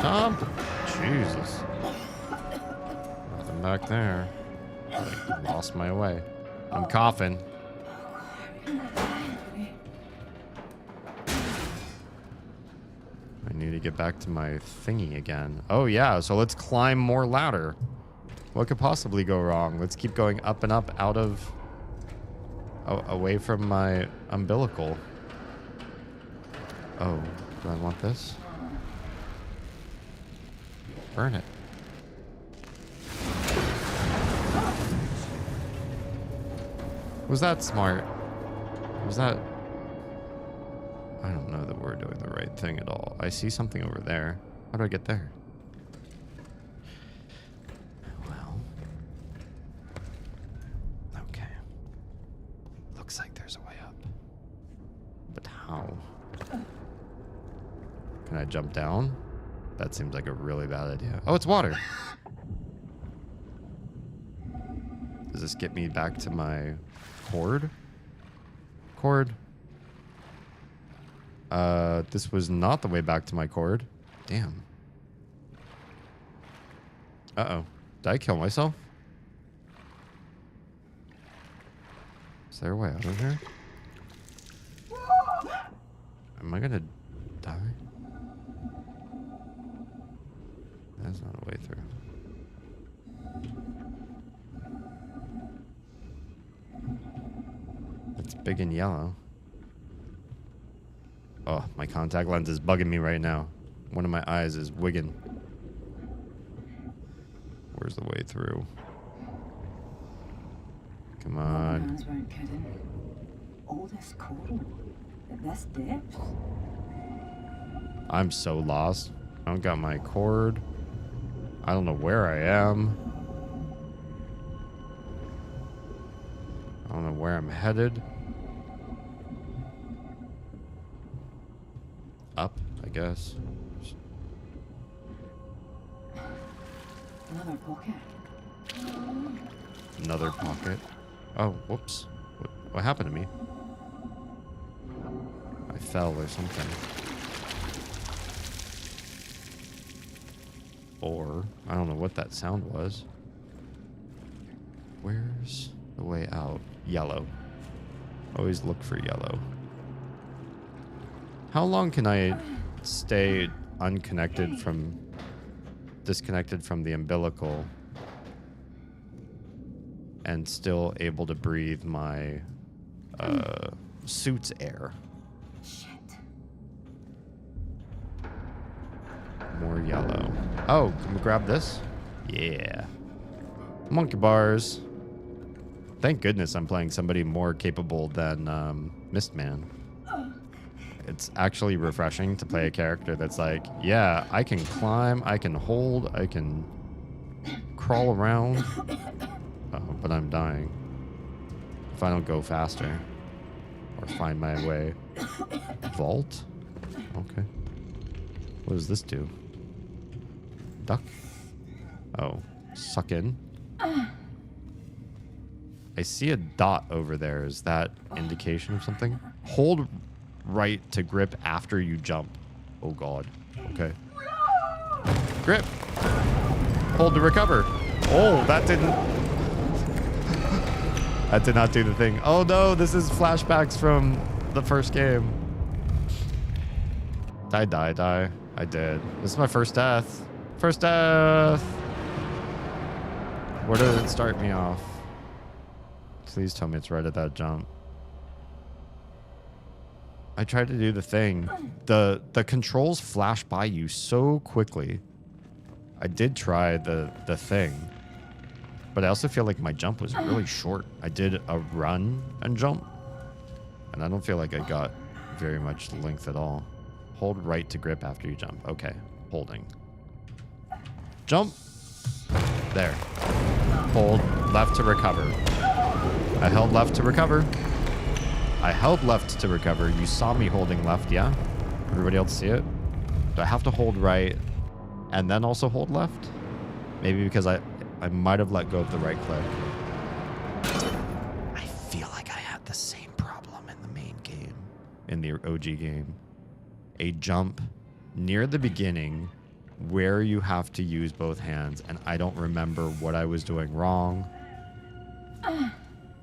Jump. Jesus. Nothing back there. I lost my way. I'm coughing. I need to get back to my thingy again. Oh yeah, so let's climb more ladder. What could possibly go wrong? Let's keep going up and up out of... away from my umbilical. Oh, do I want this? Burn it. Was that smart? Was that... I don't know that we're doing the right thing at all. I see something over there. How do I get there? Well... Okay. Looks like there's a way up. But how? Can I jump down? That seems like a really bad idea. Oh, it's water. Does this get me back to my cord? Cord. This was not the way back to my cord. Damn. Uh-oh. Did I kill myself? Is there a way out of here? Am I gonna die? That's not a way through. It's big and yellow. Oh, my contact lens is bugging me right now. One of my eyes is wigging. Where's the way through? Come on. My hands weren't kidding. All this coral at this depth. I'm so lost. I don't got my cord. I don't know where I am. I don't know where I'm headed. Up, I guess. Another pocket. Another pocket. Oh, whoops. What happened to me? I fell or something. Or, I don't know what that sound was. Where's the way out? Yellow. Always look for yellow. How long can I stay disconnected from the umbilical and still able to breathe my suit's air? Shit. More yellow. Oh, can we grab this? Yeah. Monkey bars. Thank goodness I'm playing somebody more capable than Mistman. It's actually refreshing to play a character that's like, yeah, I can climb, I can hold, I can crawl around. Oh, but I'm dying. If I don't go faster or find my way. Vault? Okay. What does this do? Duck? Oh, suck in. I see a dot over there. Is that indication of something? Hold right to grip after you jump. Oh god. Okay. Grip. Hold to recover. Oh, that didn't. That did not do the thing. Oh no, this is flashbacks from the first game. Die. I did. This is my first death. First death. Where did it start me off? Please tell me it's right at that jump. I tried to do the thing. The controls flash by you so quickly. I did try the thing. But I also feel like my jump was really short. I did a run and jump. And I don't feel like I got very much length at all. Hold right to grip after you jump. Okay. Holding. Jump. There. Hold left to recover. I held left to recover. I held left to recover. You saw me holding left, yeah? Everybody else see it? Do I have to hold right and then also hold left? Maybe because I might have let go of the right click. I feel like I had the same problem in the main game, in the OG game. A jump near the beginning where you have to use both hands, and I don't remember what I was doing wrong.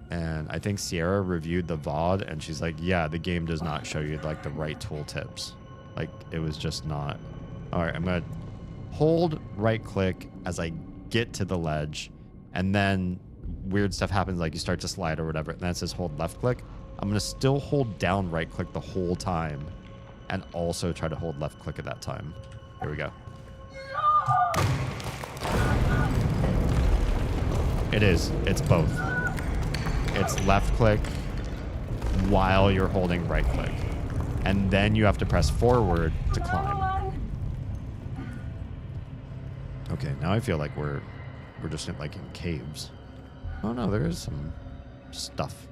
And I think Sierra reviewed the VOD, and she's like, yeah, the game does not show you like the right tool tips. Like, it was just not. All right, I'm going to hold right click as I get to the ledge, and then weird stuff happens, like you start to slide or whatever, and then it says hold left click. I'm going to still hold down right click the whole time, and also try to hold left click at that time. Here we go. It is. It's both. It's left click while you're holding right click. And then you have to press forward to climb. Okay, now I feel like we're just in, like in caves. Oh no, there is some stuff.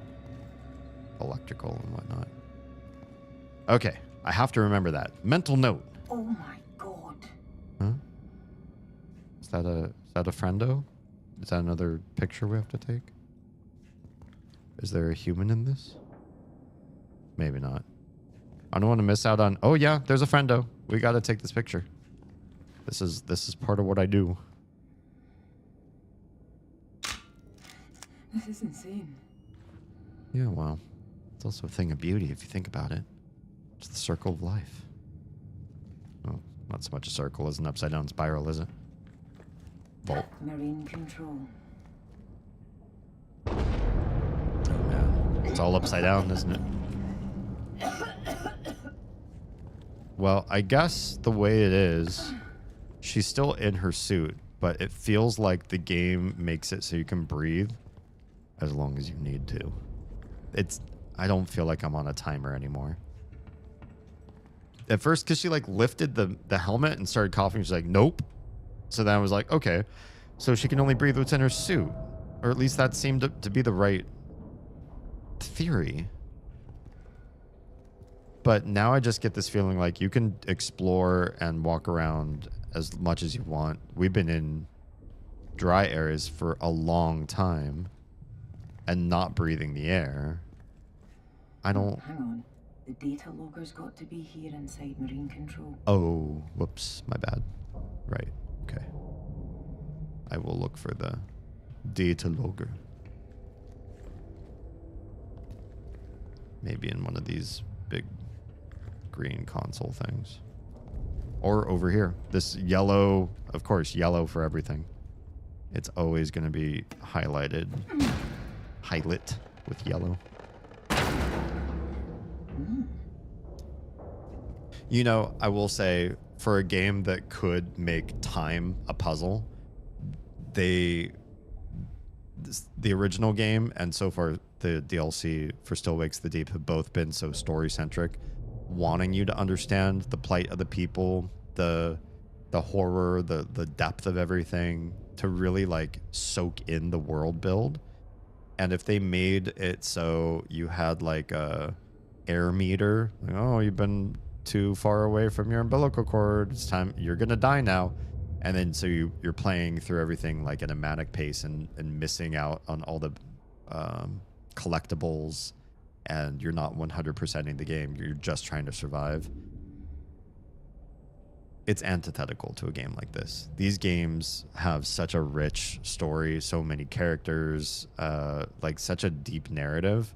Electrical and whatnot. Okay, I have to remember that. Mental note. Oh my god. Huh? Is that a friendo? Is that another picture we have to take? Is there a human in this? Maybe not. I don't want to miss out on... Oh yeah, there's a friendo. We got to take this picture. This is part of what I do. This is insane. Yeah, well, it's also a thing of beauty if you think about it. It's the circle of life. Well, not so much a circle as an upside down spiral, is it? Vault. Marine control. Oh man, it's all upside down, isn't it? Well, I guess the way it is, she's still in her suit, but it feels like the game makes it so you can breathe as long as you need to. I don't feel like I'm on a timer anymore. At first, because she like lifted the helmet and started coughing, she's like, nope. So then I was like, okay, so she can only breathe what's in her suit. Or at least that seemed to be the right theory. But now I just get this feeling like you can explore and walk around as much as you want. We've been in dry areas for a long time and not breathing the air. I don't... Hang on. The data logger's got to be here inside marine control. Oh, whoops, my bad. Right, okay. I will look for the data logger. Maybe in one of these big green console things. Or over here. This yellow, of course, yellow for everything. It's always going to be highlighted. Highlight with yellow. You know, I will say, for a game that could make time a puzzle, the original game and so far the DLC for Still Wakes the Deep have both been so story-centric, wanting you to understand the plight of the people, the horror, the depth of everything, to really like soak in the world build. And if they made it so you had like a air meter, like, oh, you've been too far away from your umbilical cord, it's time, you're gonna die now. And then so you're playing through everything like at a manic pace and missing out on all the collectibles, and you're not 100%ing the game, you're just trying to survive. It's antithetical to a game like this. These games have such a rich story, so many characters, like such a deep narrative,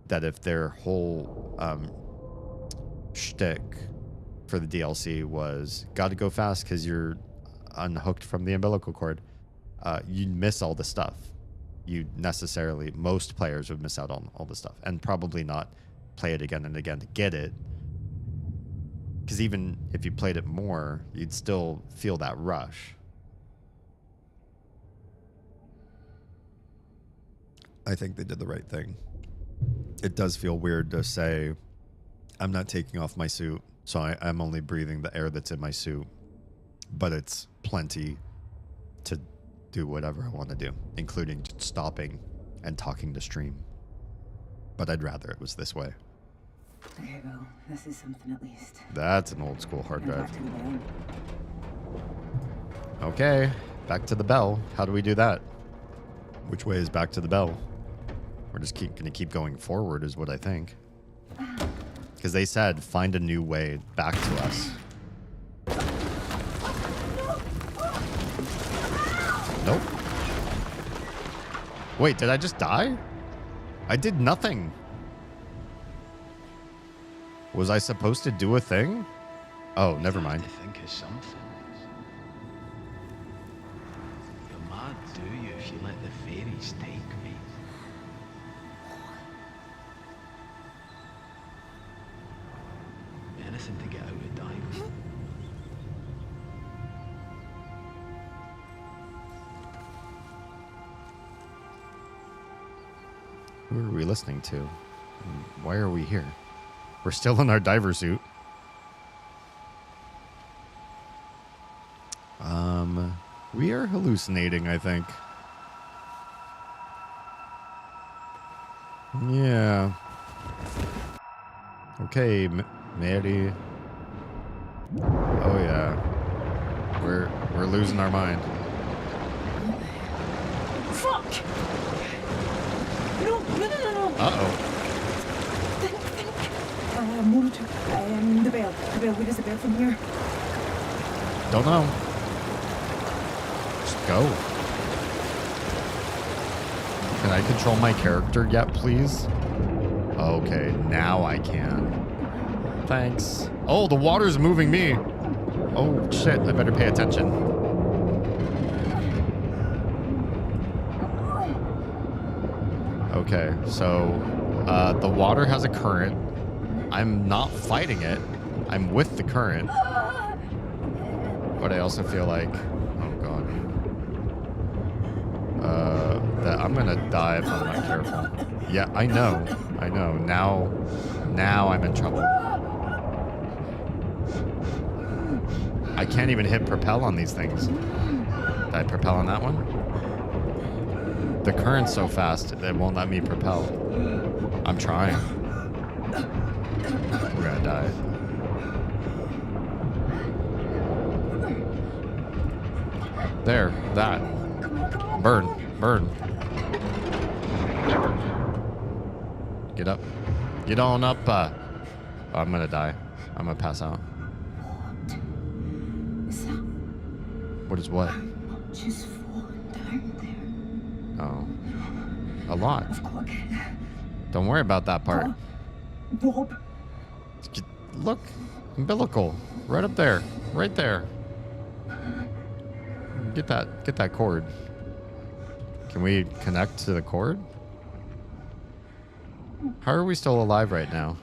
that if their whole shtick for the DLC was gotta go fast because you're unhooked from the umbilical cord, you'd miss all the stuff. Most players would miss out on all the stuff and probably not play it again and again to get it. Because even if you played it more, you'd still feel that rush. I think they did the right thing. It does feel weird to say, I'm not taking off my suit, so I'm only breathing the air that's in my suit. But it's plenty to do whatever I want to do, including stopping and talking to stream. But I'd rather it was this way. Okay, well, this is something at least. That's an old school hard drive. Back to the bell. Okay, back to the bell. How do we do that? Which way is back to the bell? We're just gonna keep going forward is what I think. Because they said, find a new way back to us. Nope. Wait, did I just die? I did nothing. Was I supposed to do a thing? Oh, never mind. To think of something. You're mad, do you, if you let the fairies take me? Anything to get out of diving. Who are we listening to? And why are we here? We're still in our diver suit. We are hallucinating, I think. Yeah. Okay, Mary. Oh yeah. We're losing our mind. Fuck! No. Uh-oh. Think. Monitor. The bell. Where is the bell from here? Don't know. Just go. Can I control my character yet, please? Okay, now I can. Thanks. Oh, the water's moving me. Oh, shit. I better pay attention. Okay, so the water has a current. I'm not fighting it. I'm with the current. But I also feel like, oh god, that I'm gonna die if I'm not careful. Yeah, I know. Now I'm in trouble. I can't even hit propel on these things. Did I propel on that one? The current's so fast, it won't let me propel. I'm trying. We're gonna die. There, that. Burn. Get up. Get on up. Oh, I'm gonna die. I'm gonna pass out. What is what? Just falling down there. Oh. A lot. I've got to get there. Don't worry about that part. Rob. Look. Umbilical. Right up there. Right there. Get that cord. Can we connect to the cord? How are we still alive right now?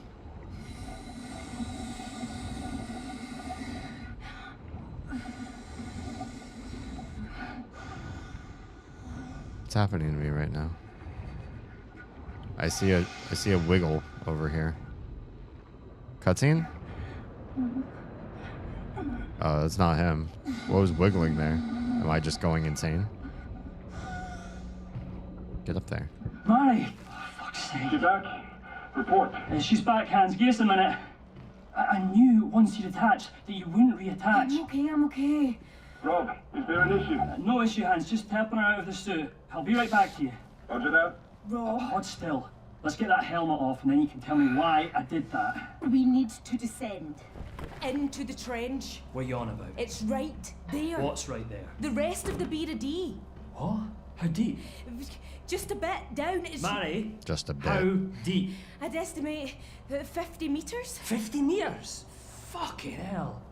What's happening to me right now? I see a wiggle over here. Cutscene? Oh, that's not him. What was wiggling there? Am I just going insane? Get up there. Mary! Fuck's sake. She's back. Report. She's back, Hans. Give us a minute. I knew once you'd attached that you wouldn't reattach. I'm okay. Rob, is there an issue? No issue, Hans. Just helping her out of the suit. I'll be right back to you. Roger that. Rob, Hold still. Let's get that helmet off and then you can tell me why I did that. We need to descend into the trench. What are you on about? It's right there. What's right there? The rest of the B. What? How deep? Just a bit down. It's Mary? Just a bit. How deep? I'd estimate 50 meters. 50 meters? Fucking hell.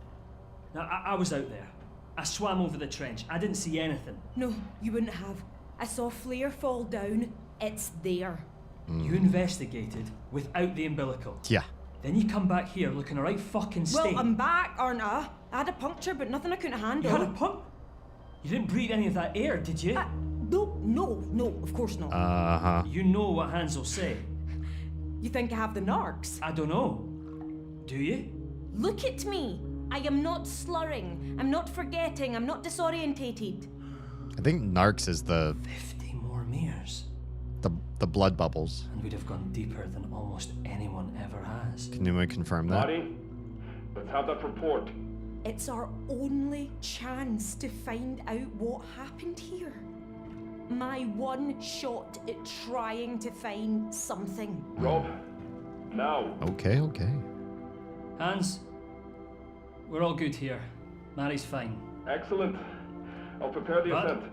Now, I was out there. I swam over the trench. I didn't see anything. No, you wouldn't have. I saw Flair fall down. It's there. You investigated without the umbilical. Yeah. Then you come back here looking a right fucking state. Well, I'm back, aren't I? I had a puncture, but nothing I couldn't You handle. had a pump? You didn't breathe any of that air, did you? No, of course not. Uh-huh. You know what Hans will say. You think I have the narcs? I don't know. Do you? Look at me. I am not slurring. I'm not forgetting. I'm not disorientated. I think narcs is the 50 more meters. the blood bubbles. And we'd have gone deeper than almost anyone ever has. Can you confirm that? Marty, let's have that report. It's our only chance to find out what happened here. My one shot at trying to find something. Rob, now. Okay. Hans, we're all good here. Mary's fine. Excellent. I'll prepare the But ascent.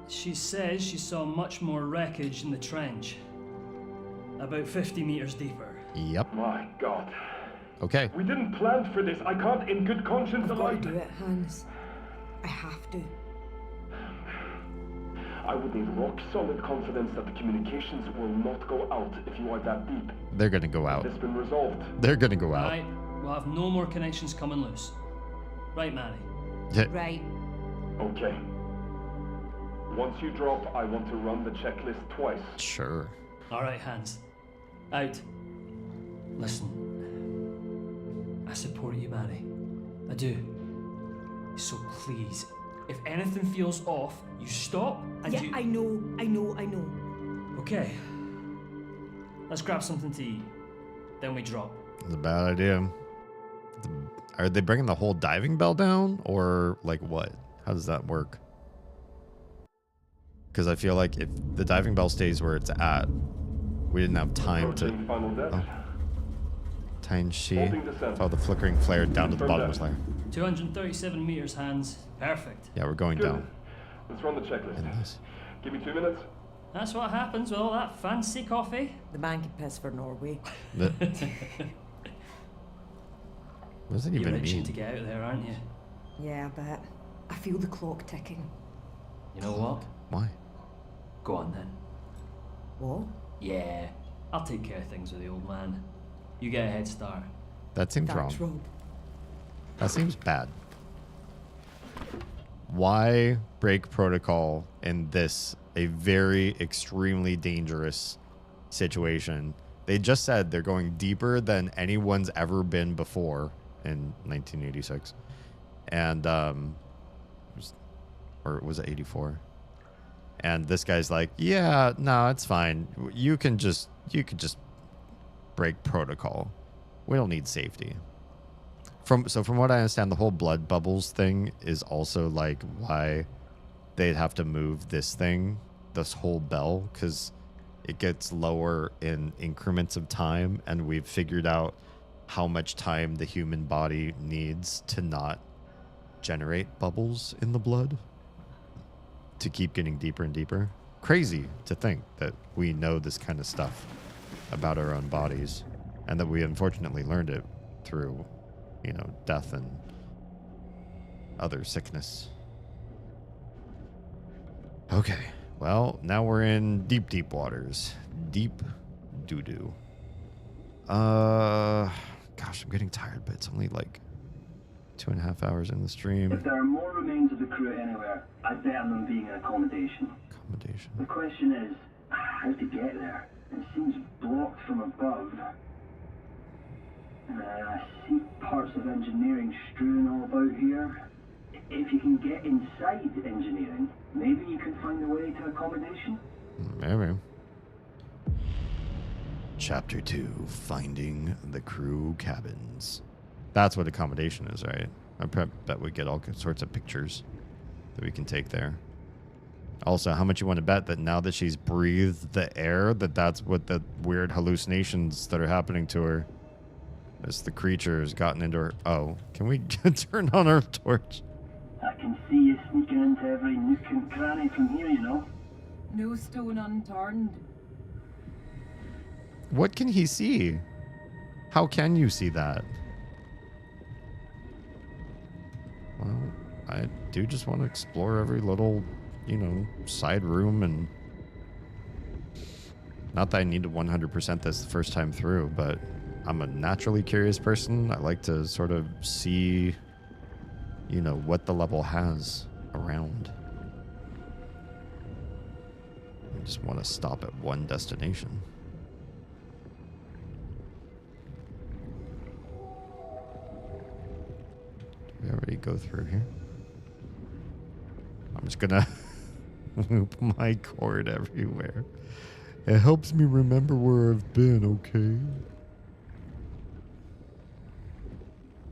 she says she saw much more wreckage in the trench. About 50 meters deeper. Yep. My God. Okay. We didn't plan for this. I can't, in good conscience, I've got alive. to do it, Hans. I have to. I would need rock-solid confidence that the communications will not go out if you are that deep. They're gonna go out. It's been resolved. They're gonna go out. Right, we'll have no more connections coming loose. Right, Mary? Yeah. Right. Okay. Once you drop, I want to run the checklist twice. Sure. All right, Hans. Out. Listen. I support you, Mary. I do. So please, if anything feels off, you stop and Yeah, you... I know. Okay. Let's grab something to eat. Then we drop. It's a bad idea. Are they bringing the whole diving bell down, or like what? How does that work? Because I feel like if the diving bell stays where it's at, we didn't have time to. Approaching final depth. Oh. Time she. Holding descent. Follow the flickering flare down to the Confirm bottomless that. layer. 237 meters, Hans. Perfect. Yeah, we're going Good. down. Let's run the checklist. In this. Give me 2 minutes. That's what happens with all that fancy coffee. The man can piss for Norway. What does it You're even itching mean? to get out there, aren't you? Yeah, I bet. I feel the clock ticking. You know what? Why? Go on then. What? Yeah, I'll take care of things with the old man. You get a head start. That seems Thanks, wrong. Rob. That seems bad. Why break protocol in this, a very extremely dangerous situation? They just said they're going deeper than anyone's ever been before in 1986. And, or was it 84? And this guy's like, yeah, no, it's fine. You could just break protocol. We don't need safety. From what I understand, the whole blood bubbles thing is also like why they'd have to move this thing, this whole bell, because it gets lower in increments of time, and we've figured out how much time the human body needs to not generate bubbles in the blood to keep getting deeper and deeper. Crazy to think that we know this kind of stuff about our own bodies, and that we unfortunately learned it through, you know, death and other sickness. Okay, well, now we're in deep, deep waters. Deep doo-doo. Gosh, I'm getting tired, but it's only like 2.5 hours in the stream. If there are more remains of the crew anywhere, I'd bet on them being in accommodation. Accommodation. The question is, how to get there? It seems blocked from above. I see parts of engineering strewn all about here. If you can get inside engineering, maybe you can find a way to accommodation? Maybe. Chapter 2, Finding the Crew Cabins. That's what accommodation is, right? I bet we get all sorts of pictures that we can take there. Also, how much you want to bet that now that she's breathed the air, that's what the weird hallucinations that are happening to her, as the creature has gotten into her. Oh, can we turn on our torch? I can see you sneaking into every nook and cranny from here, you know. No stone unturned. What can he see? How can you see that? Well, I do just want to explore every little, you know, side room, and not that I need to 100% this the first time through, but I'm a naturally curious person. I like to sort of see, you know, what the level has around. I just want to stop at one destination. Did we already go through here? I'm just gonna loop my cord everywhere. It helps me remember where I've been, okay?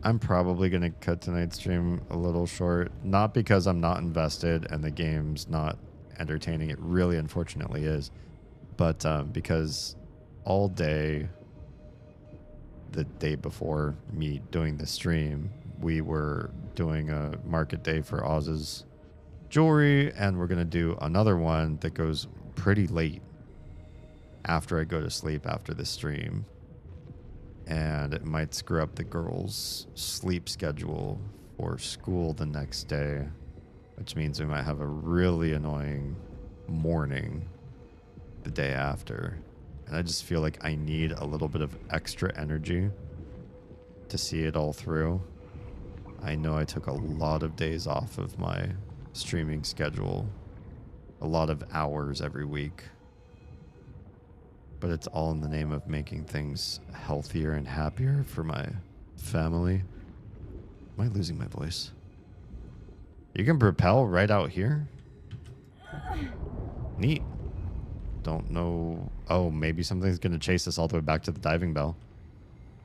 I'm probably going to cut tonight's stream a little short. Not because I'm not invested and the game's not entertaining. It really, unfortunately, is. But because all day, the day before me doing the stream, we were doing a market day for Oz's jewelry. And we're going to do another one that goes pretty late after I go to sleep after the stream. And it might screw up the girls' sleep schedule for school the next day, which means we might have a really annoying morning the day after. And I just feel like I need a little bit of extra energy to see it all through. I know I took a lot of days off of my streaming schedule, a lot of hours every week. But it's all in the name of making things healthier and happier for my family. Am I losing my voice? You can propel right out here? Neat. Don't know. Oh, maybe something's going to chase us all the way back to the diving bell.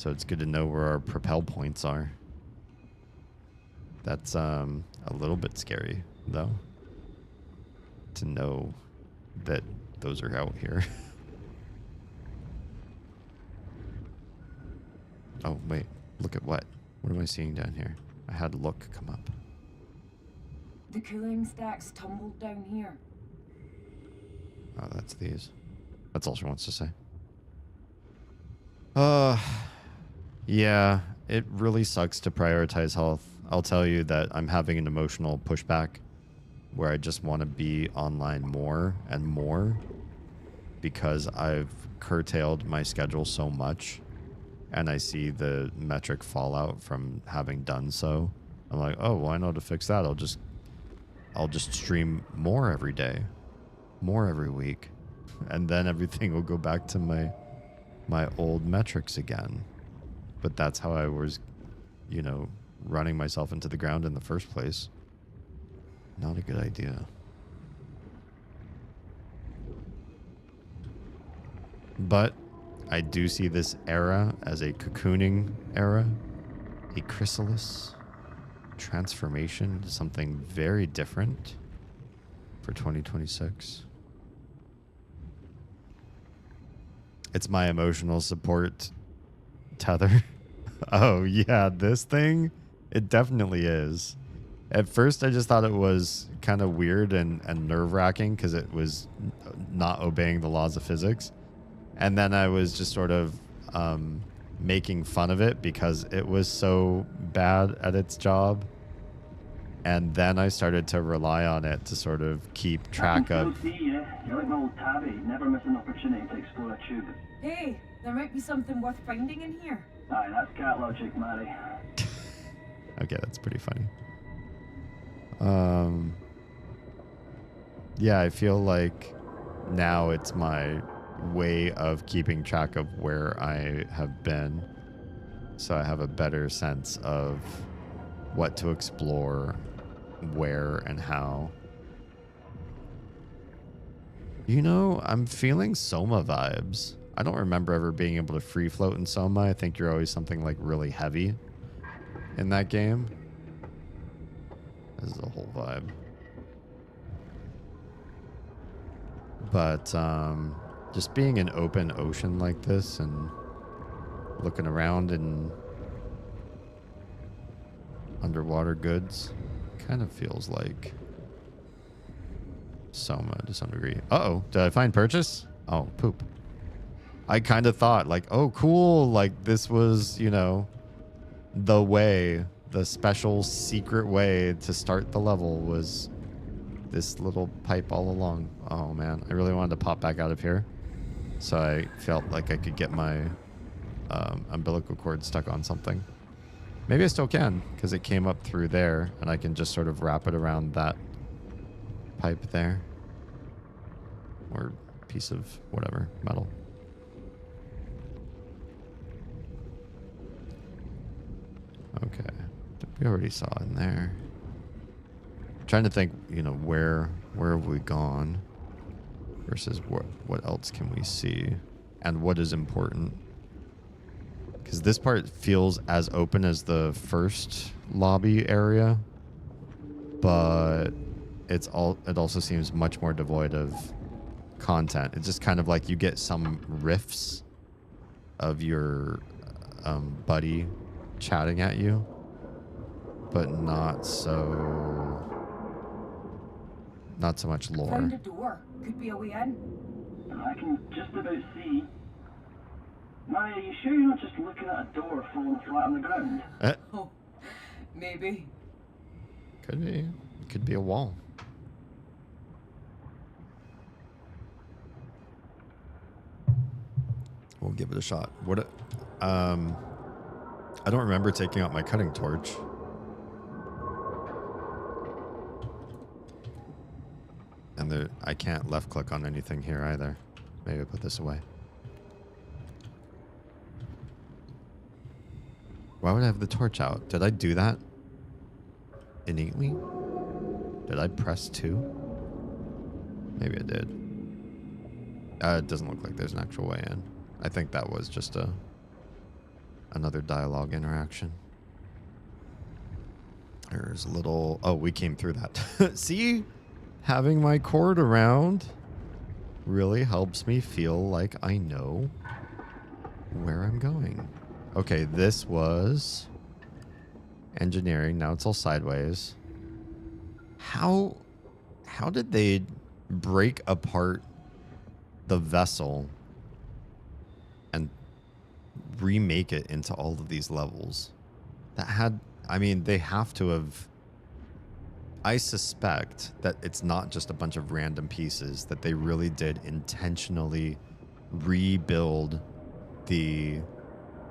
So it's good to know where our propel points are. That's a little bit scary, though, to know that those are out here. Oh, wait. Look at what? What am I seeing down here? I had look come up. The cooling stacks tumbled down here. Oh, that's these. That's all she wants to say. Yeah, it really sucks to prioritize health. I'll tell you that I'm having an emotional pushback where I just want to be online more and more because I've curtailed my schedule so much and I see the metric fallout from having done so. I'm like, oh, well, I know how to fix that. I'll just stream more every day, more every week, and then everything will go back to my old metrics again. But that's how I was, running myself into the ground in the first place. Not a good idea. But I do see this era as a cocooning era, a chrysalis, transformation to something very different for 2026. It's my emotional support tether. Oh, yeah, this thing? It definitely is. At first, I just thought it was kind of weird and nerve-wracking because it was not obeying the laws of physics. And then I was just sort of making fun of it because it was so bad at its job. And then I started to rely on it to sort of keep track of... You're like my old tabby. Never miss an opportunity to explore a tube. Hey, there might be something worth finding in here. Aye, that's cat logic, Mary. Okay, that's pretty funny. Yeah, I feel like now it's my way of keeping track of where I have been, so I have a better sense of what to explore, where and how. I'm feeling Soma vibes. I don't remember ever being able to free float in Soma. I think you're always something like really heavy in that game. This is a whole vibe. But just being in open ocean like this and looking around in underwater goods kind of feels like Soma to some degree. Uh-oh, did I find purchase? Oh, poop. I kind of thought like, oh, cool. Like this was, the way, the special secret way to start the level was this little pipe all along. Oh man, I really wanted to pop back out of here. So I felt like I could get my umbilical cord stuck on something. Maybe I still can because it came up through there and I can just sort of wrap it around that pipe there. Or piece of whatever, metal. Okay, we already saw in there. Trying to think, where have we gone versus what else can we see and what is important. Because this part feels as open as the first lobby area, but it also seems much more devoid of content. It's just kind of like you get some riffs of your buddy chatting at you, but not so much lore. Found a door. Could be a way in. I can just about see. Mary, are you sure you're not just looking at a door falling flat on the ground? Oh, maybe. Could be. It could be a wall. We'll give it a shot. I don't remember taking out my cutting torch. And I can't left click on anything here either. Maybe I'll put this away. Why would I have the torch out? Did I do that innately? Did I press 2? Maybe I did. It doesn't look like there's an actual way in. I think that was just a another dialogue interaction. There's a little... Oh, we came through that. See? Having my cord around really helps me feel like I know where I'm going. Okay, this was engineering. Now it's all sideways. How did they break apart the vessel and remake it into all of these levels? That had... I mean, they have to have... I suspect that it's not just a bunch of random pieces, that they really did intentionally rebuild the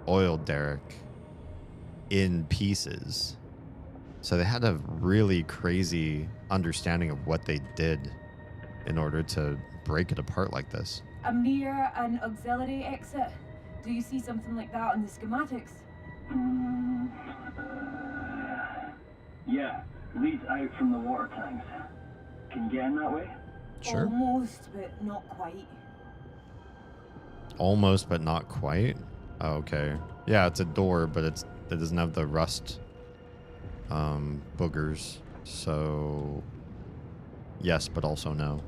oil derrick in pieces. So they had a really crazy understanding of what they did in order to break it apart like this. I'm near an auxiliary exit. Do you see something like that on the schematics? Yeah, leads out from the water tanks. Can you get in that way? Sure. Almost, but not quite. Almost, but not quite. Oh, okay. Yeah, it's a door, but it doesn't have the rust boogers. So yes, but also no.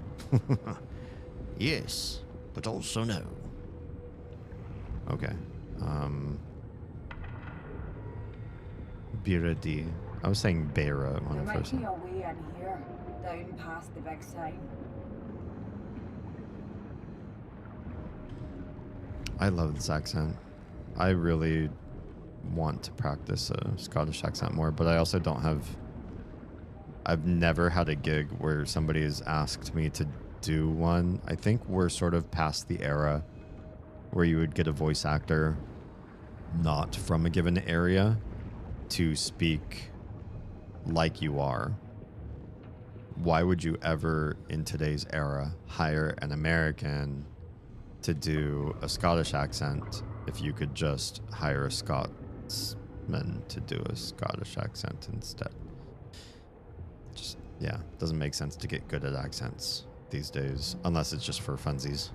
Yes, but also no. Okay. Biradi. I was saying Beira when There I first might be said. a way in here, down past the big sign. I love this accent. I really want to practice a Scottish accent more, but I also don't have... I've never had a gig where somebody has asked me to do one. I think we're sort of past the era where you would get a voice actor not from a given area to speak like you are. Why would you ever, in today's era, hire an American to do a Scottish accent if you could just hire a Scotsman to do a Scottish accent instead? Just, yeah, doesn't make sense to get good at accents these days, unless it's just for funsies.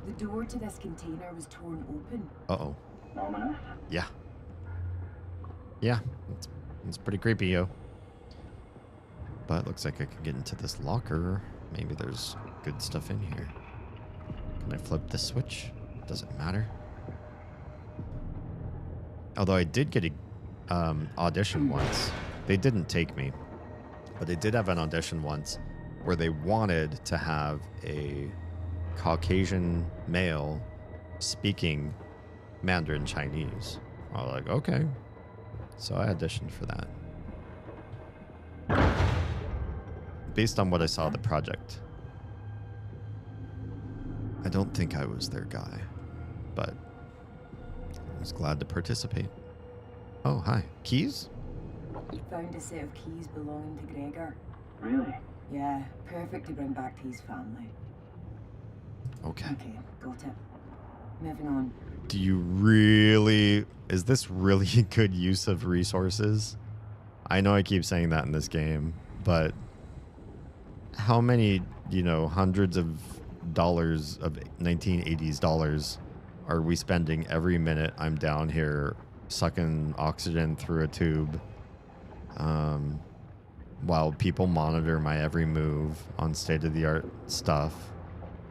The door to this container was torn open. Uh-oh. Ominous? Yeah. Yeah, it's pretty creepy, yo. But it looks like I can get into this locker. Maybe there's good stuff in here. Can I flip the switch? Does it matter? Although I did get a audition once. They didn't take me. But they did have an audition once where they wanted to have a Caucasian male speaking Mandarin Chinese. I was like, okay. So I auditioned for that. Based on what I saw of the project, I don't think I was their guy, but I was glad to participate. Oh, hi. Keys? Found a set of keys belonging to Gregor. Really? Yeah, perfect to bring back to his family. Okay. Okay, got it. Moving on. Do you really... Is this really a good use of resources? I know I keep saying that in this game, but how many, hundreds of dollars of 1980s dollars are we spending every minute I'm down here sucking oxygen through a tube while people monitor my every move on state-of-the-art stuff?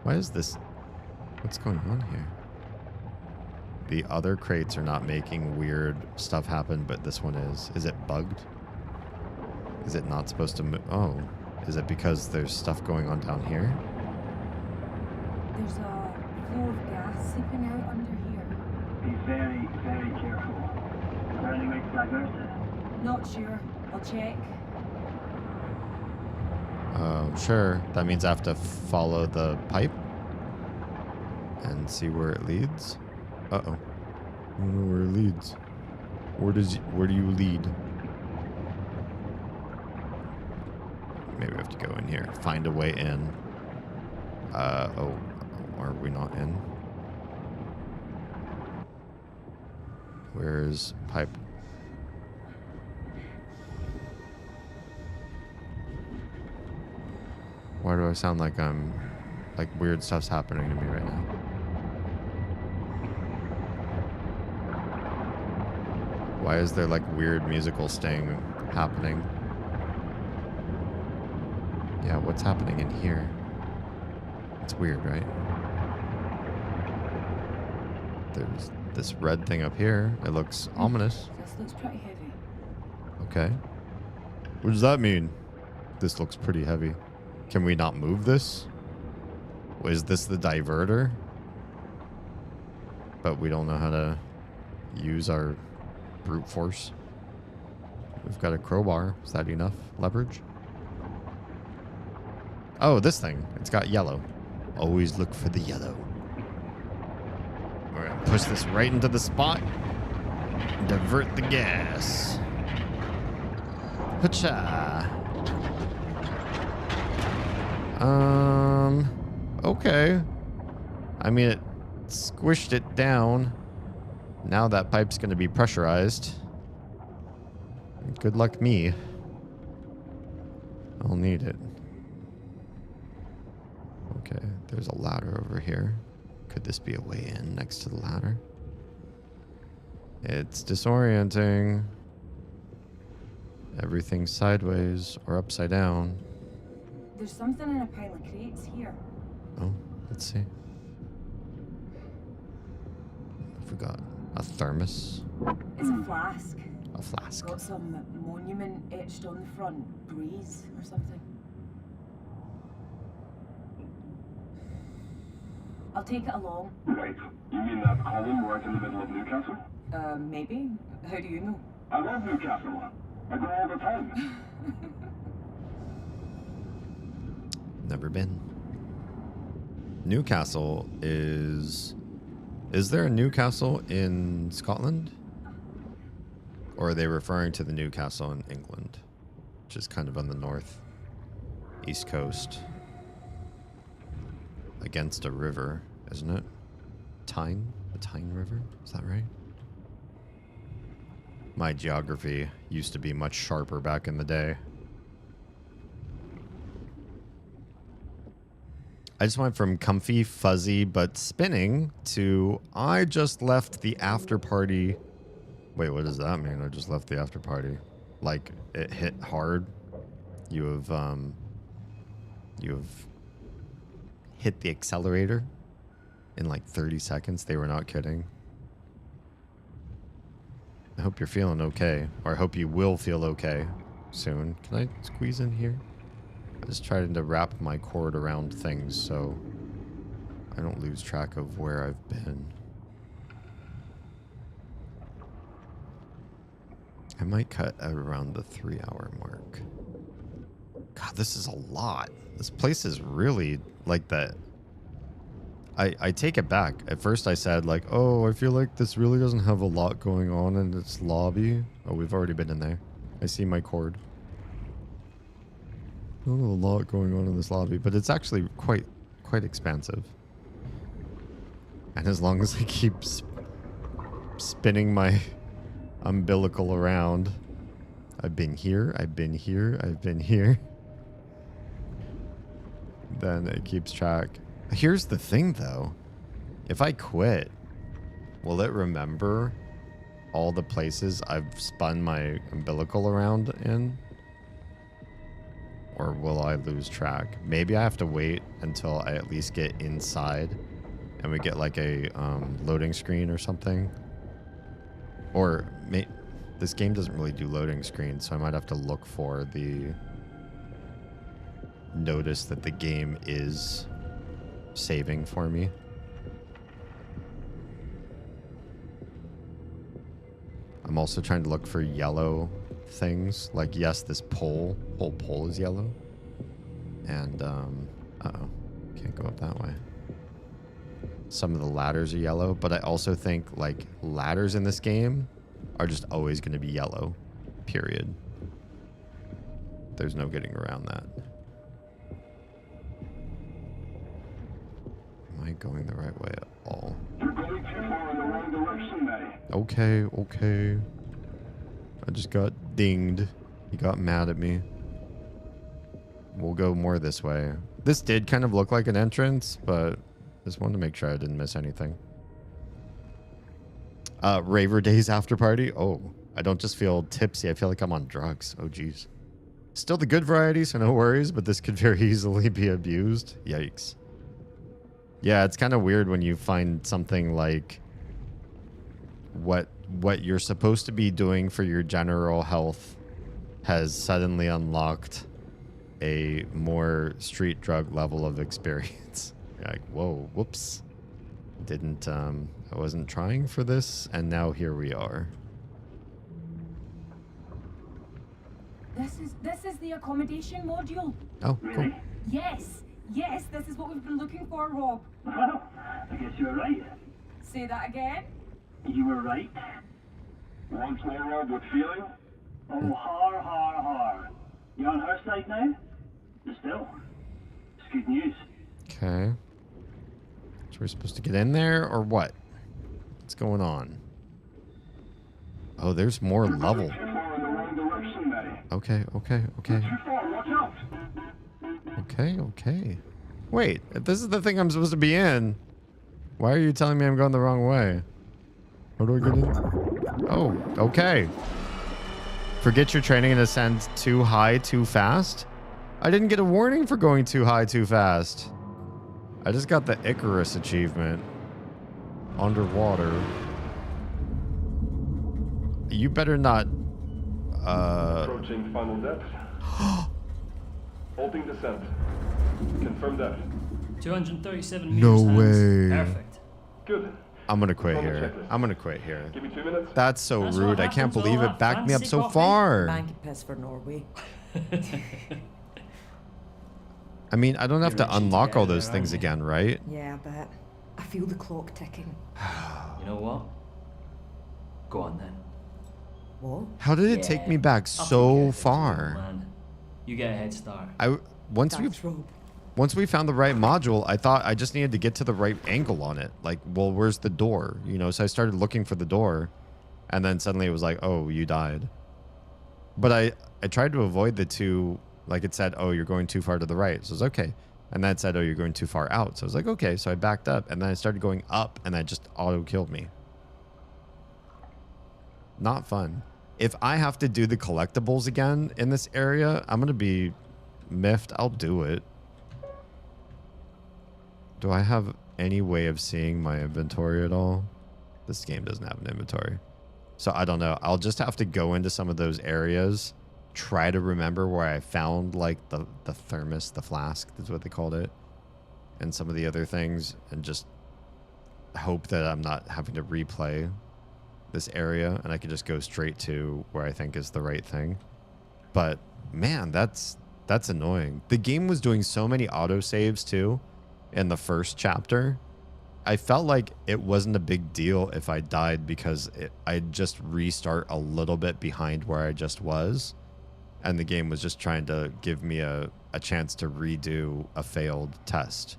Why is this... What's going on here? The other crates are not making weird stuff happen, but this one is. Is it bugged? Is it not supposed to move? Oh, is it because there's stuff going on down here? There's a flow of gas seeping out under here. Be very, very careful. Is there any way to divert it? Not sure. I'll check. Sure. That means I have to follow the pipe and see where it leads. Uh-oh. I don't know where it leads. Where do you lead? Maybe we have to go in here. Find a way in. Oh, are we not in? Where's pipe? Why do I sound like weird stuff's happening to me right now? Why is there like weird musical sting happening? Yeah, what's happening in here? It's weird, right? There's this red thing up here. It looks ominous. This looks pretty heavy. Okay. What does that mean? This looks pretty heavy. Can we not move this? Is this the diverter? But we don't know how to use our brute force. We've got a crowbar. Is that enough leverage? Oh, this thing. It's got yellow. Always look for the yellow. We're gonna push this right into the spot. Divert the gas. Hacha. Okay. I mean, it squished it down. Now that pipe's gonna be pressurized. Good luck me. I'll need it. Okay, there's a ladder over here. Could this be a way in next to the ladder? It's disorienting. Everything's sideways or upside down. There's something in a pile of crates here. Oh, let's see. I forgot. A thermos. It's a flask. A flask. Got some monument etched on the front. Breeze or something. I'll take it along. Right. You mean that column right in the middle of Newcastle? Maybe. How do you know? I love Newcastle. I go all the time. Never been. Newcastle is... Is there a Newcastle in Scotland? Or are they referring to the Newcastle in England? Which is kind of on the north, east coast. Against a river, isn't it? Tyne? The Tyne River? Is that right? My geography used to be much sharper back in the day. I just went from comfy, fuzzy, but spinning to I just left the after party. Wait, what does that mean? I just left the after party. Like it hit hard. You have hit the accelerator in like 30 seconds. They were not kidding. I hope you're feeling okay, or I hope you will feel okay soon. Can I squeeze in here? I just tried to wrap my cord around things so I don't lose track of where I've been. I might cut out around the 3-hour mark. God, this is a lot. This place is really like that. I take it back. At first I said like, oh, I feel like this really doesn't have a lot going on in its lobby. Oh, we've already been in there. I see my cord. Not a lot going on in this lobby, but it's actually quite expansive. And as long as I keep spinning my umbilical around, I've been here, I've been here, I've been here. Then it keeps track. Here's the thing though. If I quit, will it remember all the places I've spun my umbilical around in? Or will I lose track? Maybe I have to wait until I at least get inside and we get like a loading screen or something. Or this game doesn't really do loading screens, so I might have to look for the notice that the game is saving for me. I'm also trying to look for yellow things. Like, yes, this whole pole is yellow. And, uh-oh. Can't go up that way. Some of the ladders are yellow, but I also think, like, ladders in this game are just always going to be yellow. Period. There's no getting around that. Am I going the right way at all? You're going too far in the wrong direction, Matty. Okay. I just got dinged. He got mad at me. We'll go more this way. This did kind of look like an entrance, but just wanted to make sure I didn't miss anything. Raver Days after party. Oh, I don't just feel tipsy. I feel like I'm on drugs. Oh, geez. Still the good variety, so no worries, but this could very easily be abused. Yikes. Yeah, it's kind of weird when you find something like what you're supposed to be doing for your general health has suddenly unlocked a more street drug level of experience. You're like, whoa, whoops. Didn't, I wasn't trying for this, and now here we are. This is the accommodation module. Oh, cool. Yes, this is what we've been looking for, Rob. Well, I guess you were right. Say that again. You were right. Once more, Rob, with feeling? Oh, har. You on her side now? But still, it's good news. Okay. So we're supposed to get in there, or what? What's going on? Oh, there's more level. Too far in the wrong direction, Mary. Okay. Too far, watch out! Okay. Wait, if this is the thing I'm supposed to be in, why are you telling me I'm going the wrong way? How do I get in? Oh, okay. Forget your training and ascend too high, too fast? I didn't get a warning for going too high, too fast. I just got the Icarus achievement. Underwater. You better not... Approaching final depth. Halting descent. Confirm depth. 237 meters. No hands. way. Perfect. Good. I'm gonna quit On the here. checklist. I'm gonna quit here. Give me 2 minutes. That's so That's rude. what I can't happens with believe all it that backed me up fancy so coffee. far. Bank piss for Norway. I mean, I don't have You're to itching to unlock get all out of those there, things aren't you? again, right? Yeah, but I feel the clock ticking. You know what? Go on then. What? How did it take Yeah, me back I'll take so it, far? man. You get a head start. Thanks, Rob. Once we found the right module, I thought I just needed to get to the right angle on it. Like, well, where's the door? You know, so I started looking for the door, and then suddenly it was like, oh, you died. But I tried to avoid the two, like it said, oh, you're going too far to the right. So it was okay. And then it said, oh, you're going too far out. So I was like, okay. So I backed up, and then I started going up, and that just auto-killed me. Not fun. If I have to do the collectibles again in this area, I'm going to be miffed. I'll do it. Do I have any way of seeing my inventory at all? This game doesn't have an inventory. So I don't know. I'll just have to go into some of those areas, try to remember where I found like the thermos, the flask, that's what they called it, and some of the other things, and just hope that I'm not having to replay this area and I can just go straight to where I think is the right thing. But man, that's annoying. The game was doing so many autosaves too in the first chapter. I felt like it wasn't a big deal if I died because I'd just restart a little bit behind where I just was, and the game was just trying to give me a chance to redo a failed test.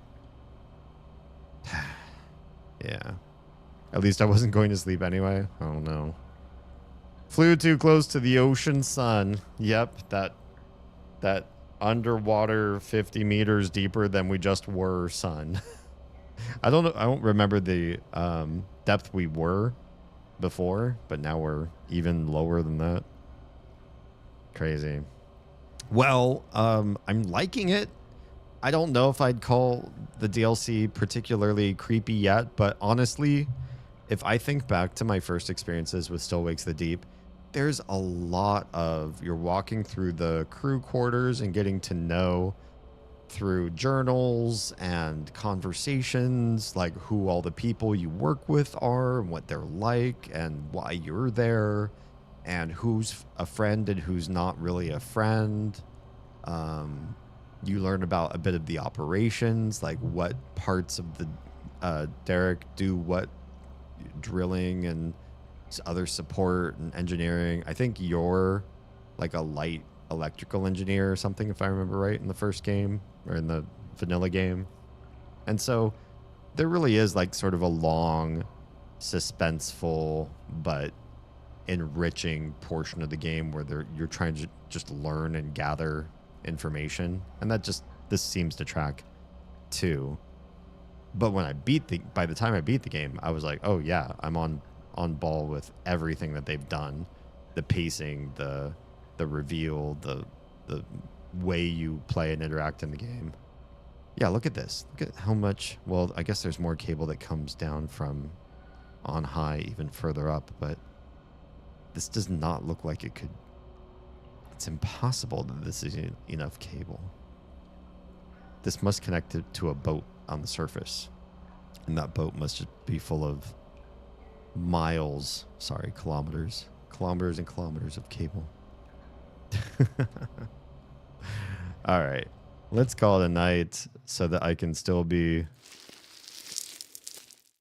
Yeah. At least I wasn't going to sleep anyway. Oh no. Flew too close to the ocean sun. Yep, that underwater 50 meters deeper than we just were sun. I don't know. I don't remember the depth we were before, but now we're even lower than that. Crazy. Well, I'm liking it. I don't know if I'd call the DLC particularly creepy yet, but honestly, if I think back to my first experiences with Still Wakes the Deep, there's a lot of you're walking through the crew quarters and getting to know through journals and conversations, like who all the people you work with are and what they're like and why you're there and who's a friend and who's not really a friend. You learn about a bit of the operations, like what parts of the Derek do what drilling and other support and engineering. I think you're like a light electrical engineer or something, if I remember right, in the first game or in the vanilla game. And so there really is like sort of a long, suspenseful but enriching portion of the game where you're trying to just learn and gather information, and this seems to track too. But when by the time I beat the game, I was like, oh yeah, I'm on ball with everything that they've done. the pacing, the reveal, the way you play and interact in the game. Yeah, look at this. Look at how much. Well, I guess there's more cable that comes down from on high, even further up, but this does not look like it could. It's impossible that this is enough cable. This must connect it to a boat on the surface, and that boat must just be full of kilometers and kilometers of cable. All right, let's call it a night so that I can still be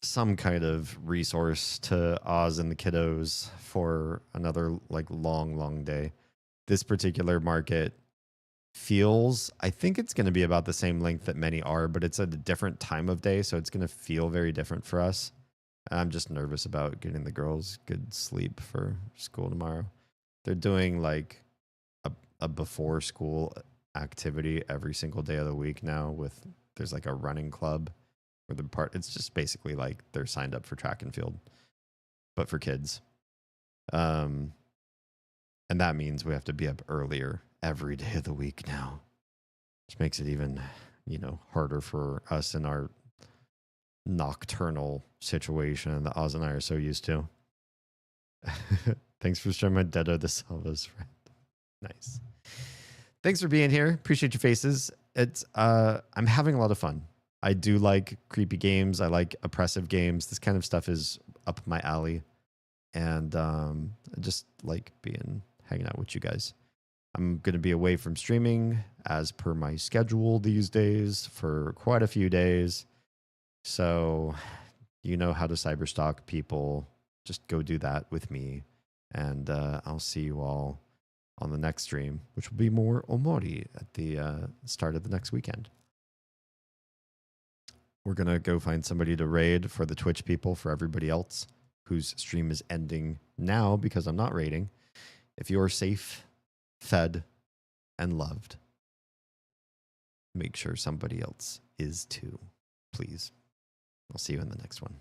some kind of resource to Oz and the kiddos for another like long day. This particular market feels, I think it's going to be about the same length that many are, but it's at a different time of day, so it's going to feel very different for us. I'm just nervous about getting the girls good sleep for school tomorrow. They're doing like a before school activity every single day of the week now. There's like a running club where it's just basically like they're signed up for track and field, but for kids. And that means we have to be up earlier every day of the week now, which makes it even, harder for us in our nocturnal situation that Oz and I are so used to. Thanks for sharing my Dedo the Salvas friend. Nice. Thanks for being here. Appreciate your faces. I'm having a lot of fun. I do like creepy games. I like oppressive games. This kind of stuff is up my alley. And I just like hanging out with you guys. I'm going to be away from streaming as per my schedule these days for quite a few days. So you know how to cyberstalk people. Just go do that with me. And I'll see you all on the next stream, which will be more Omori at the start of the next weekend. We're going to go find somebody to raid for the Twitch people, for everybody else whose stream is ending now because I'm not raiding. If you're safe, fed, and loved, make sure somebody else is too, please. I'll see you in the next one.